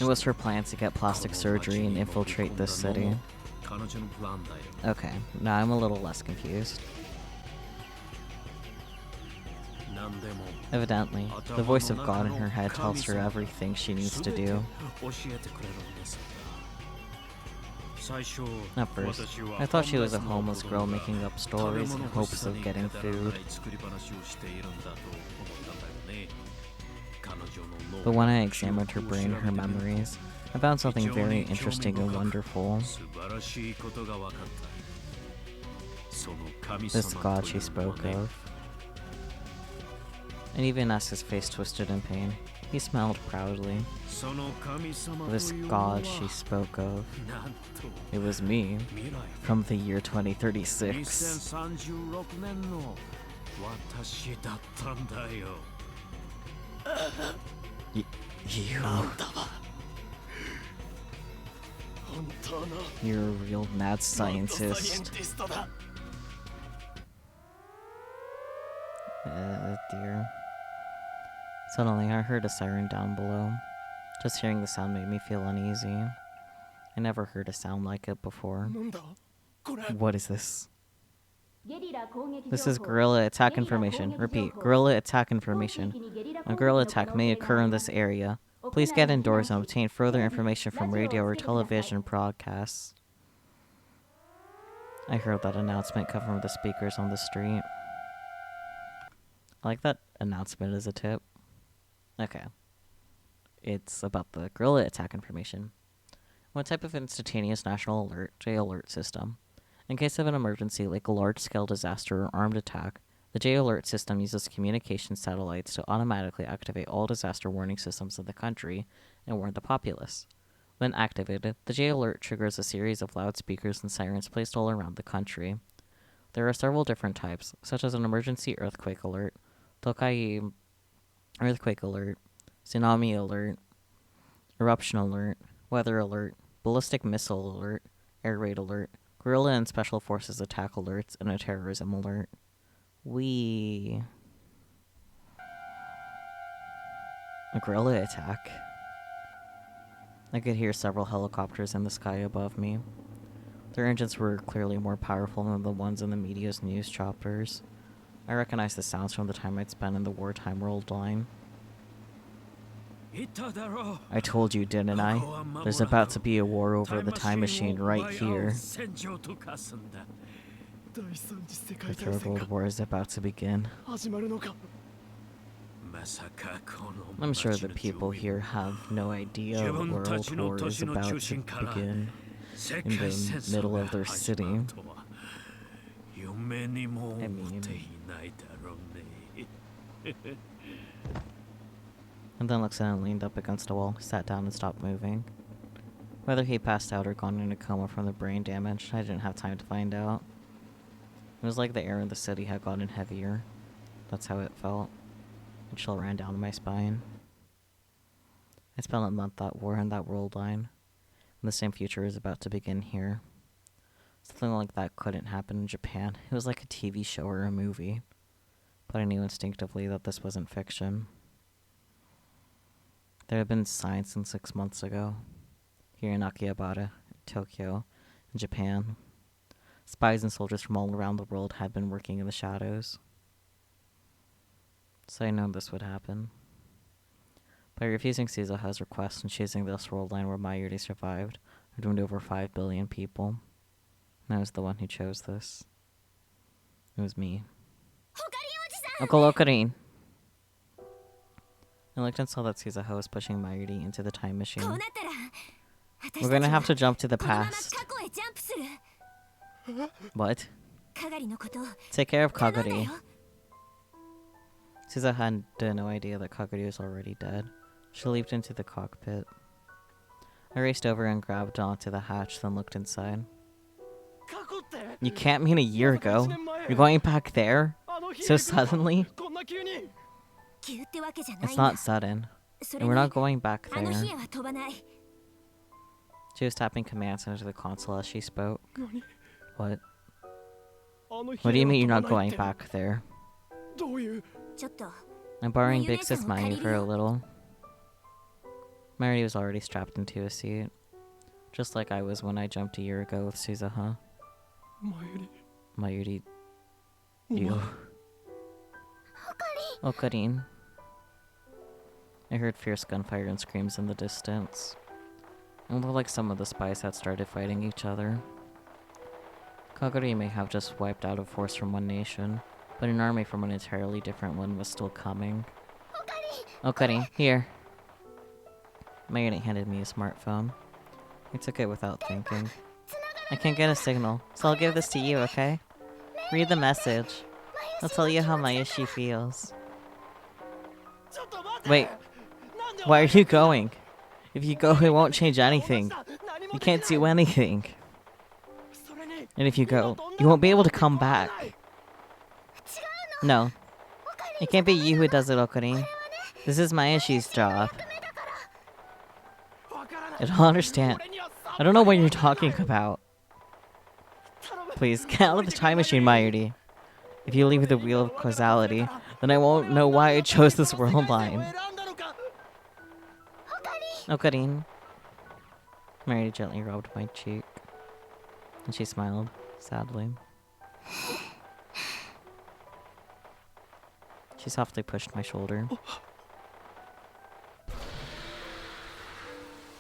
It was her plan to get plastic surgery and infiltrate this city. Okay, now I'm a little less confused. Evidently, the voice of God in her head tells her everything she needs to do. At first, I thought she was a homeless girl making up stories in hopes of getting food. But when I examined her brain and her memories, I found something very interesting and wonderful. This God she spoke of. And even as his face twisted in pain, he smiled proudly. This God she spoke of. It was me, from the year 2036. You're a real mad scientist. Dear. Suddenly, I heard a siren down below. Just hearing the sound made me feel uneasy. I never heard a sound like it before. What is this? This is guerrilla attack information. Repeat, guerrilla attack information. A guerrilla attack may occur in this area. Please get indoors and obtain further information from radio or television broadcasts. I heard that announcement come from the speakers on the street. I like that announcement as a tip. Okay. It's about the guerrilla attack information. One type of instantaneous national alert, J-alert system. In case of an emergency like a large-scale disaster or armed attack, the J-alert system uses communication satellites to automatically activate all disaster warning systems in the country and warn the populace. When activated, the J-alert triggers a series of loudspeakers and sirens placed all around the country. There are several different types, such as an emergency earthquake alert, Tokai earthquake alert, tsunami alert, eruption alert, weather alert, ballistic missile alert, air raid alert, guerrilla and special forces attack alerts, and a terrorism alert. A guerrilla attack? I could hear several helicopters in the sky above me. Their engines were clearly more powerful than the ones in the media's news choppers. I recognized the sounds from the time I'd spent in the wartime world line. I told you, didn't I? There's about to be a war over the time machine right here. The Third World War is about to begin. I'm sure the people here have no idea World War is about to begin in the middle of their city. I mean... And then looks at and leaned up against a wall, sat down and stopped moving. Whether he passed out or gone into a coma from the brain damage, I didn't have time to find out. It was like the air in the city had gotten heavier. That's how it felt. A chill ran down my spine. I spent a month at war in that world line, and the same future is about to begin here. Something like that couldn't happen in Japan. It was like a TV show or a movie. But I knew instinctively that this wasn't fiction. There had been signs since 6 months ago. Here in Akihabara, Tokyo, in Japan. Spies and soldiers from all around the world had been working in the shadows. So I knew this would happen. By refusing Suzuha's request and choosing this world line where Mayuri survived, I doomed over 5 billion people. And I was the one who chose this. It was me. Uncle Okarin! I looked and saw that Suzuha was pushing Mayuri into the time machine. We're gonna have to jump to the past. What? Take care of Kaguri. Suzuha had no idea that Kaguri was already dead. She leaped into the cockpit. I raced over and grabbed onto the hatch, then looked inside. You can't mean a year ago. You're going back there? So suddenly? It's not sudden. And we're not going back there. She was tapping commands into the console as she spoke. What? What do you mean you're not going back there? I'm borrowing Big Sis Mayuri for a little. Mayuri was already strapped into a seat. Just like I was when I jumped a year ago with Suzuha. Mayuri... You... Okarin. I heard fierce gunfire and screams in the distance. It looked like some of the spies had started fighting each other. Kaguri may have just wiped out a force from one nation, but an army from an entirely different one was still coming. Okarin, here. My unit handed me a smartphone. I took it without thinking. I can't get a signal, so I'll give this to you, okay? Read the message. I'll tell you how Mayushi feels. Wait, why are you going? If you go, it won't change anything. You can't do anything. And if you go, you won't be able to come back. No. It can't be you who does it, Okarin. This is Mayushi's job. I don't understand. I don't know what you're talking about. Please, get out of the time machine, Mayuri. If you leave the wheel of causality, then I won't know why I chose this world line. Okarin. Mayuri gently rubbed my cheek. And she smiled, sadly. She softly pushed my shoulder.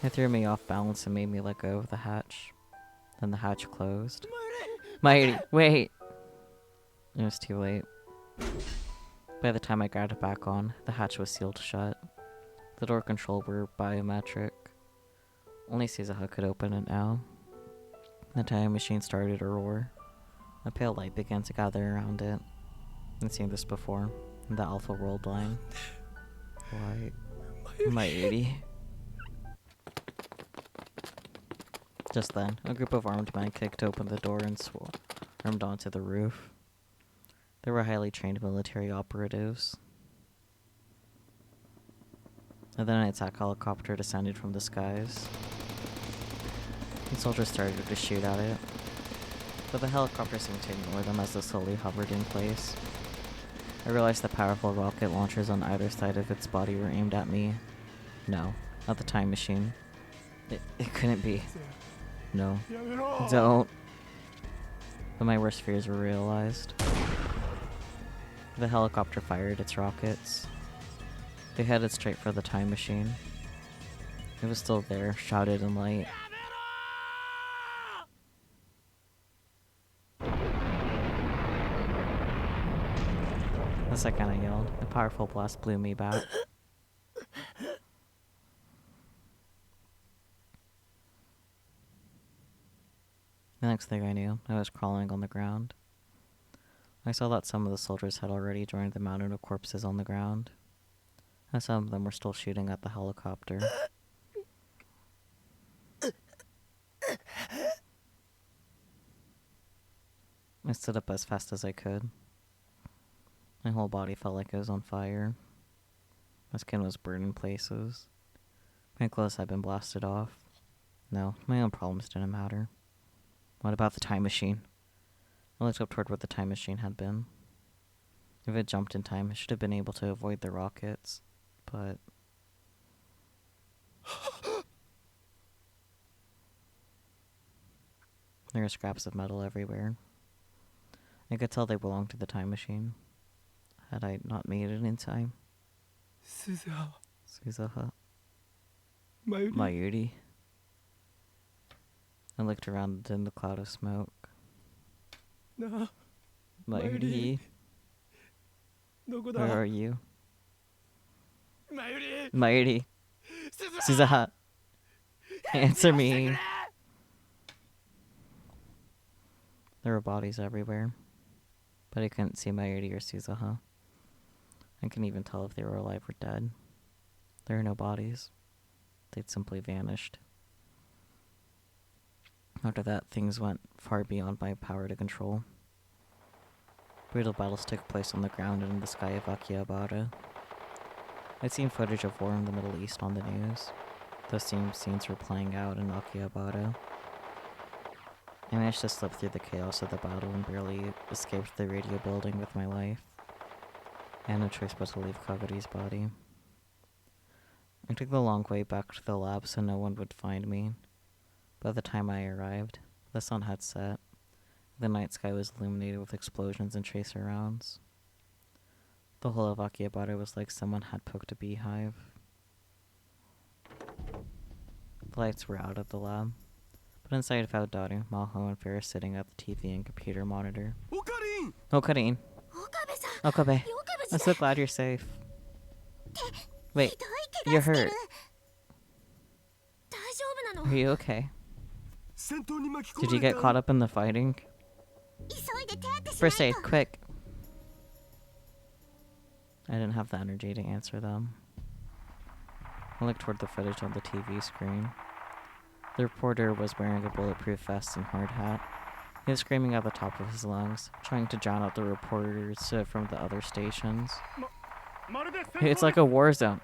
It threw me off balance and made me let go of the hatch. Then the hatch closed. Mayuri, wait! It was too late. By the time I got it back on, the hatch was sealed shut. The door controls were biometric. Only Suzuha could open it now. The time machine started to roar. A pale light began to gather around it. I've seen this before, in the Alpha World line. Why? Mayuri. Just then, a group of armed men kicked open the door and swarmed onto the roof. They were highly trained military operatives. And then an attack helicopter descended from the skies. And soldiers started to shoot at it. But the helicopter seemed to ignore them as they slowly hovered in place. I realized the powerful rocket launchers on either side of its body were aimed at me. No, not the time machine. It couldn't be. No. Don't. But my worst fears were realized. The helicopter fired its rockets. They headed straight for the time machine. It was still there, shrouded in light. The second I yelled, a powerful blast blew me back. The next thing I knew, I was crawling on the ground. I saw that some of the soldiers had already joined the mountain of corpses on the ground, and some of them were still shooting at the helicopter. I stood up as fast as I could. My whole body felt like it was on fire. My skin was burned in places. My clothes had been blasted off. No, my own problems didn't matter. What about the time machine? I looked up toward where the time machine had been. If it jumped in time, it should have been able to avoid the rockets, but... There were scraps of metal everywhere. I could tell they belonged to the time machine. Had I not made it in time? Suzuha. Mayuri. I looked around in the cloud of smoke. Mayuri. Where are you? Mayuri. Suzuha. Answer me. There were bodies everywhere, but I couldn't see Mayuri or Suzuha. I couldn't even tell if they were alive or dead. There were no bodies. They'd simply vanished. After that, things went far beyond my power to control. Brutal battles took place on the ground and in the sky of Akihabara. I'd seen footage of war in the Middle East on the news. Those same scenes were playing out in Akihabara. I managed to slip through the chaos of the battle and barely escaped the radio building with my life. I had no choice but to leave Kaguri's body. I took the long way back to the lab so no one would find me. By the time I arrived, the sun had set. The night sky was illuminated with explosions and tracer rounds. The whole of Akihabara was like someone had poked a beehive. The lights were out at the lab, but inside found Daru, Maho, and Ferris sitting at the TV and computer monitor. Okarin! Okabe! I'm so glad you're safe. Wait, you're hurt. Are you okay? Did you get caught up in the fighting? First aid, quick! I didn't have the energy to answer them. I looked toward the footage on the TV screen. The reporter was wearing a bulletproof vest and hard hat. He was screaming at the top of his lungs, trying to drown out the reporters from the other stations. It's like a war zone.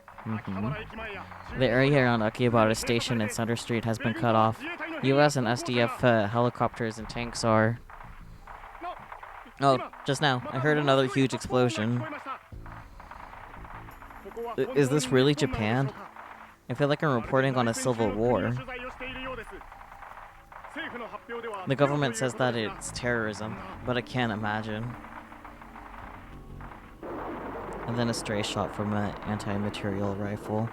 The area around Akihabara Station and Center Street has been cut off. US and SDF helicopters and tanks are... Oh, just now, I heard another huge explosion. Is this really Japan? I feel like I'm reporting on a civil war. The government says that it's terrorism, but I can't imagine. And then a stray shot from an anti-material rifle,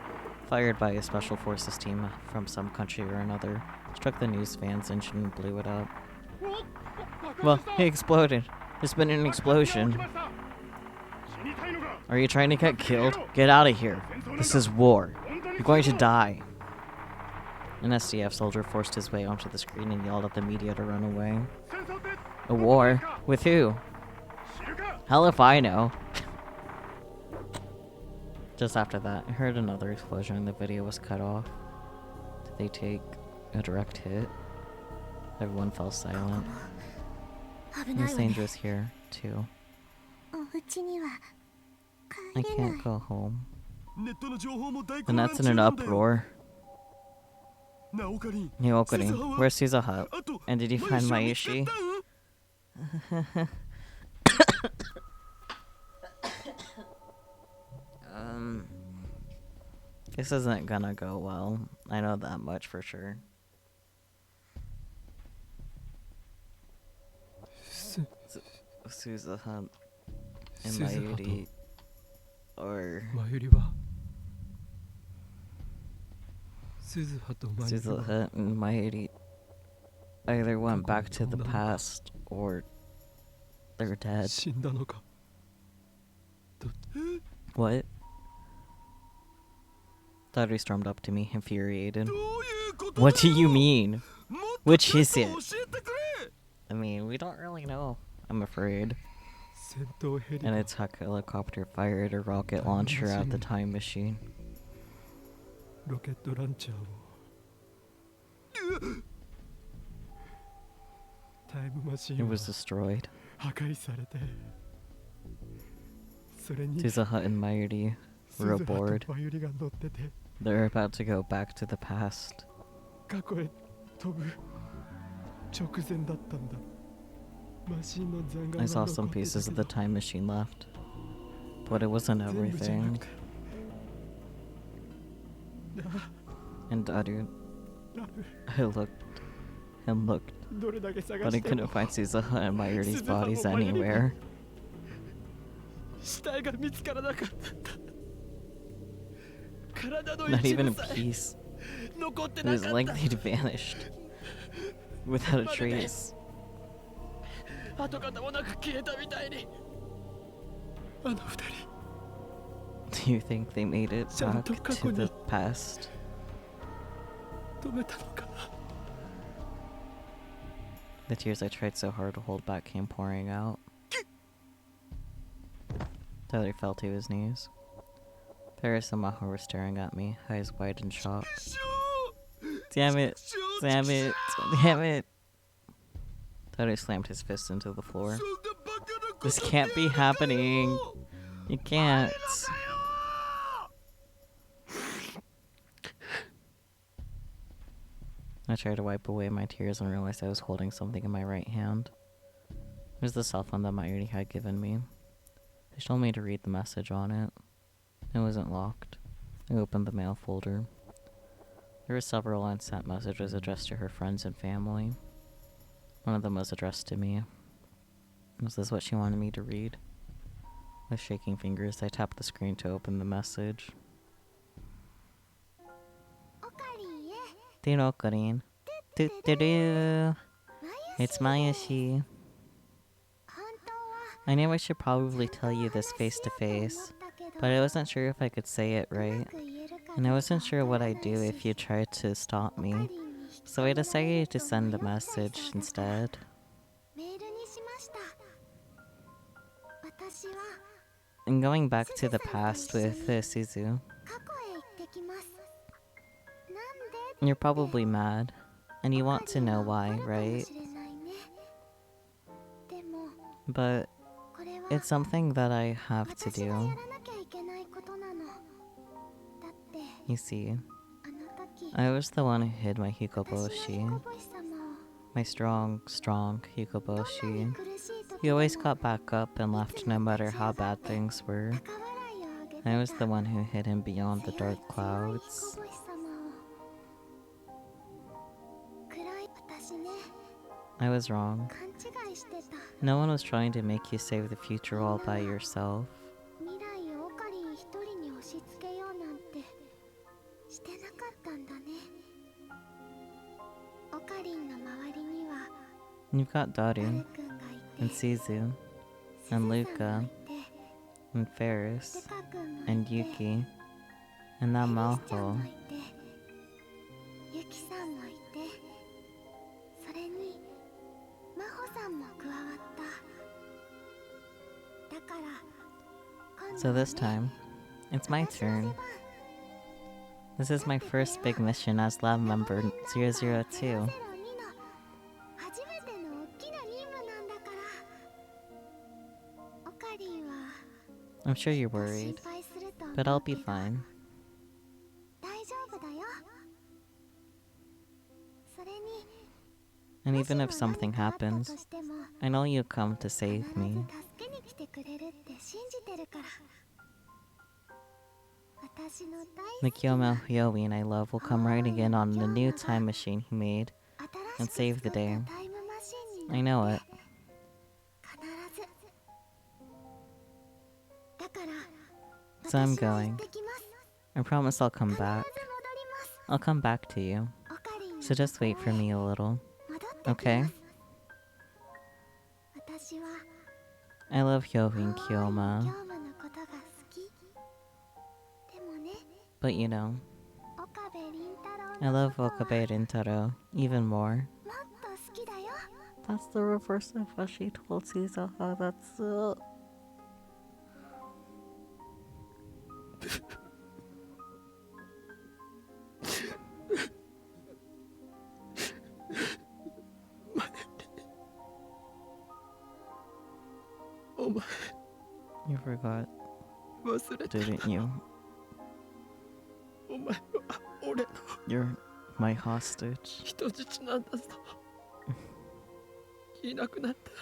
fired by a special forces team from some country or another, struck the news van's engine and blew it up. Well, it exploded. There's been an explosion. Are you trying to get killed? Get out of here. This is war. You're going to die. An SDF soldier forced his way onto the screen and yelled at the media to run away. A war? With who? Hell if I know. Just after that, I heard another explosion and the video was cut off. Did they take a direct hit? Everyone fell silent. It's dangerous here, too. I can't go home. The net's in an uproar. Hey, Okarin, where's Suzuha? And did you find Maishi? This isn't gonna go well. I know that much for sure. Suzuha and Mayuri, or Suzuha and Mayuri either went back to the past or they're dead. What? Daughter stormed up to me, infuriated. What do you mean? Which is it? I mean, we don't really know, I'm afraid. An attack helicopter fired a rocket launcher at the time machine. ロケットランチャーをタイムマシ It ンは was destroyed. 破壊されてそれに Suzuha and Mayuri were 鈴葉 aboard. とバユリが乗ってて They're about to go back to the past. 過去へ飛ぶ直前だったんだマシンの残骸 I は saw 残 some ってた pieces け of ど the time machine left. But it wasn't 全部じゃな everything. くてな And Daru, ラル I looked and looked, どれだけ探 but I しても couldn't find Suzuha and Mayuri's Suzuha bodies も Mayuri も anywhere. 死体が見つからなかったんだ体の Not 一 even 部 a さえ piece. 残って It な was かっ like た they'd vanished. Without a trace. 跡形もなく消えたみたいにあの二人 Do you think they made it back Santo to the Kakuni. past? 止めたのかな The tears I tried so hard to hold back came pouring out. Tyler fell to his knees. Paris and Maho were staring at me, eyes wide in shock. Damn it! Damn it! Damn it! Tyler slammed his fist into the floor. This can't be happening! You can't! I tried to wipe away my tears and realized I was holding something in my right hand. It was the cell phone that Mayuri had given me. They told me to read the message on it. It wasn't locked. I opened the mail folder. There were several unsent messages addressed to her friends and family. One of them was addressed to me. Was this what she wanted me to read? With shaking fingers, I tapped the screen to open the message. おかりんへ Dino Karin. Do do do. It's Mayashi. 本当は I knew I should probably tell you this face to face, but I wasn't sure if I could say it right, and I wasn't sure what I'd do if you tried to stop me, so I decided to send the message instead. メールにしました私は I'm going back to the past with Suzu. 過去へ行ってきますなんで You're probably mad, and you want to know why, right? かもしれないねでも But これは it's something that I have to 私がや do. らなきゃいけないことなのだって You see, あの時 I was the one who hid my 私は hikoboshi, 彦星様を my strong, strong どんな hikoboshi. に苦しい時 He でも always got back up and left no matter how bad things were. 高笑いをあげてた I was the one who hid him beyond the 強い dark 強い clouds. 彦星様を暗い私ね I was wrong. 勘違いしてた No one was trying to make you save the future all by yourself. 未来をオカリン一人に押し付けようなんてしてなかったんだねオカリンの周りには You've got ダル Daru くんがい and て Suzu スズさん and もい Luca て and デ Ferris カくんもい and て Yuki and that エリスちゃん Maho. もいてユキさんもいてそれにマホさんも加わっただから今 So 度は this ね time, it's my 私の turn. 出番 This is my first big mission as lab member 002. 初めての大きな任務なんだからオカリンは I'm sure you're 心 worried, 配すると思う but I'll け be ど fine. 大丈夫だよそれに And もし even も if something 何かあった happens, としても I know you'll come to 必 save ず me. 助けに来てくれるって信じてるから私の The 大好きな Kyomo Hyoin I love will come riding in on the new time machine he made. 新 and し save く the 作った day. タイムマシンに I 乗 know っ it. て必ずだから So I'm 私は行 going. ってきます I promise I'll come 必ず戻り back. ます I'll come back to you. オカリンの So just wait とこ for へ me a little. 戻ってき Okay? ます私は I love 青 Hyoin い Kyoma. 業務のことが But you know, 岡部倫太郎 I の love ことを Okabe Rintaro even more. もっと好きだよ。 That's the reverse of what she told Suzuha. That's You forgot, 忘れて didn't you? お前は俺の You're my hostage. 人質なんだぞ。いなくなったら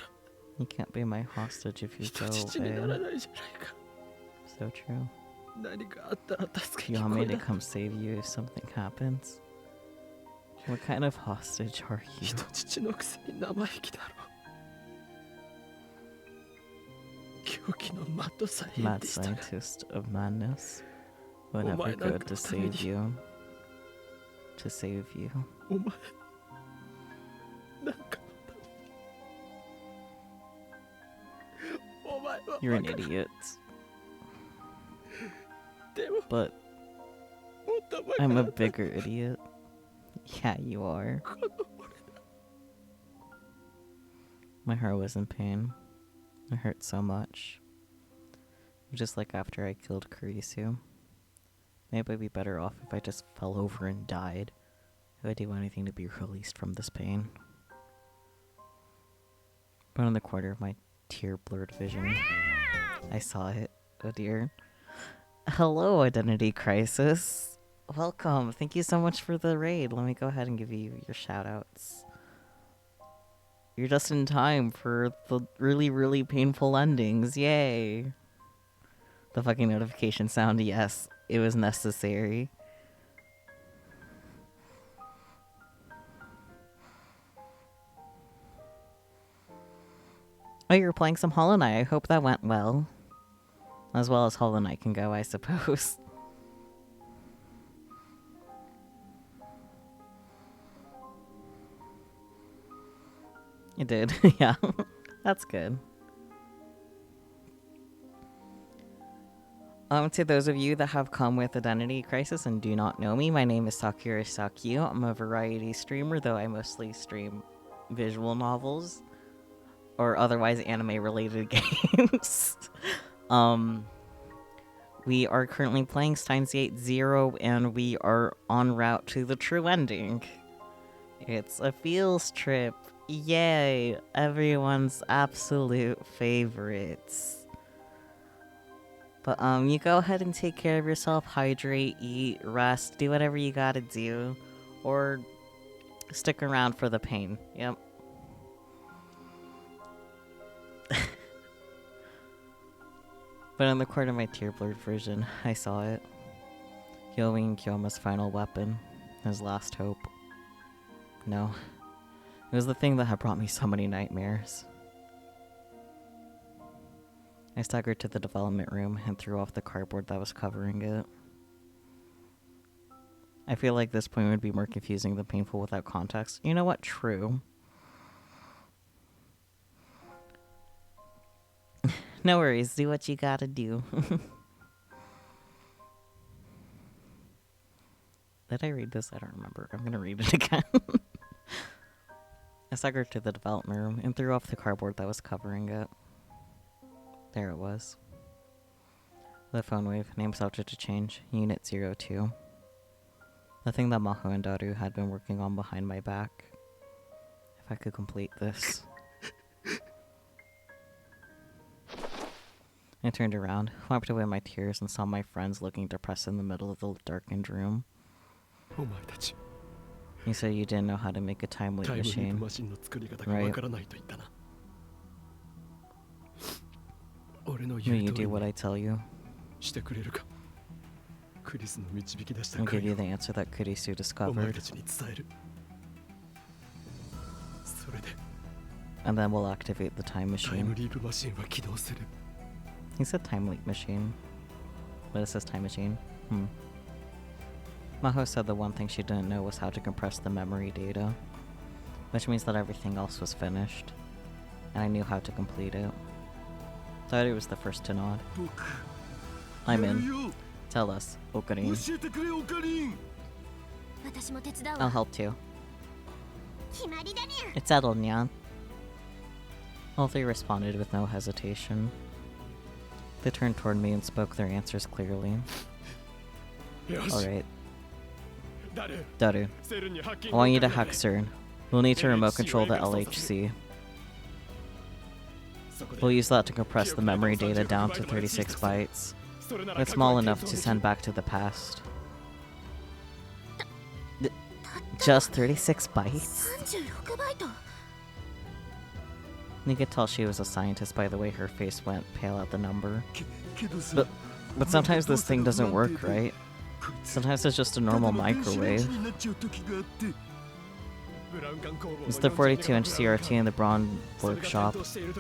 You can't be my hostage if you 人 go 質になら away. ないじゃないか。 So true. 何かあったら助け You に want 来 me い to だ。 come save you if something happens? What kind of hostage are you? 人質のくせに生意気だろ。狂気のマッドサイエン Mad ティストが scientist of madness. Would Oh never my good God, to Otani. save you. To save you. お前なんかお前は You're an バカだ。 idiot. でも But もっとバカ I'm だ a った。 bigger idiot. Yeah, you are. この俺 My heart was in pain. It hurt so much. Just like after I killed Kurisu. Maybe I'd be better off if I just fell over and died. If I do anything to be released from this pain. But in the corner of my tear-blurred vision, I saw it. Oh dear. Hello, Identity Crisis. Welcome. Thank you so much for the raid. Let me go ahead and give you your shoutouts. You're just in time for the really, really painful endings. Yay. The fucking notification sound, yes. It was necessary. Oh, you're playing some Hollow Knight. I hope that went well. As well as Hollow Knight can go, I suppose. It did, yeah. That's good. To those of you that have come with Identity Crisis and do not know me, my name is Sakura Sakyu. I'm a variety streamer, though I mostly stream visual novels or otherwise anime-related games. We are currently playing Steins 8-0, and we are en route to the true ending. It's a feels trip. Yay! Everyone's absolute favorites. But you go ahead and take care of yourself, hydrate, eat, rest, do whatever you gotta do. Or stick around for the pain. Yep. But in the corner of my tear-blurred version, I saw it. Yomi and Kyoma's final weapon. His last hope. No. It was the thing that had brought me so many nightmares. I staggered to the development room and threw off the cardboard that was covering it. I feel like this point would be more confusing than painful without context. You know what? True. No worries, do what you gotta do. Did I read this? I don't remember. I'm gonna read it again. I staggered to the development room and threw off the cardboard that was covering it. There it was. The phone wave, name subject to change, Unit 02. The thing that Maho and Daru had been working on behind my back. If I could complete this. I turned around, wiped away my tears, and saw my friends looking depressed in the middle of the darkened room. お前たち You said you didn't know how to make a time タ leap イムリープ machine. マシンの作り方がわからないと言ったな。俺の Will 言う you 通り do what に I tell you? してくれるか。クリスの導き出した I'll 回 give you を the answer that Kurisu お前 discovered, たちに伝える。それで and then we'll activate the time タイム machine. リープマシンは起動する。 He said time leap machine, but it says time machine. Maho said the one thing she didn't know was how to compress the memory data, which means that everything else was finished, and I knew how to complete it. Daru was the first to nod. I'm in. Tell us, Okarin. 教えてくれオカリン。私も手伝う I'll わ help too. 決まりだにゃ It's settled, Nyan. All three responded with no hesitation. They turned toward me and spoke their answers clearly. よし。 Alright, ダル、 Daru. セルにハッキン I グ want you to をかけ hack て CERN. We'll need to remote control the LHC. そこで We'll use that to compress the memory data down to 36 bytes. それなら It's small enough to send back to the past. Just 36 bytes? 36バイト You could tell she was a scientist by the way her face went pale at the number. けどさ But sometimes this thing doesn't work, right? Sometimes it's just a normal microwave. It's the 42-inch CRT in the Braun workshop.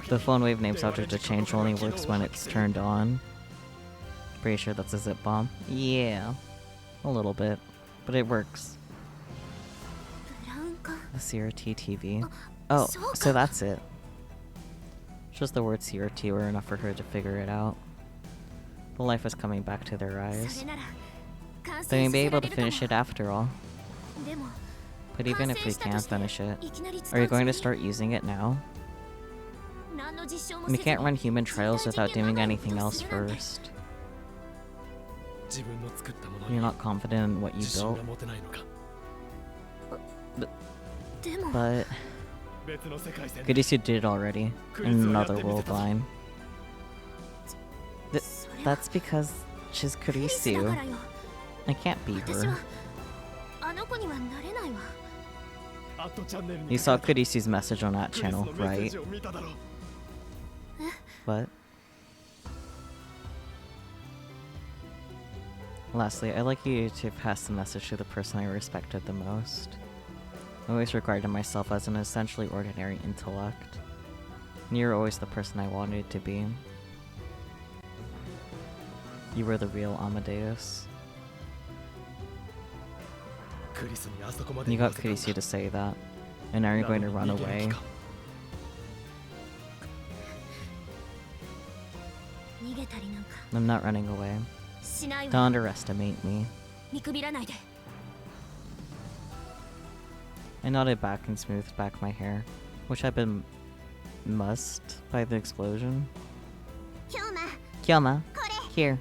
The phone wave name subject to change only works when it's turned on. Pretty sure that's a zip bomb. Yeah, a little bit, but it works. ブラウン管 The CRT TV. Oh, so that's it. Just the word CRT were enough for her to figure it out. The life was coming back to their そ eyes. れなら完 They 成 may さ be せら able れ to るかも finish it after all. でも But even if we can't finish it, いきなり使 are you う going to つ start using it now? もり何の実証も We せず can't に run human trials without doing 実 anything 験 else するなんて first. 自分の作ったもの You're に not confident in what you 自信 built, が持てないのか。でも but 別の世界線で Kurisu did it already in another world line. それは That's because she's クリスだか Kurisu. らよ I can't beat 私 her. はあの子にはなれないわアットチャンネルに You saw Kurisu's message on that クリスの channel, メッセー right? ジを見ただろう。 What? Lastly, I'd like you to pass the message to the person I respected the most. I always regarded myself as an essentially ordinary intellect. And you were always the person I wanted to be. You were the real Amadeus. クリスにあそこまで You 言わ got せたんだ Kurisu to say that. And now you're going to run なのに逃げる away. 気か。逃げたりなんか I'm not running away. しない Don't わ underestimate me. 見くびらないで I nodded back and smoothed back my hair, which had been mussed by the explosion. 今日ま Kyoma, これ here.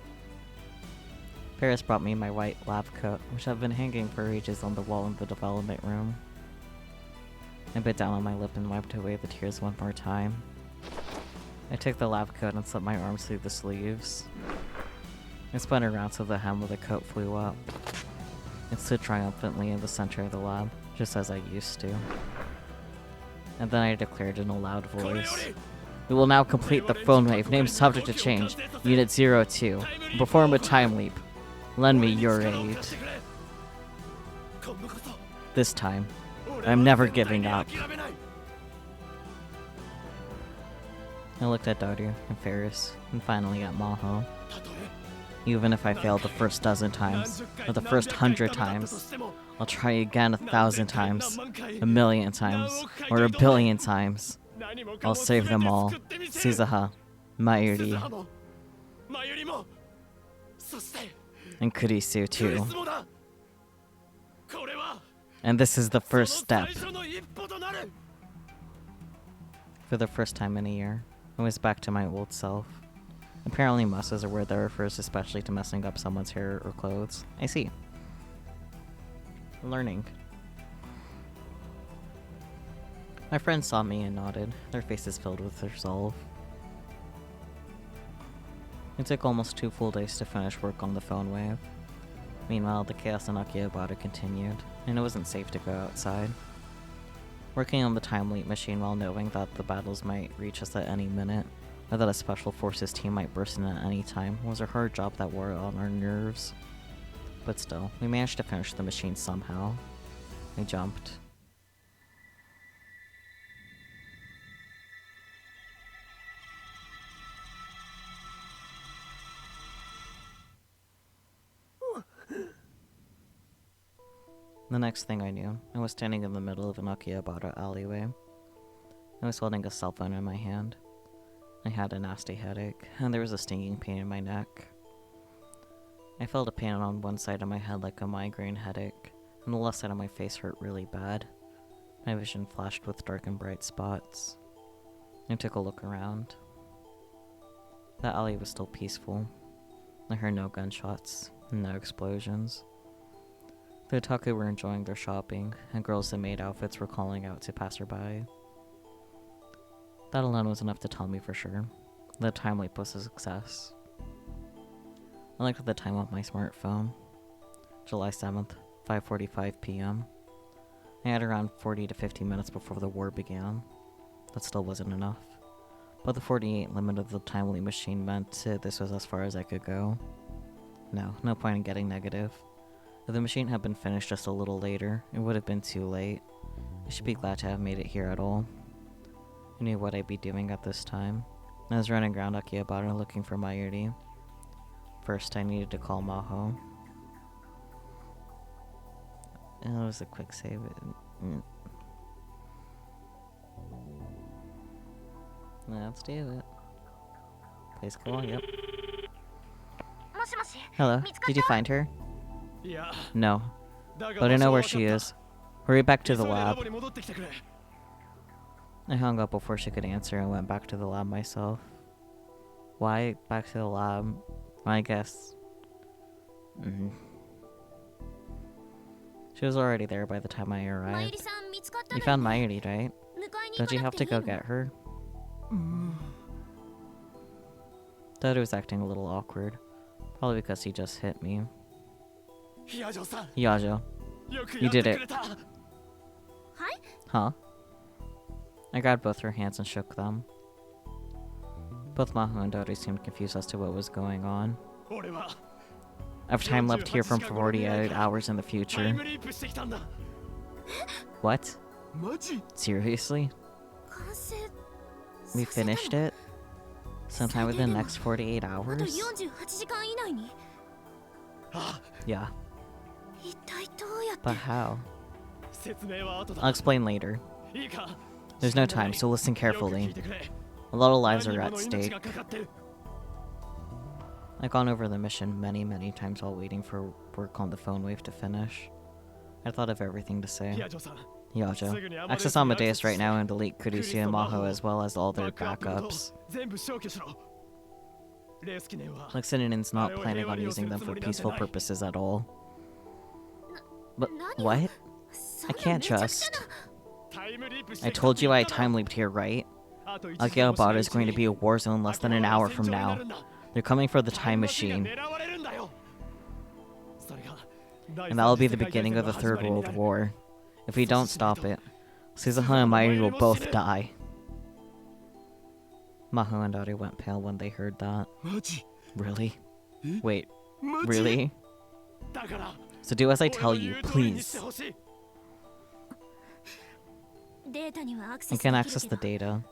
Paris brought me my white lab coat, which had been hanging for ages on the wall in the development room. I bit down on my lip and wiped away the tears one more time. I took the lab coat and slipped my arms through the sleeves. I spun around so the hem of the coat flew up. It stood triumphantly in the center of the lab, just as I used to. And then I declared in a loud これよ voice. り We will now complete the phone wave, named subject to change, Unit 02. Perform a time leap. Lend me your 力を aid. 貸してくれ。今度こそ This time, 俺 I'm は never 絶対 giving に up. 諦めない。 I looked at Daru and Ferris, and finally at Maho. たとえ Even if I failed the first dozen times, or the first 100 times, I'll try again 1,000 times, a million times, or a billion times. I'll save them all. Suzaha, Mayuri, 鈴葉もマユリもそして and Kurisu クリ too. スもだ。これは And this is the その first step. 最初の一歩となる。 For the first time in a year, I was back to my old self. Apparently muss is a word that refers especially to messing up someone's hair or clothes. I see. Learning. My friends saw me and nodded, their faces filled with resolve. It took almost 2 full days to finish work on the phone wave. Meanwhile, the chaos in Akihabara continued, and it wasn't safe to go outside. Working on the time leap machine while knowing that the battles might reach us at any minute, or that a special forces team might burst in at any time, was a hard job that wore on our nerves. But still, we managed to finish the machine somehow. We jumped. The next thing I knew, I was standing in the middle of an Akihabara alleyway. I was holding a cell phone in my hand. I had a nasty headache, and there was a stinging pain in my neck. I felt a pain on one side of my head like a migraine headache, and the left side of my face hurt really bad. My vision flashed with dark and bright spots. I took a look around. The alley was still peaceful. I heard no gunshots, no explosions. The otaku were enjoying their shopping, and girls in maid outfits were calling out to passerby. That alone was enough to tell me for sure. The time leap was a success. I looked at the time on my smartphone. July 7th, 5:45 p.m. I had around 40 to 50 minutes before the war began. That still wasn't enough. But the 48 limit of the time leap machine meant this was as far as I could go. No point in getting negative. If the machine had been finished just a little later, it would have been too late. I should be glad to have made it here at all. I knew what I'd be doing at this time. I was running around Akihabara looking for Mayuri. First, I needed to call Maho. It was a quick save. Let's do it. Please call, yep. Hello, did you find her? No, but I know where she is. Hurry back to the lab. I hung up before she could answer and went back to the lab myself. Why back to the lab? I guess. She was already there by the time I arrived. You found Mayuri, right? Don't you have to go get her? Thought it was acting a little awkward. Probably because he just hit me. Yajo, you did it. Huh? I grabbed both her hands and shook them. Both Maho and Dori seemed confused as to what was going on. I've time leapt here from 48 hours in the future. What? Seriously? We finished it? Sometime within the next 48 hours? Yeah. But how? I'll explain later. There's no time, so listen carefully. A lot of lives are at stake. I've gone over the mission many times while waiting for work on the phone wave to finish. I thought of everything to say. Yajo, access Amadeus right now and delete Kurisu and Maho as well as all their backups. Like Sinanin's not planning on using them for peaceful purposes at all. But what? I can't just... I told you I time leaped here, right? Akihabara is going to be a war zone less than an hour from now. They're coming for the time machine. And that'll be the beginning of the Third World War. If we don't stop it, Suzuha and Mayuri will both die. Maho and Dori went pale when they heard that. Really? Wait, really? So do as I tell you, please. I can access the data,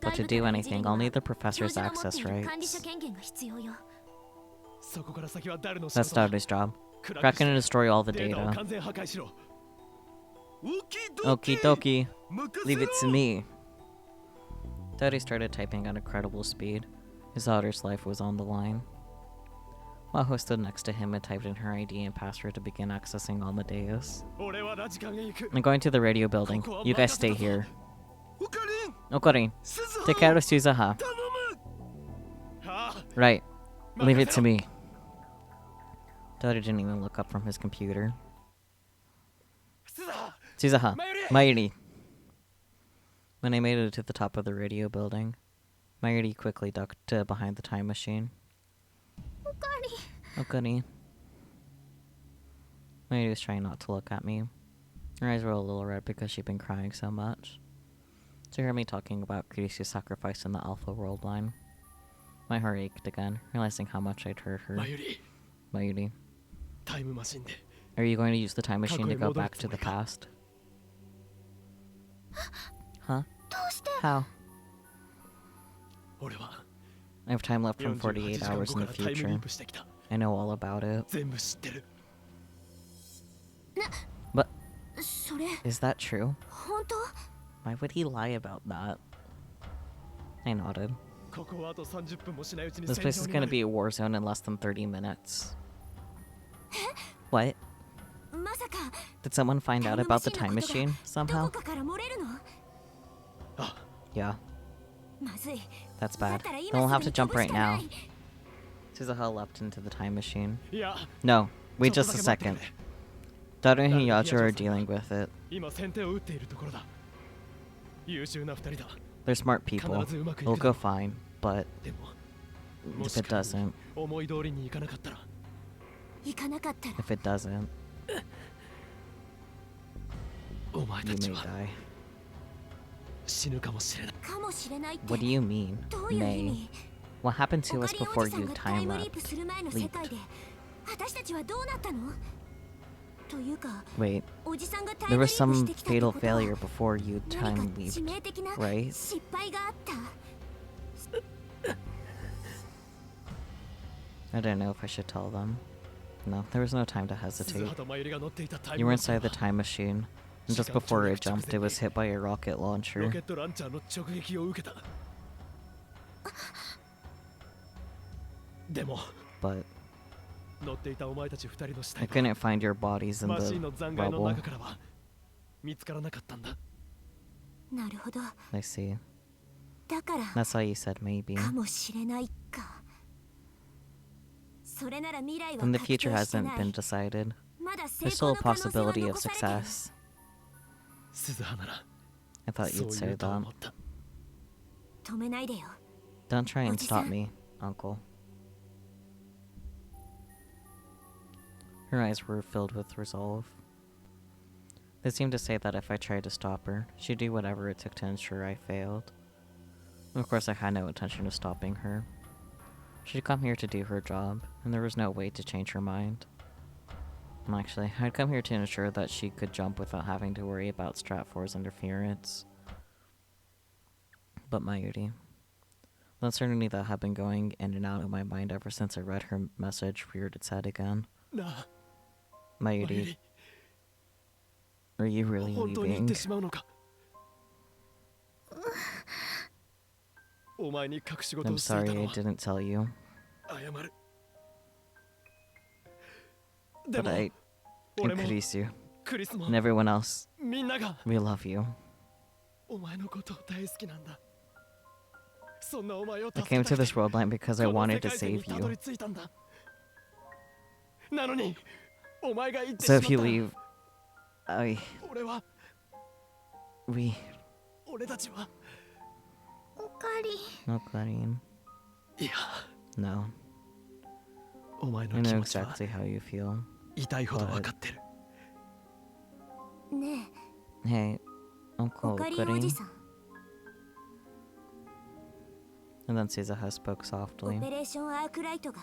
but to do anything, I'll need the professor's access rights. That's Dori's job. Crack in and destroy all the data. Okie dokie. Leave it to me. Dori started typing at incredible speed. His daughter's life was on the line. Maho stood next to him and typed in her ID and password to begin accessing Amadeus. I'm going to the radio building. You guys stay here. Okarin, take care of Suzuha. Right. Leave it to me. Dori didn't even look up from his computer. Suzuha, Mayuri. When I made it to the top of the radio building, Mayuri quickly ducked behind the time machine. Okari. Mayuri was trying not to look at me. Her eyes were a little red because she'd been crying so much. She heard me talking about Kurisu's sacrifice in the Alpha World line. My heart ached again, realizing how much I'd hurt her. Mayuri. Are you going to use the time machine to go back to the past? Huh? How? I have time left from 48 hours in the future. I know all about it. But... is that true? Why would he lie about that? I nodded. This place is gonna be a war zone in less than 30 minutes. What? まさか Did someone find out about the time machine ど somehow? こかから漏れるの？ Yeah, まずい。 that's だ bad. ったら Then 今 we'll す have ぐ to に飛 jump ぶし right かな now. い。 Suzaha leapt into the time machine. いや No, wait ちょっ just と a だけ待って second. くれ。 Daru and 誰が Hiyajo are ヒヤ dealing ジョ with it. 今先手を打っているところだ。優秀な二人だ。 They're smart people. 必ずうまくい It'll くだろ go fine, but でも if もし it 仮に doesn't, 思い通りにいかなかったら 行かなかったら if it doesn't, お前 you たち may は die. 死ぬかもしれない。かもしれないって What do you mean, どういう意 may? 味？ What happened to オ us カリン before おじさん you がタ time イムリー leapt? プする前の世界で私たちはどうなったの？というか Wait, おじさんがタイ there ムリ was ープし some てきたって fatal ことは failure before you 何 time か leaped, 致命的な right? 失敗があった。 I don't know if I should tell them. No, there was no time to 鈴 hesitate. 畑真由里が乗っていたタイ You ム were マシン inside the は time machine, and just before it jumped, it was hit by a rocket ロ launcher. ケットランチャーの直撃を受けた。でも But 乗っていたお前たち二人の死 I 体 couldn't find your bodies in はマシン the の残骸の rubble. 中からは見つからなかったんだ。なるほど。 I see. だから That's why you said maybe. かもしれないか。それなら未来は And the 確定 future して hasn't ない been decided. まだ成 There's 功 still の a 可能性は possibility of 残されてる。 success. 鈴葉なら I thought そう you'd 言 say うと that. 思った。止めないでよ。 Don't try and stop おじさん。 me, Uncle. Her eyes were filled with resolve. They seemed to say that if I tried to stop her, she'd do whatever it took to ensure I failed. Of course, I had no intention of stopping her. She'd come here to do her job, and there was no way to change her mind. Actually, I'd come here to ensure that she could jump without having to worry about Stratfor's interference. But Mayuri. The uncertainty that had been going in and out of my mind ever since I read her message reared its head again. なあ、 Mayuri, are you really 本当に行って leaving? しまうのか。お前に隠し事 I'm をしていた sorry の I は didn't tell you, 謝る。で but も I 俺 and も Kurisu クリスも and everyone else, みんなが we love you. お前のことを大好きなんだ。そんなお前を I 助け came た to く this て world line because I この wanted 世 to 界線に save たど you. り着いたんだ。なのにお前が行ってし So ま if っ you たら leave, 俺は we, 俺たちはおかり。 no, Clarine, いや no. お前 I の気 know 持ちは exactly how you feel. 痛いほど分かってる。ね Hey, え、 Uncle おかりおじ Clarine. さん。 And then Suzaha spoke オ softly. ペレーションアークライトが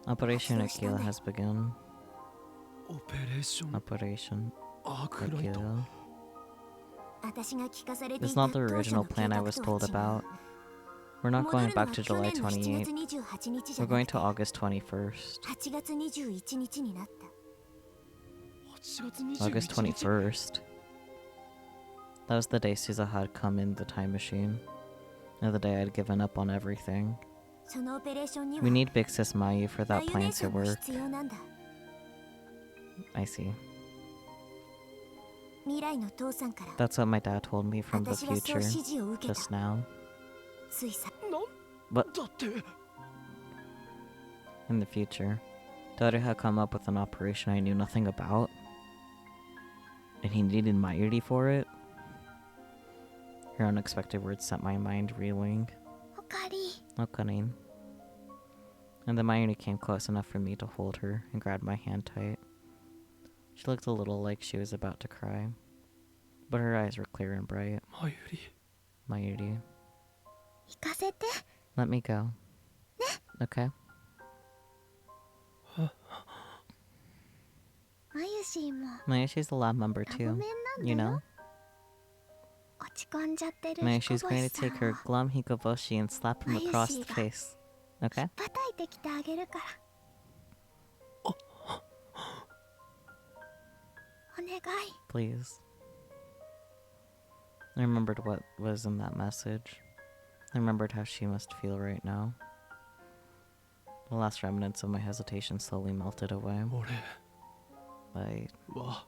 Operation Actually, Aquila has begun. オペレーション Operation アークライト。 Aquila. 私が聞かされてい It's た not the 当初 original の計 plan I 画 was とは told 違 about. う。 We're not 戻る going の back は to 去 July 年の7 28th. 月28日じゃ We're な going くて to August 21st. 8月21日になった。 8月 August 21日。 21st. That was the day Suzaha had come in the time machine. And the day I'd given up on everything. そのオペレーションには We need Big Sis Mayu for あ that ゆ plan 姉さ to んが work. 必要なんだ。 I see. 未来の父さんから That's what my dad told me from the 私はそう future 指示を受けた。 just now. ついさ。なん But だって in the future, Dada had come up with an operation I knew nothing about. And he needed Mayuri for it. Her unexpected words sent my mind reeling. おかり。 Oh, cunning. And then Mayuri came close enough for me to hold her and grab my hand tight. She looked a little like she was about to cry, but her eyes were clear and bright. マユリ Mayuri, 行かせて。 let me go. Okay? まゆしーも Mayushi's a lab member ラブメ too, ンなんだ you よ。 know? 落ち込んじゃってる Mayushi's 彦 going 星 to さん take her を glum hikoboshi and slap him across the Mayushi-ga. face. Okay? 叩いてきてあげるからお願い。 Please. I remembered what was in that message. I remembered how she must feel right now. The last remnants of my hesitation slowly melted away. 俺わ、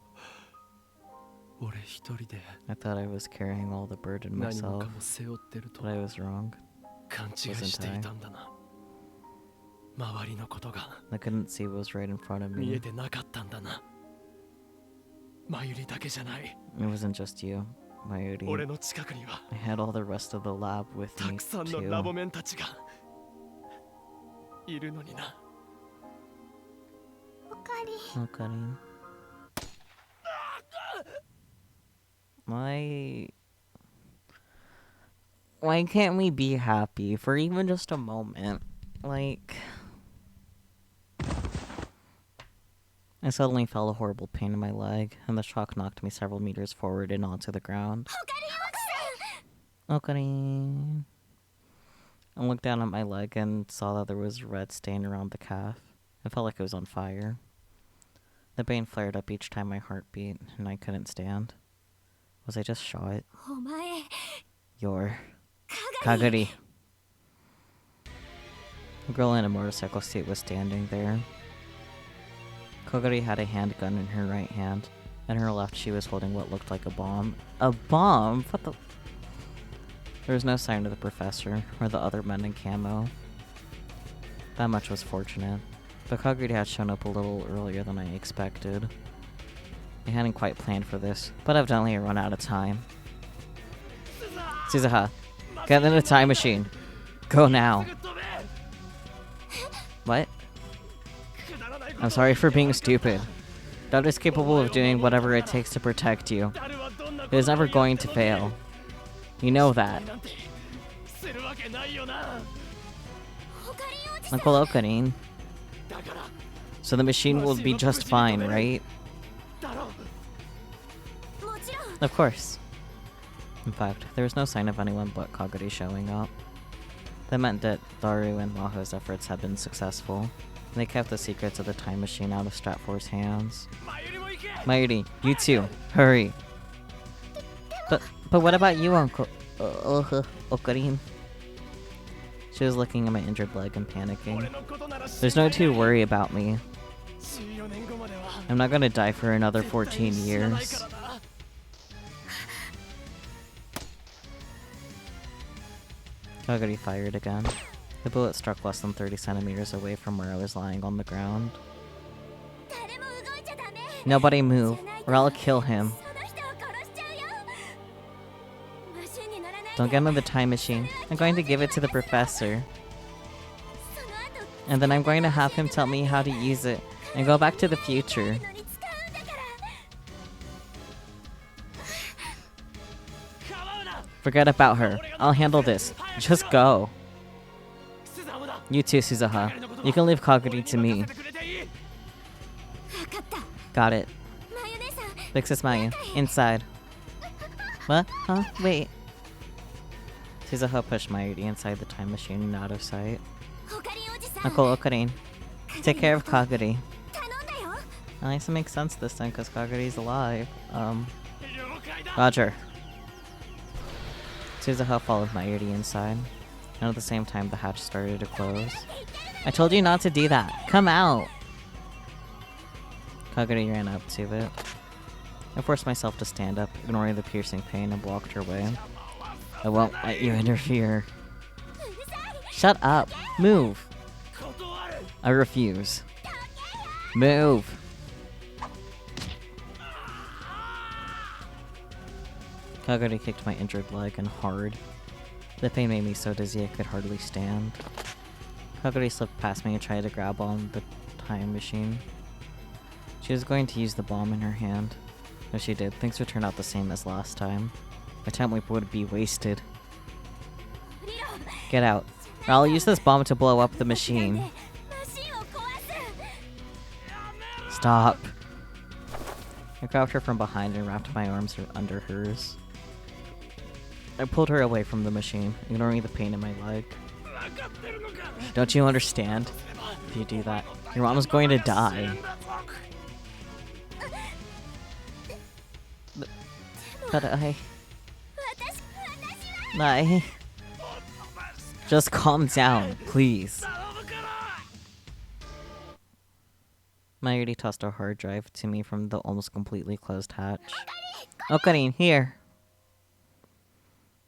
俺一人で I thought I was carrying all the burden 何も myself, かも背負ってると but I was wrong. 勘違いしていたんだな。周りのことが I couldn't see what was right in front of 見え me. てなかったんだな。マユリだけじゃない。 It wasn't just you, 俺 Mayuri. の近くには I had all the rest of the lab with た me くさんのラボ too. メンたちがいるのにな。おかり Oh, Karin. Why can't we be happy for even just a moment? Like, I suddenly felt a horrible pain in my leg, and the shock knocked me several meters forward and onto the ground. おかり Okay. I looked down at my leg and saw that there was red stain around the calf. It felt like it was on fire. The pain flared up each time my heart beat, and I couldn't stand. Was I just shot? お前 Your かがり Kagari. A girl in a motorcycle seat was standing there. Kagari had a handgun in her right hand. In her left, she was holding what looked like a bomb. A bomb? What the? There was no sign of the professor or the other men in camo. That much was fortunate. But Kagari had shown up a little earlier than I expected. I hadn't quite planned for this, but evidently I run out of time. Suzuha, get in the time machine. Go now. What? I'm sorry for being stupid. Dad is capable of doing whatever it takes to protect you. He is never going to fail. You know that. なんてするわけないよな。 おかりおじさん Uncle Okarin. だから So the machine will be just fine, right? だろ。もちろん Of course. In fact, there was no sign of anyone but Kagari showing up. That meant that Daru and Maho's efforts had been successful, and they kept the secrets of the time machine out of Stratfor's hands. マユリも行け。 Mayuri, you too. Hurry. But what about you, Uncle Okarin? She was looking at my injured leg and 俺 panicking. のことなら There's no need to worry about me. 14年後までは I'm not gonna die for another 14絶対に死なない years. からな。 Kagari fired again. The bullet struck less than 30 centimeters away from where I was lying on the ground. 誰も動いちゃダメ Nobody move, or I'll kill him. その人を殺しちゃうよマシンに乗らないで Don't get into the time machine. I'm going to give it to the professor. その後 And then I'm going to have him tell me how to use it and go back to the future. のに使うんだから 構うな。 Forget about her. I'll handle this. Just go. スザムだ。 You too, Suzuha. You can leave Kagari to me. 任せてくれていい。分かった Got it. マユ姉さん Fix this Maya. Inside. What? Huh? Wait. Suzuha pushed Mayuri inside the time machine and out of sight. おかりおじさん Uncle Okarin, take care of Kagari. 頼んだよ I guess it makes sense this time because Kagari's alive. 了解だ。 Roger. Suzuha followed Mayuri inside, and at the same time the hatch started to close. I told you not to do that. Come out! Kagari ran up to it. I forced myself to stand up, ignoring the piercing pain, and blocked her way. I won't let you interfere. Shut up! Move! 断る。 I refuse. Move! Kagari kicked my injured leg and hard. The pain made me so dizzy I could hardly stand. Kagari slipped past me and tried to grab on the time machine. She was going to use the bomb in her hand. If she did, things would turn out the same as last time. My time loop would be wasted. 降りろ Get out, or I'll use this bomb to blow up the machine. マシンを壊す Stop. I grabbed her from behind and wrapped my arms under hers. I pulled her away from the machine, ignoring the pain in my leg. 分かってるのか。 Don't you understand? If you do that, your mom is going to die. But 私は Just calm down, please. 頼むから。Mayuri tossed a hard drive to me from the almost completely closed hatch. Okarin, here!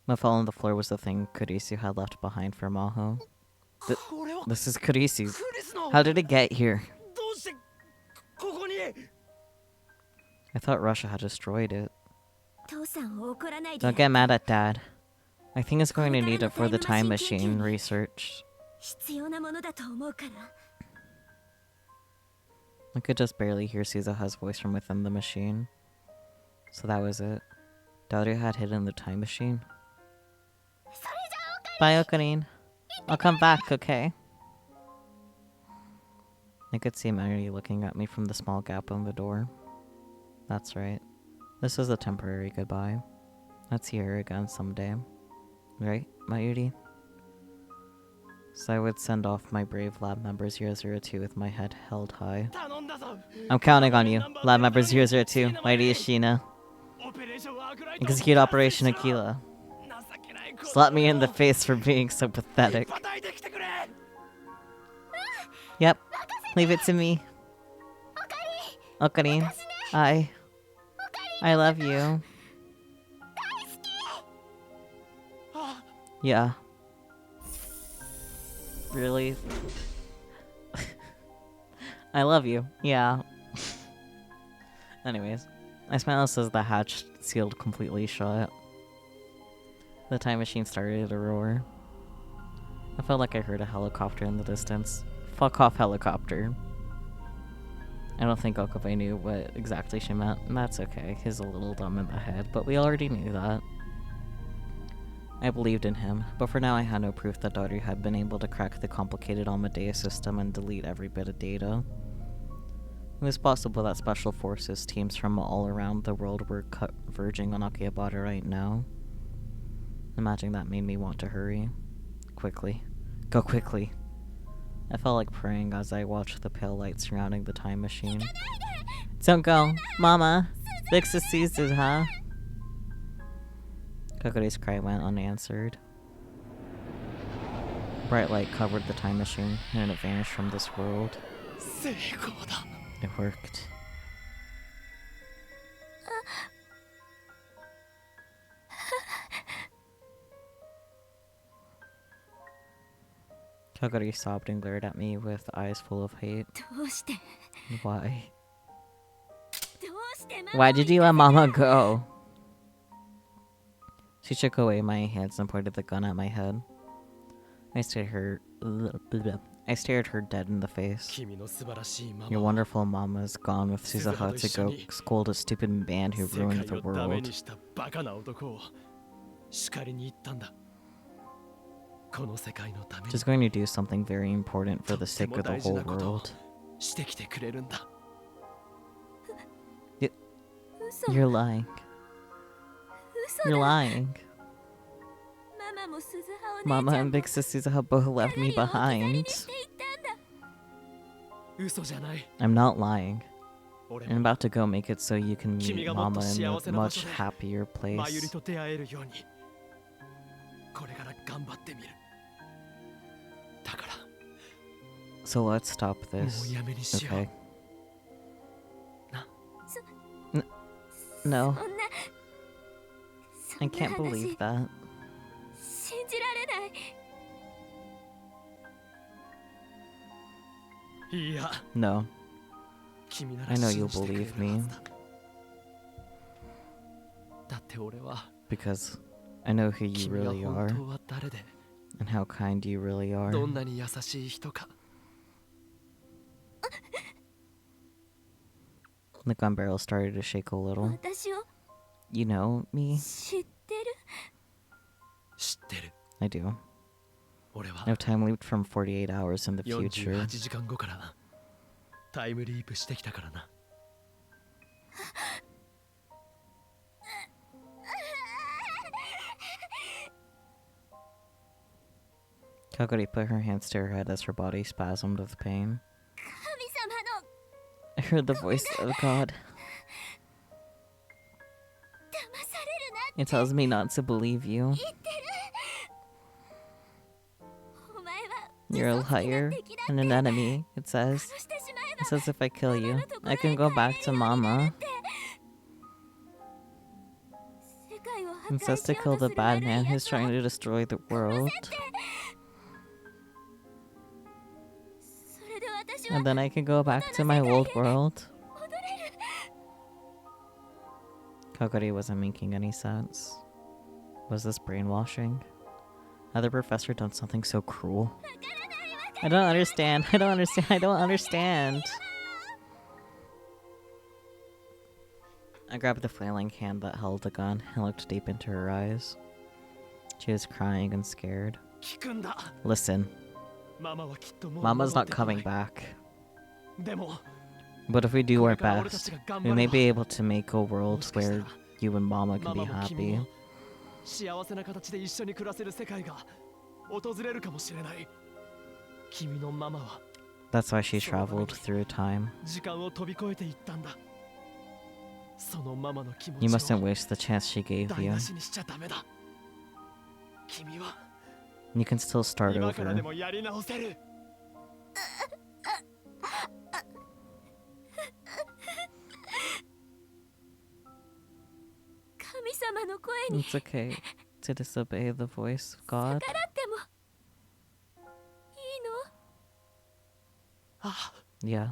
What fell on the floor was the thing Kurisu had left behind for Maho. This is Kurisu's. How did it get here? I thought Russia had destroyed it. Don't get mad at Dad. I think it's going to need it for the time machine research. I could just barely hear Suzuha's voice from within the machine. So that was it. Daru had hidden the time machine. Bye, Okarin. I'll come back, okay? I could see Mary looking at me from the small gap in the door. That's right. This is a temporary goodbye. Let's see her again someday. Right, Mayuri? So I would send off my brave lab member 002 with my head held high. I'm counting on you, lab member 002, Mighty Ashina. Execute Operation Aquila. Slap me in the face for being so pathetic. Yep, leave it to me. Okarin, I love you. Yeah. Really? I love you. Yeah. Anyways, I smile as the hatch sealed completely shut. The time machine started to roar. I felt like I heard a helicopter in the distance. Fuck off, helicopter. I don't think Okabe knew what exactly she meant, and that's okay. He's a little dumb in the head, but we already knew that. I believed in him, but for now I had no proof that Daru had been able to crack the complicated Amadeus system and delete every bit of data. It was possible that special forces teams from all around the world were converging on Akihabara right now. Imagining that made me want to hurry. Quickly. Go quickly. I felt like praying as I watched the pale light surrounding the time machine. Don't go! Mama! Vixus sees it, huh? Kokori's cry went unanswered. Bright light covered the time machine, and it vanished from this world. It worked. Kokori sobbed and glared at me with eyes full of hate. Why? Why did you let Mama go? She shook away my hands and pointed the gun at my head. I stared her dead in the face. Your wonderful mama's gone with Suzuha to go scold a stupid man who ruined the world. She's going to do something very important for the sake of the whole world. You're lying. You're lying. Mama and big sis Suzuha both left me behind. I'm not lying. I'm about to go make it so you can meet Mama in a much happier place. So let's stop this, okay? No. I can't believe that. No. I know you'll believe me. Because I know who you really are. And how kind you really are. The gun barrel started to shake a little. You know me? I do. I've time looped from 48 hours in the future. Kokori put her hands to her head as her body spasmed with pain. I heard the voice of God. It tells me not to believe you. You're a liar and an enemy, it says. It says if I kill you, I can go back to Mama. It says to kill the bad man who's trying to destroy the world. And then I can go back to my old world. Kagori wasn't making any sense. Was this brainwashing? Had the professor done something so cruel? I don't understand. I don't understand. I don't understand. I grabbed the flailing hand that held the gun and looked deep into her eyes. She was crying and scared. Listen. Mama's not coming back. But if we do our best, we may be able to make a world where you and Mama can be happy. That's why she traveled through time. You mustn't waste the chance she gave you. You can still start over. It's okay to disobey the voice of God. Yeah.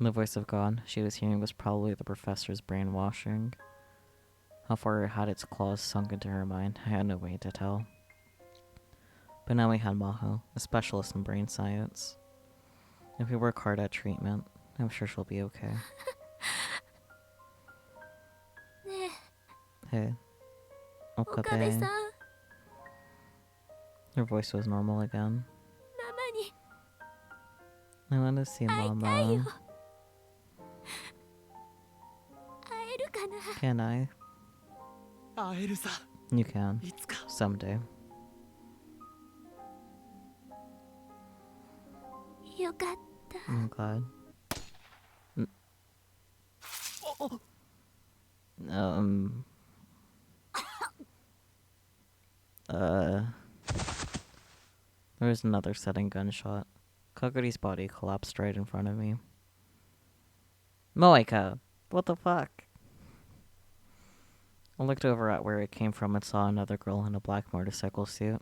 The voice of God she was hearing was probably the professor's brainwashing. How far it had its claws sunk into her mind, I had no way to tell. But now we had Maho, a specialist in brain science. If we work hard at treatment, I'm sure she'll be okay. Hey. Okabe. Her voice was normal again. I want to see Mama. Can I? You can. Someday. I'm glad. There was another sudden gunshot. Kaguri's body collapsed right in front of me. Moeka! What the fuck? I looked over at where it came from and saw another girl in a black motorcycle suit.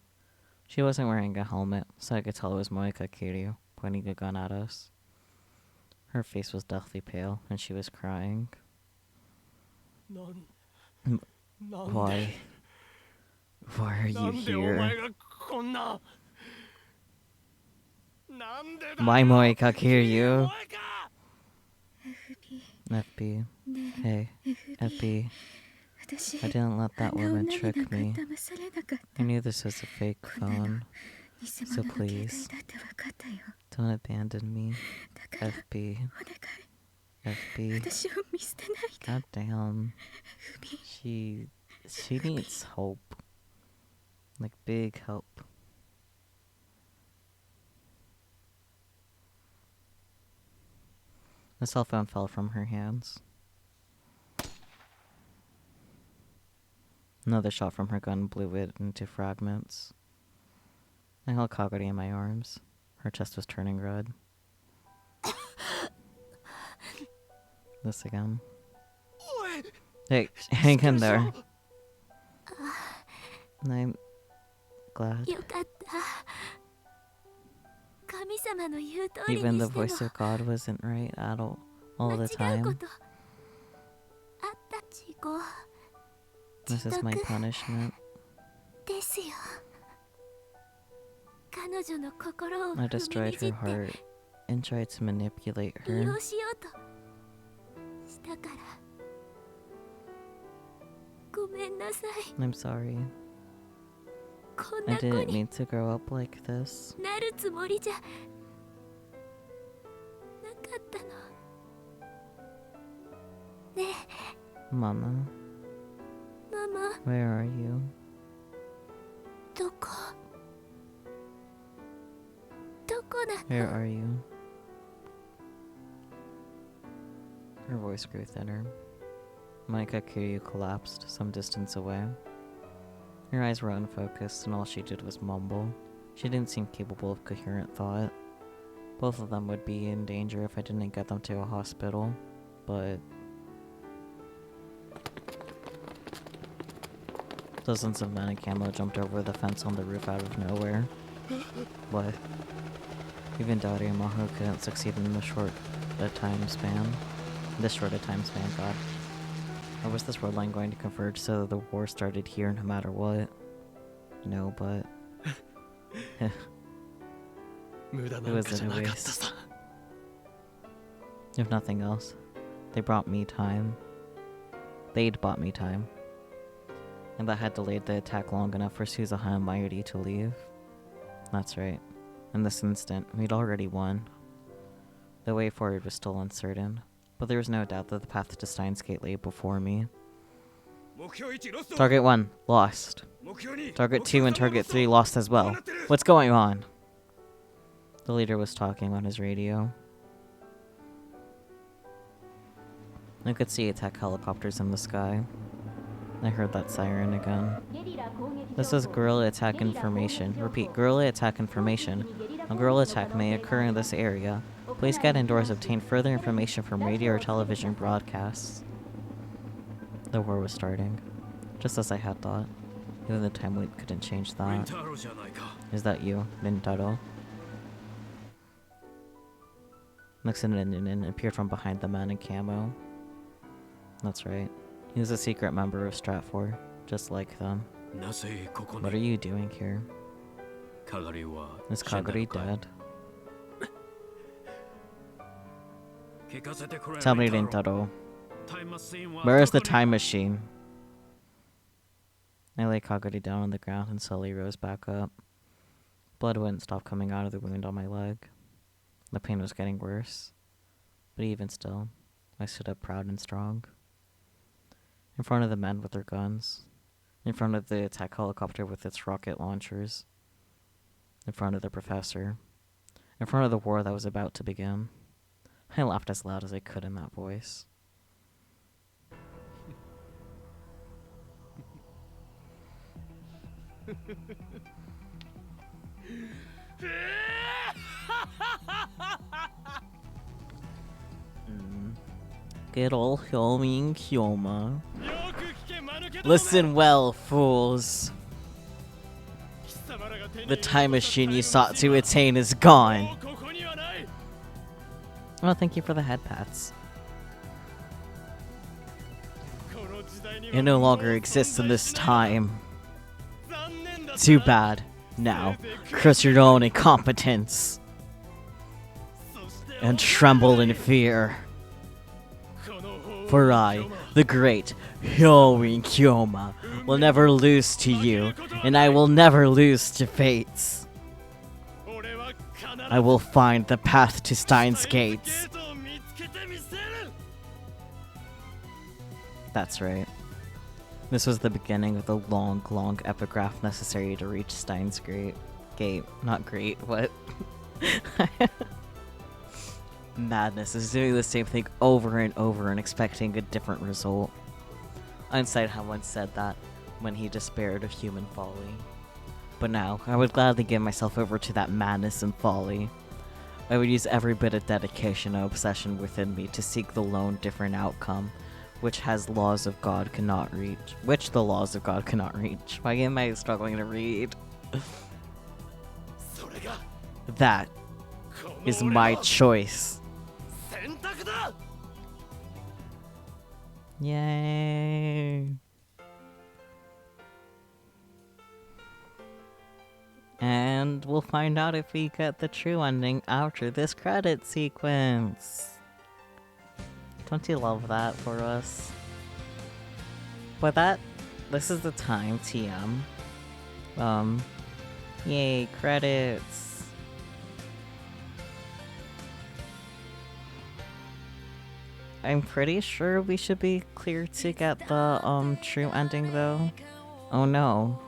She wasn't wearing a helmet, so I could tell it was Moeka Kiryu, pointing a gun at us. Her face was deathly pale, and she was crying. Why? Why are you here? Why Moeka Kiryu? FB. Hey, FB. I didn't let that woman trick me. I knew this was a fake phone. So please, don't abandon me. FB. FB. God damn. She needs hope. Like big help. The cell phone fell from her hands. Another shot from her gun blew it into fragments. I held Kaguri in my arms. Her chest was turning red. This again. Hey, hang in there. I'm glad. Even the voice of God wasn't right at all the time. This is my punishment. I destroyed her heart and tried to manipulate her. I'm sorry. I didn't mean to grow up like this. Mama. Where are you? Where are you? Her voice grew thinner. Moeka Kiryu collapsed some distance away. Her eyes were unfocused and all she did was mumble. She didn't seem capable of coherent thought. Both of them would be in danger if I didn't get them to a hospital, but... Dozens of men in camo jumped over the fence on the roof out of nowhere. What? Even Dowdy and Maho couldn't succeed in this short a time span. God. Or was this world line going to converge so that the war started here no matter what? No, but... it wasn't a waste. If nothing else, they brought me time. They'd bought me time. And that had delayed the attack long enough for Suzuha and Mayuri to leave. That's right. In this instant, we'd already won. The way forward was still uncertain, but there was no doubt that the path to Steins Gate lay before me. Target 1, lost. Target 2 and Target 3 lost as well. What's going on? The leader was talking on his radio. I could see attack helicopters in the sky. I heard that siren again. This is guerrilla attack information. Repeat, guerrilla attack information. A guerrilla attack may occur in this area. Please get indoors, obtain further information from radio or television broadcasts. The war was starting. Just as I had thought. Even the time loop couldn't change that. Is that you, Rintaro? Nixon and Noonan appeared from behind the man in camo. That's right. He was a secret member of Stratfor, just like them. What are you doing here? Is Kagari dead? Tell me, Rintaro. Where is the time machine? I lay Kagari down on the ground and slowly rose back up. Blood wouldn't stop coming out of the wound on my leg. The pain was getting worse. But even still, I stood up proud and strong. In front of the men with their guns. In front of the attack helicopter with its rocket launchers. In front of the professor. In front of the war that was about to begin. I laughed as loud as I could in that voice. Get all Hyomi and Kyoma. Listen well, fools. The time machine you sought to attain is gone. Well, thank you for the head pats. It no longer exists in this time. Too bad. Now, curse your own incompetence. And tremble in fear. For I, the great Hyomi Kyoma, will never lose to you, and I will never lose to fates. I will find the path to Steins Gates. That's right. This was the beginning of the long, long epigraph necessary to reach Steins Gate. Not great, what? Madness is doing the same thing over and over and expecting a different result. Einstein had once said that when he despaired of human folly. But now, I would gladly give myself over to that madness and folly. I would use every bit of dedication and obsession within me to seek the lone different outcome, which the laws of God cannot reach. Why am I struggling to read? That is my choice. Yay! And we'll find out if we get the true ending after this credit sequence. Don't you love that for us? But this is the time, TM. Yay, credits. I'm pretty sure we should be clear to get the, true ending, though. Oh no.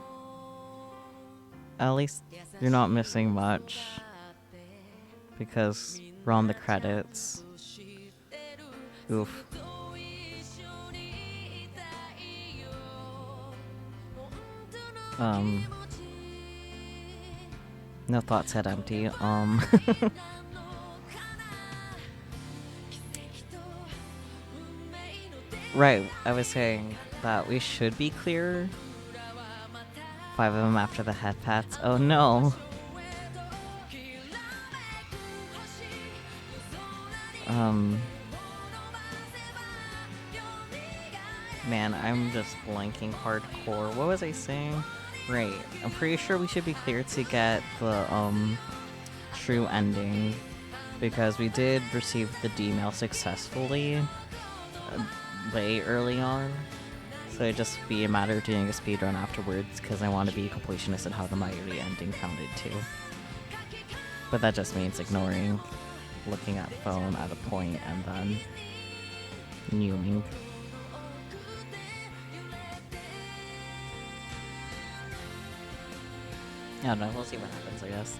At least you're not missing much. Because we're on the credits. Oof. No thoughts head empty. Right, I was saying that we should be clear. 5 of them after the head pats. Oh no. Man, I'm just blanking hardcore. What was I saying? Right, I'm pretty sure we should be clear to get the, true ending. Because we did receive the D-mail successfully way early on. So it'd just be a matter of doing a speedrun afterwards, because I want to be a completionist and how the Mayuri ending counted too. But that just means ignoring looking at phone at a point and then newing. I don't know, we'll see what happens, I guess.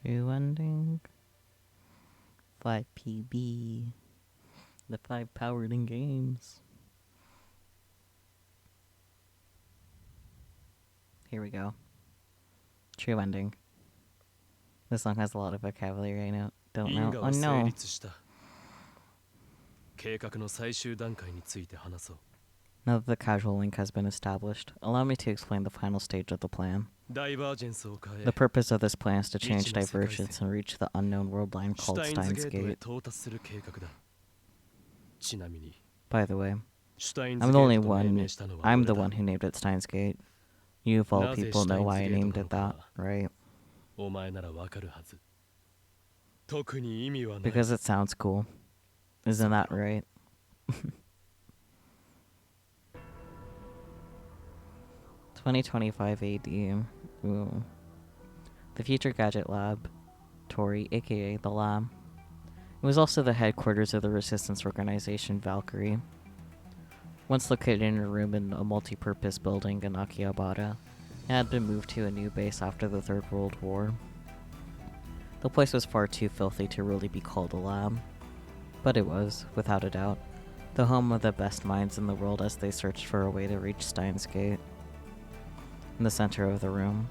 True ending. 5 PB. The 5 powered in games. Here we go. True ending. This song has a lot of vocabulary I know. Don't know. Oh no. 計画の最終段階について話そう。 Now that the casual link has been established, allow me to explain the final stage of the plan. The purpose of this plan is to change divergence and reach the unknown world line called Steins Gate. By the way, I'm the one who named it Steins Gate. You of all people know why I named it that, right? Because it sounds cool. Isn't that right? 2025 AD. Ooh. The Future Gadget Lab. Tori, aka the Lab. It was also the headquarters of the resistance organization Valkyrie. Once located in a room in a multi-purpose building in Akihabara, it had been moved to a new base after the Third World War. The place was far too filthy to really be called a lab. But it was, without a doubt, the home of the best minds in the world as they searched for a way to reach Steins Gate. In the center of the room,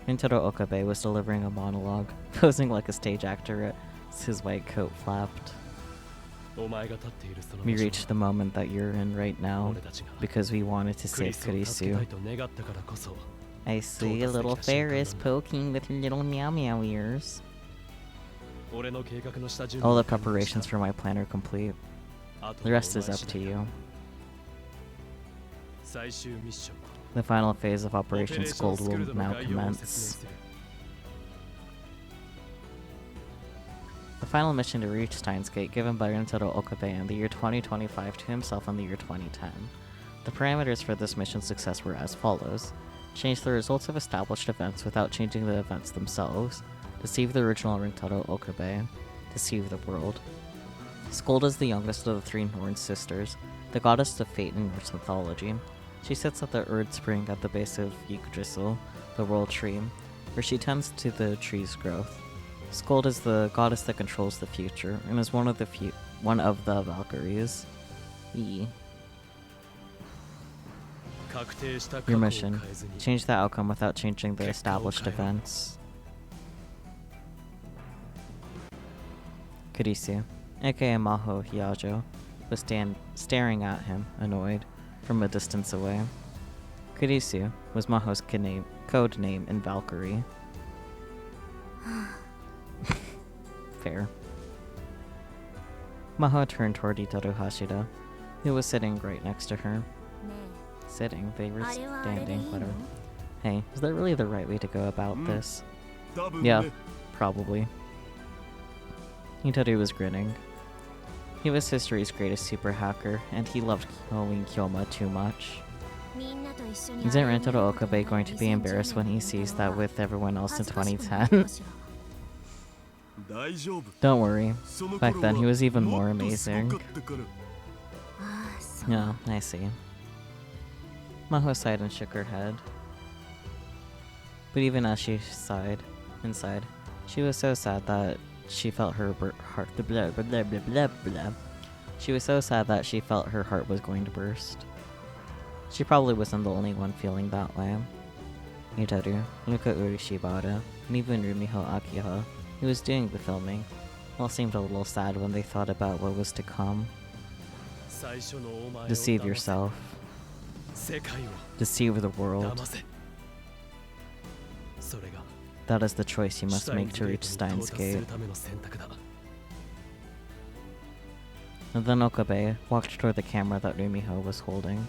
Rintaro Okabe was delivering a monologue, posing like a stage actor as his white coat flapped. We reached the moment that you're in right now, because we wanted to save Kurisu. I see a little Ferris poking with your little meow meow ears. All the preparations for my plan are complete. The rest is up to you. The final phase of Operation Scold will now commence. The final mission to reach Steins Gate given by Rintaro Okabe in the year 2025 to himself in the year 2010. The parameters for this mission's success were as follows. Change the results of established events without changing the events themselves. Deceive the original Rintaro Okabe. Deceive the world. Scold is the youngest of the 3 Norn sisters, the goddess of fate in Norse mythology. She sits at the Erd Spring at the base of Yggdrasil, the world tree, where she tends to the tree's growth. Scold is the goddess that controls the future, and is one of the Valkyries. Your mission. Change the outcome without changing the established events. Kurisu, aka Maho Hyajo, was staring at him, annoyed, from a distance away. Kurisu was Maho's code name in Valkyrie. Fair. Maho turned toward Itaru Hashida, who was sitting right next to her. Sitting, they were standing, whatever. Hey, is that really the right way to go about this? Yeah, probably. Itaru was grinning. He was history's greatest super hacker, and he loved killing Kyoma too much. Isn't Rintaro Okabe going to be embarrassed when he sees that with everyone else in 2010? Don't worry. Back then, he was even more amazing. Yeah, I see. Maho sighed and shook her head. But even as she sighed inside, she was so sad that she felt her heart. Blah, blah, blah, blah, blah, blah. She was so sad that she felt her heart was going to burst. She probably wasn't the only one feeling that way. Itaru, Luka Urishibara, and even Rumiho Akiha, who was doing the filming, all seemed a little sad when they thought about what was to come. Deceive yourself. Deceive the world. That is the choice you must make to reach Steins Gate. And then Okabe walked toward the camera that Rumiho was holding.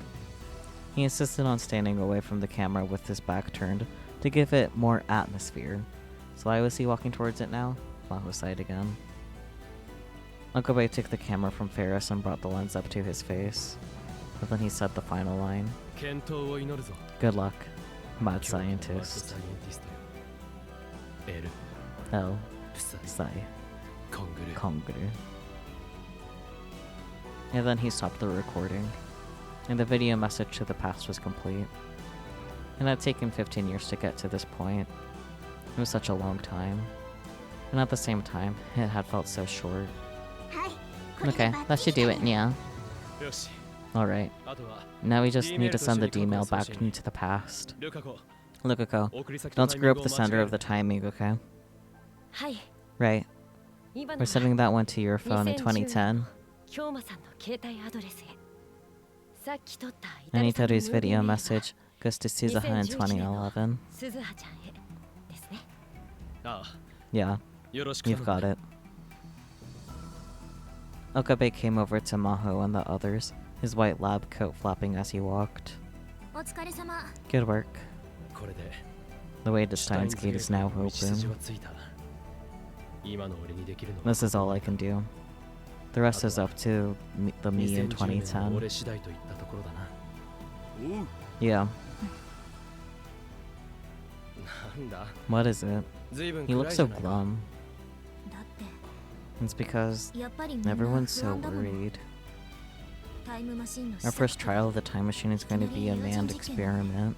He insisted on standing away from the camera with his back turned to give it more atmosphere. So why was he walking towards it now? Maho sighed again. Okabe took the camera from Ferris and brought the lens up to his face. But then he said the final line. Good luck, mad scientist. L. Sai. Konguru. And then he stopped the recording, and the video message to the past was complete. It had taken 15 years to get to this point. It was such a long time. And at the same time, it had felt so short. Okay, that should do it, yeah. Alright. Now we just need to send the D-mail back into the past. Lukako, don't screw up the center of the timing, okay? Right. We're sending that one to your phone in 2010. And Itaru's video message goes to Suzuha in 2011. Yeah, you've got it. Okabe came over to Maho and the others, his white lab coat flapping as he walked. Good work. The way to Steins Gate is now open. This is all I can do. The rest is up to me in 2010. Yeah. What is it? You look so glum. It's because everyone's so worried. Our first trial of the time machine is going to be a manned experiment.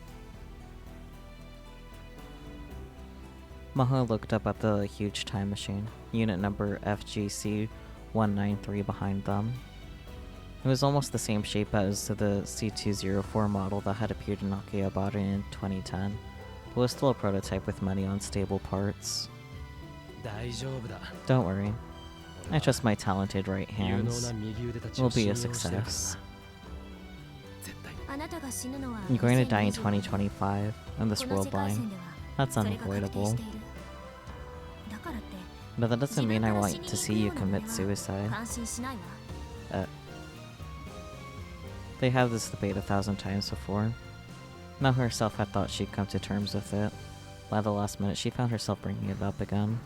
Maho looked up at the huge time machine, unit number FGC-193 behind them. It was almost the same shape as the C204 model that had appeared in Akihabara in 2010, but was still a prototype with many unstable parts. Don't worry. I trust my talented right hands. It will be a success. You're going to die in 2025 on this world line. That's unavoidable. But that doesn't mean I want to see you commit suicide. They have this debate 1,000 times before. Mel herself had thought she'd come to terms with it. By the last minute, she found herself bringing it up again.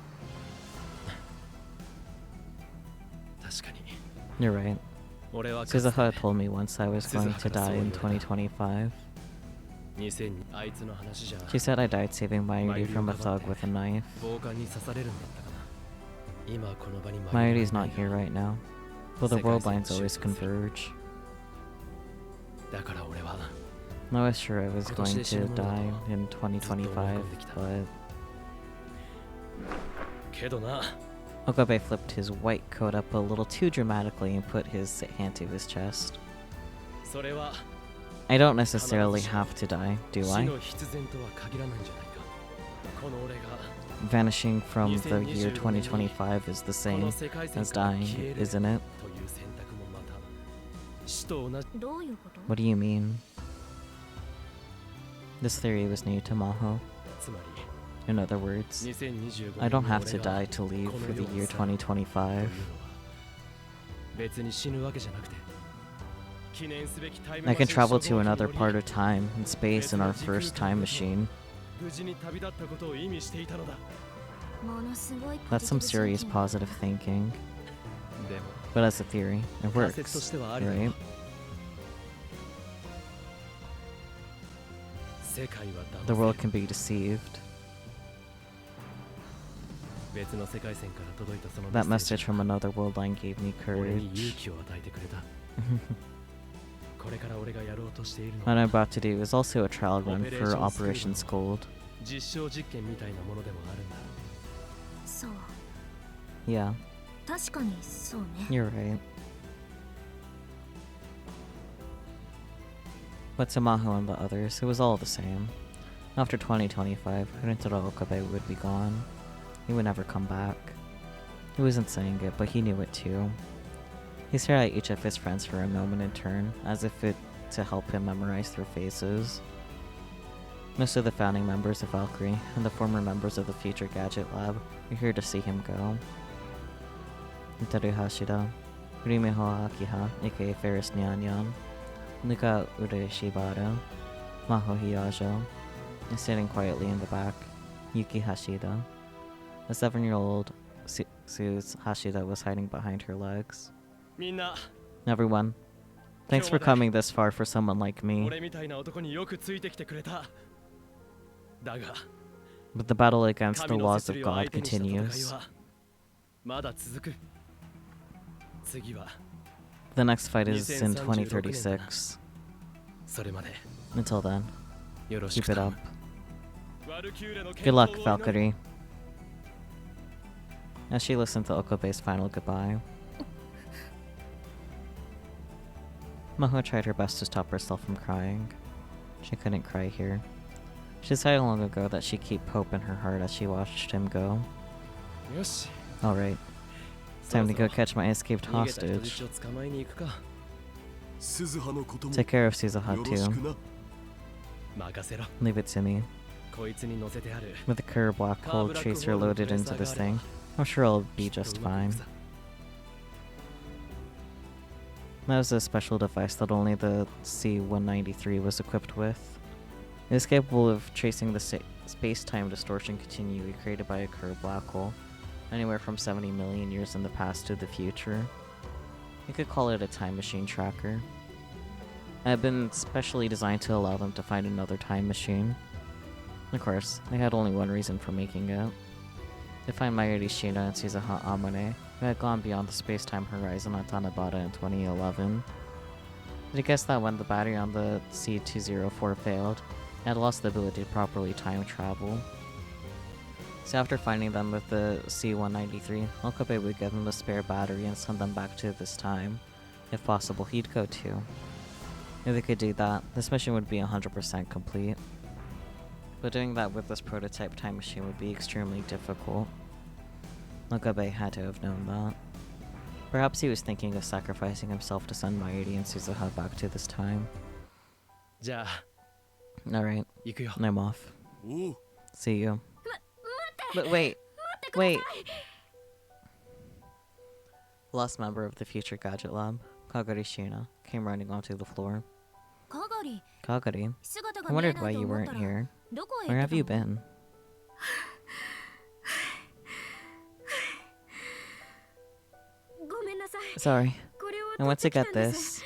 You're right. Suzuha told me once I was going to die in 2025. She said I died saving Mayuri from a thug with a knife. Mayuri's not here right now, but the world lines always converge. I was sure I was going to die in 2025, but... Okabe flipped his white coat up a little too dramatically and put his hand to his chest. I don't necessarily have to die, do I? Vanishing from the year 2025 is the same as dying, isn't it? What do you mean? This theory was new to Maho. In other words, I don't have to die to leave for the year 2025. I can travel to another part of time and space in our first time machine. That's some serious positive thinking. But as a theory, it works, right? The world can be deceived. That message from another world line gave me courage. これから俺がやろうとしているの What は I'm about to do is also a trial run for Operation Scold. 実証実験みたいなものでもあるんだ。そう Yeah, 確かにそうね you're right. But to Maho and the others, it was all the same. After 2025, Rentaro Okabe would be gone. He would never come back. He wasn't saying it, but he knew it too. He stared at each of his friends for a moment in turn, as if it to help him memorize their faces. Most of the founding members of Valkyrie and the former members of the Future Gadget Lab were here to see him go. Itaru Hashida, Rimiho Akiha, aka Ferris Nyan, Nika Ureshibara, Maho Hiyajo, and sitting quietly in the back, Yuki Hashida. A 7-year-old Suze Hashida was hiding behind her legs. みんな Everyone, thanks for coming this far for someone like me. 俺みたいな男によくついてきてくれた。だが But the battle against the 神の laws 摂 of 理を God 相手にした戦い continues. はまだ続く。次は The next fight is in 2036. それまで Until then, よろし keep く it 頼 up. む。ワルキューレの Good 健 luck, 闘を祈る。 Valkyrie. As she listened to Okabe's final goodbye, Maho tried her best to stop herself from crying. She couldn't cry here. She decided long ago that she'd keep hope in her heart as she watched him go. よし。 Alright, そろ time そ to go ろ catch my escaped 逃げた人 hostage. 質を捕まえに行くか。 Take care of Suzuha よろし too. くな。任せろ。 Leave it to me. こいつに乗せてある。 With the Kerr black hole tracer loaded into this thing, I'm sure I'll be just fine. That was a special device that only the C-193 was equipped with. It is capable of tracing the space-time distortion continuity created by a Kerr black hole, anywhere from 70 million years in the past to the future. You could call it a time machine tracker. It had been specially designed to allow them to find another time machine. Of course, they had only one reason for making it. To find Mayuri Shina and Suzuha Amane, who had gone beyond the space-time horizon on Tanabata in 2011. Did you guess that when the battery on the C-204 failed, it had lost the ability to properly time travel? So after finding them with the C-193, Okabe would give them a spare battery and send them back to this time. If possible, he'd go too. If they could do that, this mission would be 100% complete. But doing that with this prototype time machine would be extremely difficult. Okabe had to have known that. Perhaps he was thinking of sacrificing himself to send Mayuri and Suzuha back to this time. じゃあ Alright, 行くよ。 I'm off. おう See you. 待って But wait, 待ってください wait. Last member of the Future Gadget Lab, Kagari Shina, came running onto the floor. かがり Kagari, 姿 I が見え wondered な why いと you 思っ weren't たら here. どこへ Where 行っ have て you たの been? ごめんなさい Sorry, これを I 取っ went て to きた get んです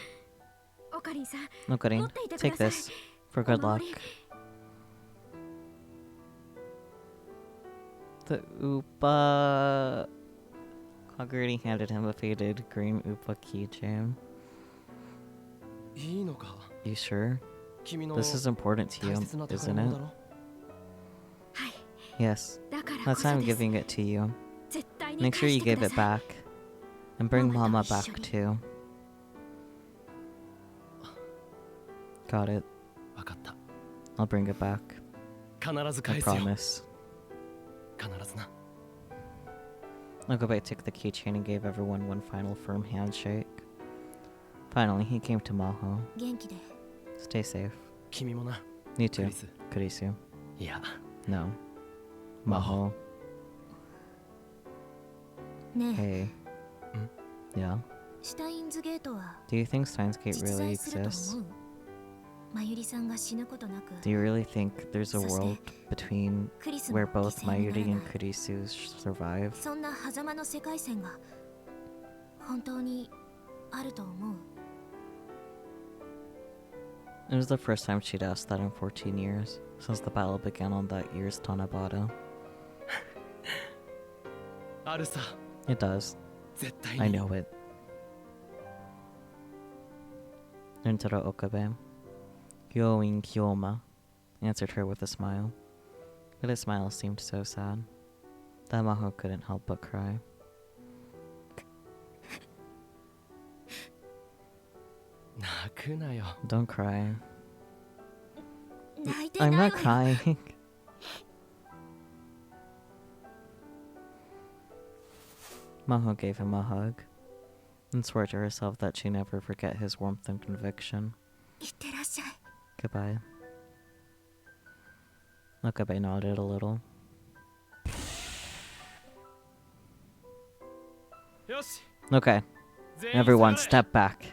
this. オカリンさん Okari, 持っていてく take ださい this. For good お luck. 守り The Upa... Kagari handed him a faded green Upa keychain. いいのか You sure? 君の This is important to 大 you, 切な宝 isn't 物 it? だろ。はい Yes. だからこ That's そ why I'm です giving it to you. 絶対に Make 返 sure し you て give くだ it さい back. And bring Mama Mama と back 一緒に。 too. Got it. わかった。 I'll bring it back. 必ず I 返すよ。 promise. 必ずな。 Okabe took the keychain and gave everyone one final firm handshake. Finally, he came to Maho. 元気で Stay safe. 君もな。 You ク too. リス。 Kurisu. いや、 No. Maho. Maho. ねえ Hey. Yeah? シュタインズゲートは Do you think Steins Gate 実 really 在すると exists? 思うまゆりさんが死ぬことなく Do you really think there's a そして world between クリスも where 犠 both 牲にな Mayuri ら and ない Kurisu survive? そんな狭間の世界線が本当にあると思う It was the first time she'd asked that in 14 years, since the battle began on that year's Tanabata. あるさ。 It does. 絶対に。 I know it. Rintaro Okabe. Kyoin Kyoma answered her with a smile. But his smile seemed so sad that Maho couldn't help but cry. Don't cry. I'm not crying. Maho gave him a hug and swore to herself that she'd never forget his warmth and conviction. Goodbye. Okabe nodded a little. Okay, everyone step back.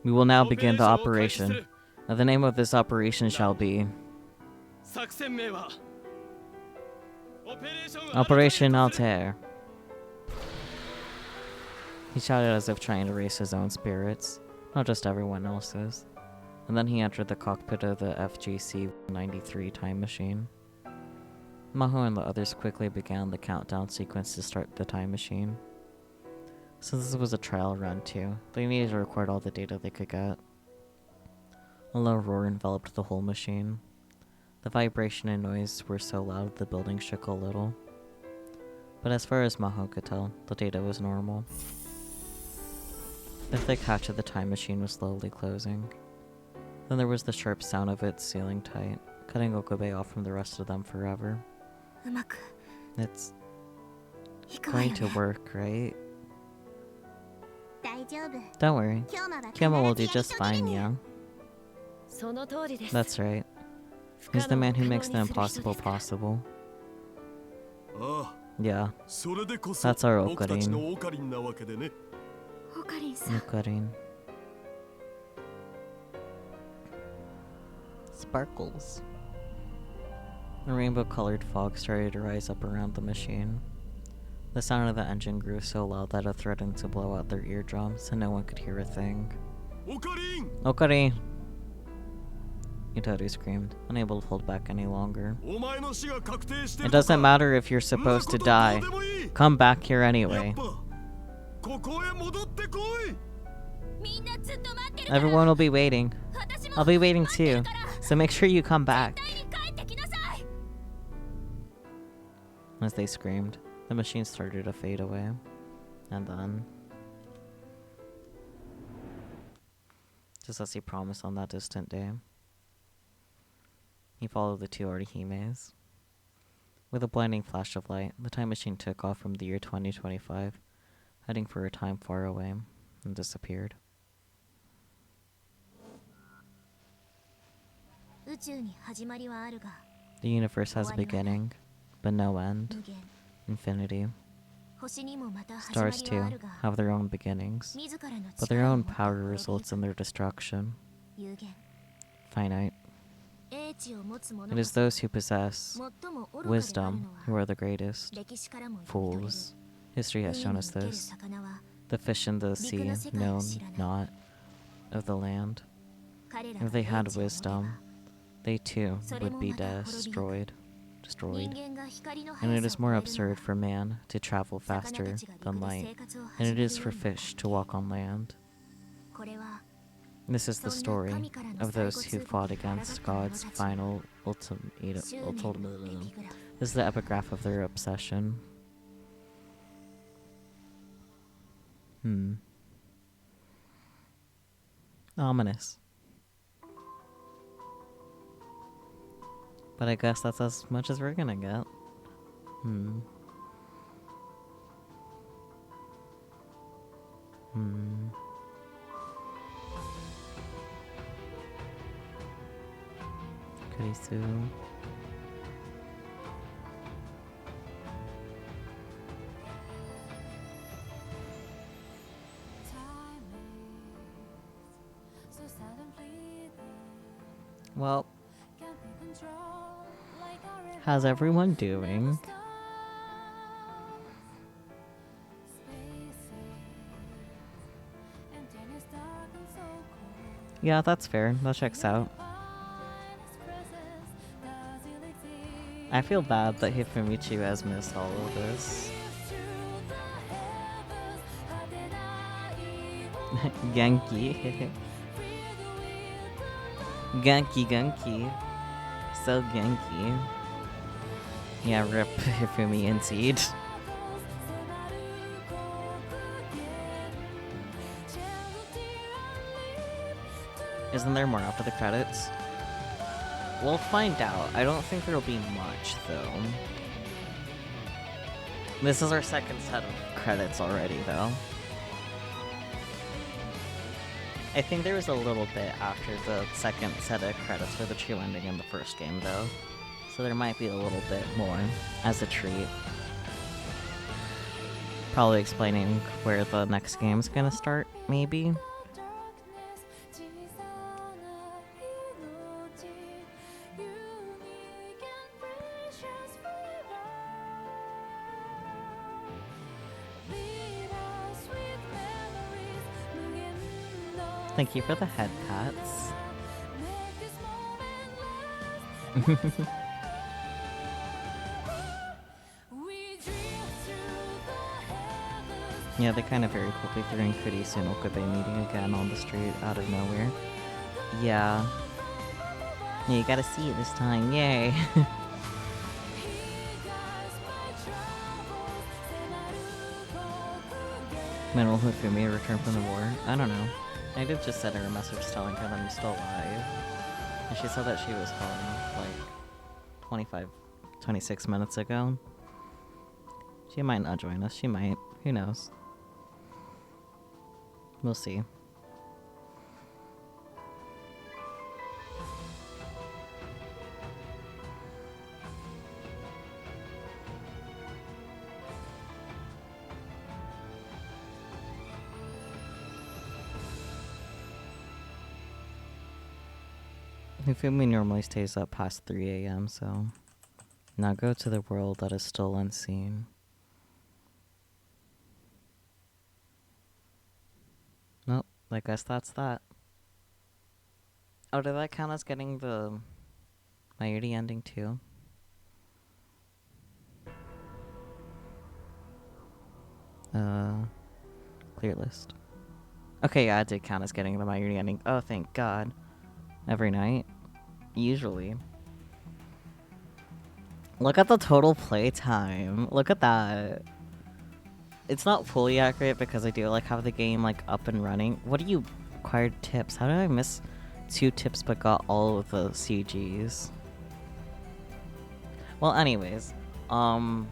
We will now begin the operation. Now the name of this operation shall be Operation Altair. He shouted as if trying to raise his own spirits, not just everyone else's. And then he entered the cockpit of the FGC-93 time machine. Maho and the others quickly began the countdown sequence to start the time machine. Since this was a trial run too, they needed to record all the data they could get. A low roar enveloped the whole machine. The vibration and noise were so loud the building shook a little. But as far as Maho could tell, the data was normal. The thick hatch of the time machine was slowly closing. Then there was the sharp sound of it sealing tight, cutting Okabe off from the rest of them forever. It's going to work, right? Don't worry. Kyoma will do just fine, yeah? That's right. He's the man who makes the impossible possible. Yeah. That's our Okarin. Okarin. Sparkles. A rainbow-colored fog started to rise up around the machine. The sound of the engine grew so loud that it threatened to blow out their eardrums, and no one could hear a thing. Okarin! Itoru screamed, unable to hold back any longer. It doesn't matter if you're supposed to die. Come back here anyway. Everyone will be waiting. I'll be waiting too, so make sure you come back. As they screamed, the machine started to fade away. And then, just as he promised on that distant day, he followed the two Orihimes. With a blinding flash of light, the time machine took off from the year 2025, heading for a time far away, and disappeared. The universe has a beginning, but no end. Infinity. Stars, too, have their own beginnings, but their own power results in their destruction. Finite. It is those who possess wisdom who are the greatest. Fools. History has shown us this. The fish in the sea know not of the land. If they had wisdom, they too would be destroyed. And it is more absurd for man to travel faster than light, and it is for fish to walk on land. This is the story of those who fought against God's final ultimatum. This is the epigraph of their obsession. Ominous. But I guess that's as much as we're gonna get. Kurisu. Well, how's everyone doing? Yeah, that's fair. That checks out. I feel bad that Hifimichi has missed all of this. Genki. Genki. So Genki. Yeah, rip Hifumi indeed. Isn't there more after the credits? We'll find out. I don't think there'll be much, though. This is our second set of credits already, though. I think there was a little bit after the second set of credits for the true ending in the first game, though. So there might be a little bit more as a treat. Probably explaining where the next game's gonna start, maybe. Thank you for the head pats. Yeah, they kind of very quickly threw in Kurisu and Okabe meeting again on the street out of nowhere. Yeah. Yeah, you gotta see it this time, yay! When will Hifumi return from the war? I don't know. I did just send her a message telling her that I'm still alive. And she said that she was home, like, 26 minutes ago. She might not join us, she might. Who knows? We'll see. Hifumi normally stays up past 3 a.m., so... Now go to the world that is still unseen. Nope, I guess that's that. Oh, did that count as getting the Mayuri ending too? Clear list. Okay, yeah, it did count as getting the Mayuri ending. Oh, thank God. Every night? Usually. Look at the total playtime. Look at that. It's not fully accurate because I do like have the game like up and running. What do you acquired tips? How did I miss 2 tips but got all of the CGs? Well, anyways, can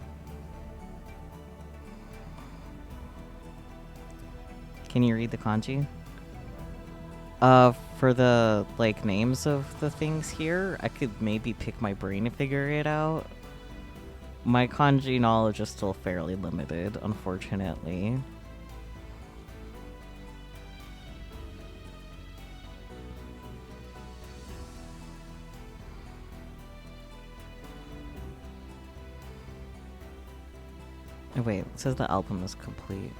you read the kanji? For the like names of the things here, I could maybe pick my brain to figure it out. My kanji knowledge is still fairly limited, unfortunately. Oh, wait, it says the album is complete.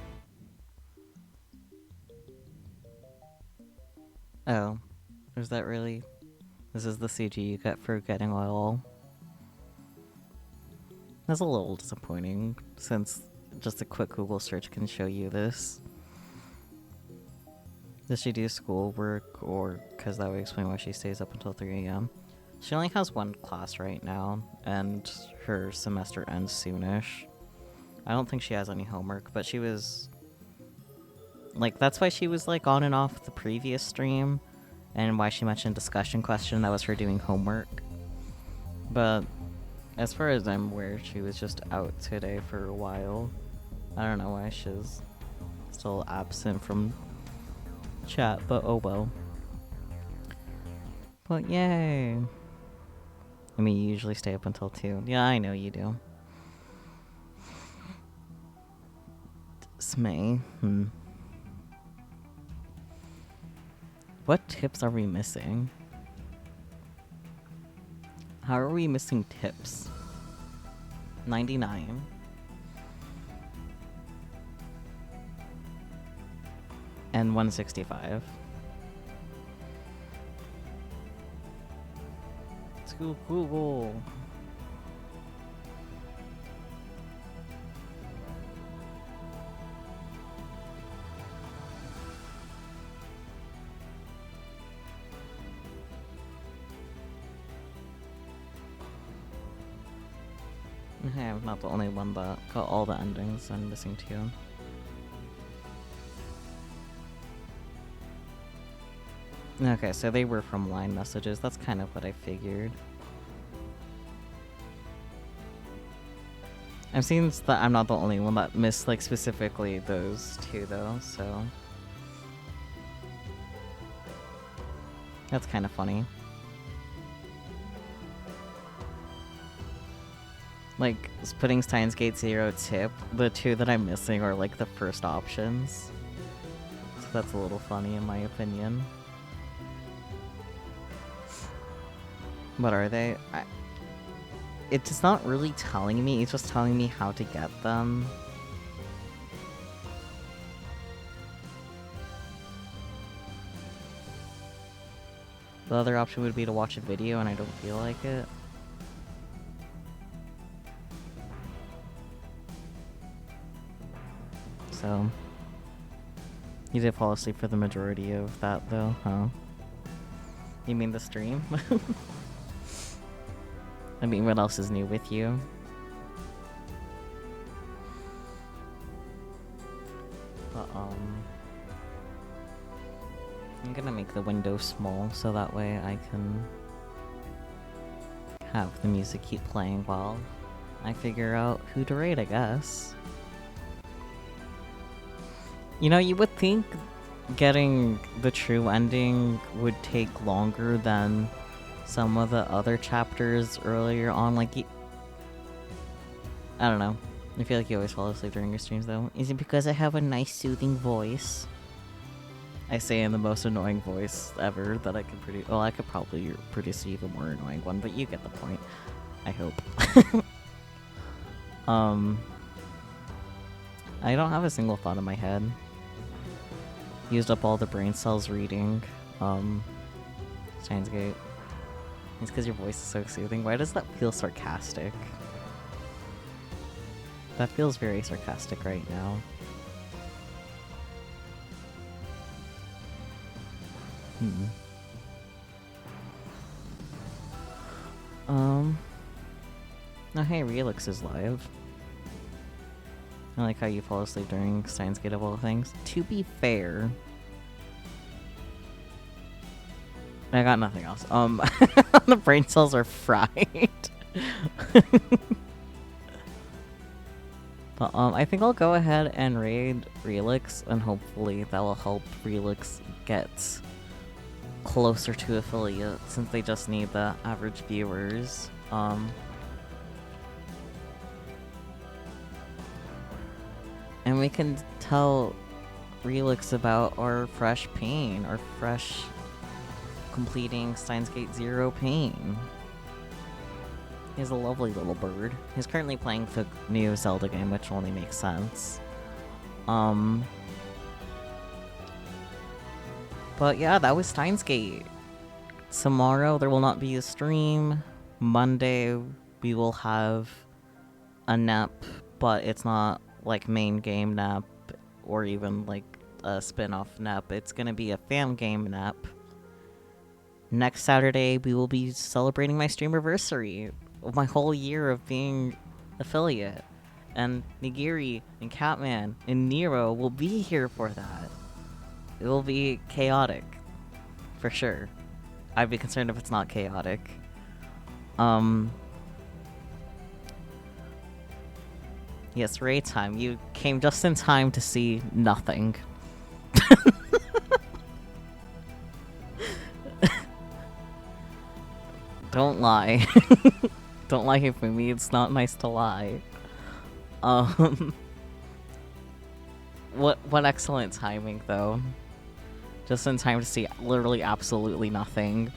Oh, is that really? This is the CG you get for getting all. That's a little disappointing, since just a quick Google search can show you this. Does she do schoolwork, or because that would explain why she stays up until 3 a.m.? She only has 1 class right now, and her semester ends soonish. I don't think she has any homework, but she was... Like, that's why she was, like, on and off the previous stream, and why she mentioned discussion question, that was her doing homework. But... as far as I'm aware, she was just out today for a while. I don't know why she's still absent from chat, but oh well. But yay! I mean, you usually stay up until 2. Yeah, I know you do. Smay. What tips are we missing? How are we missing tips? 99. And 165. Let's go Google. Hey, I'm not the only one that got all the endings. I'm missing 2. Okay, so they were from line messages. That's kind of what I figured. I've seen that I'm not the only one that missed, like, specifically those 2, though, so... That's kind of funny. Like, putting Steins Gate 0 tip, the 2 that I'm missing are, like, the first options. So that's a little funny, in my opinion. What are they? It's not really telling me, it's just telling me how to get them. The other option would be to watch a video, and I don't feel like it. So... You did fall asleep for the majority of that, though, huh? You mean the stream? I mean, what else is new with you? But, I'm gonna make the window small so that way I can have the music keep playing while I figure out who to raid, I guess. You know, you would think getting the true ending would take longer than some of the other chapters earlier on, like, I don't know. I feel like you always fall asleep during your streams, though. Is it because I have a nice, soothing voice? I say in the most annoying voice ever that I can produce. Well, I could probably produce an even more annoying one, but you get the point. I hope. I don't have a single thought in my head. Used up all the brain cells reading, Steins Gate. It's because your voice is so soothing. Why does that feel sarcastic? That feels very sarcastic right now. Oh hey, Relix is live. I like how you fall asleep during Steins Gate of all things. To be fair... I got nothing else. The brain cells are fried. But, I think I'll go ahead and raid Relix, and hopefully that will help Relix get closer to affiliate, since they just need the average viewers. And we can tell Relix about our fresh pain, our fresh completing Steins Gate 0 pain. He's a lovely little bird. He's currently playing the new Zelda game, which only makes sense. But yeah, that was Steins Gate. Tomorrow there will not be a stream. Monday we will have a nap, but it's not like main game nap or even like a spin-off nap. It's gonna be a fam game nap. Next Saturday we will be celebrating my streamiversary of my whole year of being affiliate. And Nigiri and Catman and Nero will be here for that. It will be chaotic. For sure. I'd be concerned if it's not chaotic. Yes, raid time. You came just in time to see nothing. Don't lie. Don't lie here for me. It's not nice to lie. What excellent timing, though. Just in time to see literally absolutely nothing.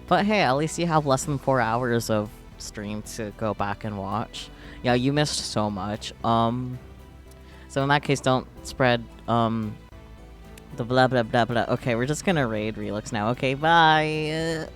But hey, at least you have less than 4 hours of stream to go back and watch. Yeah, you missed so much. So in that case, don't spread, the blah blah blah blah. Okay, we're just gonna raid Relix now. Okay, bye!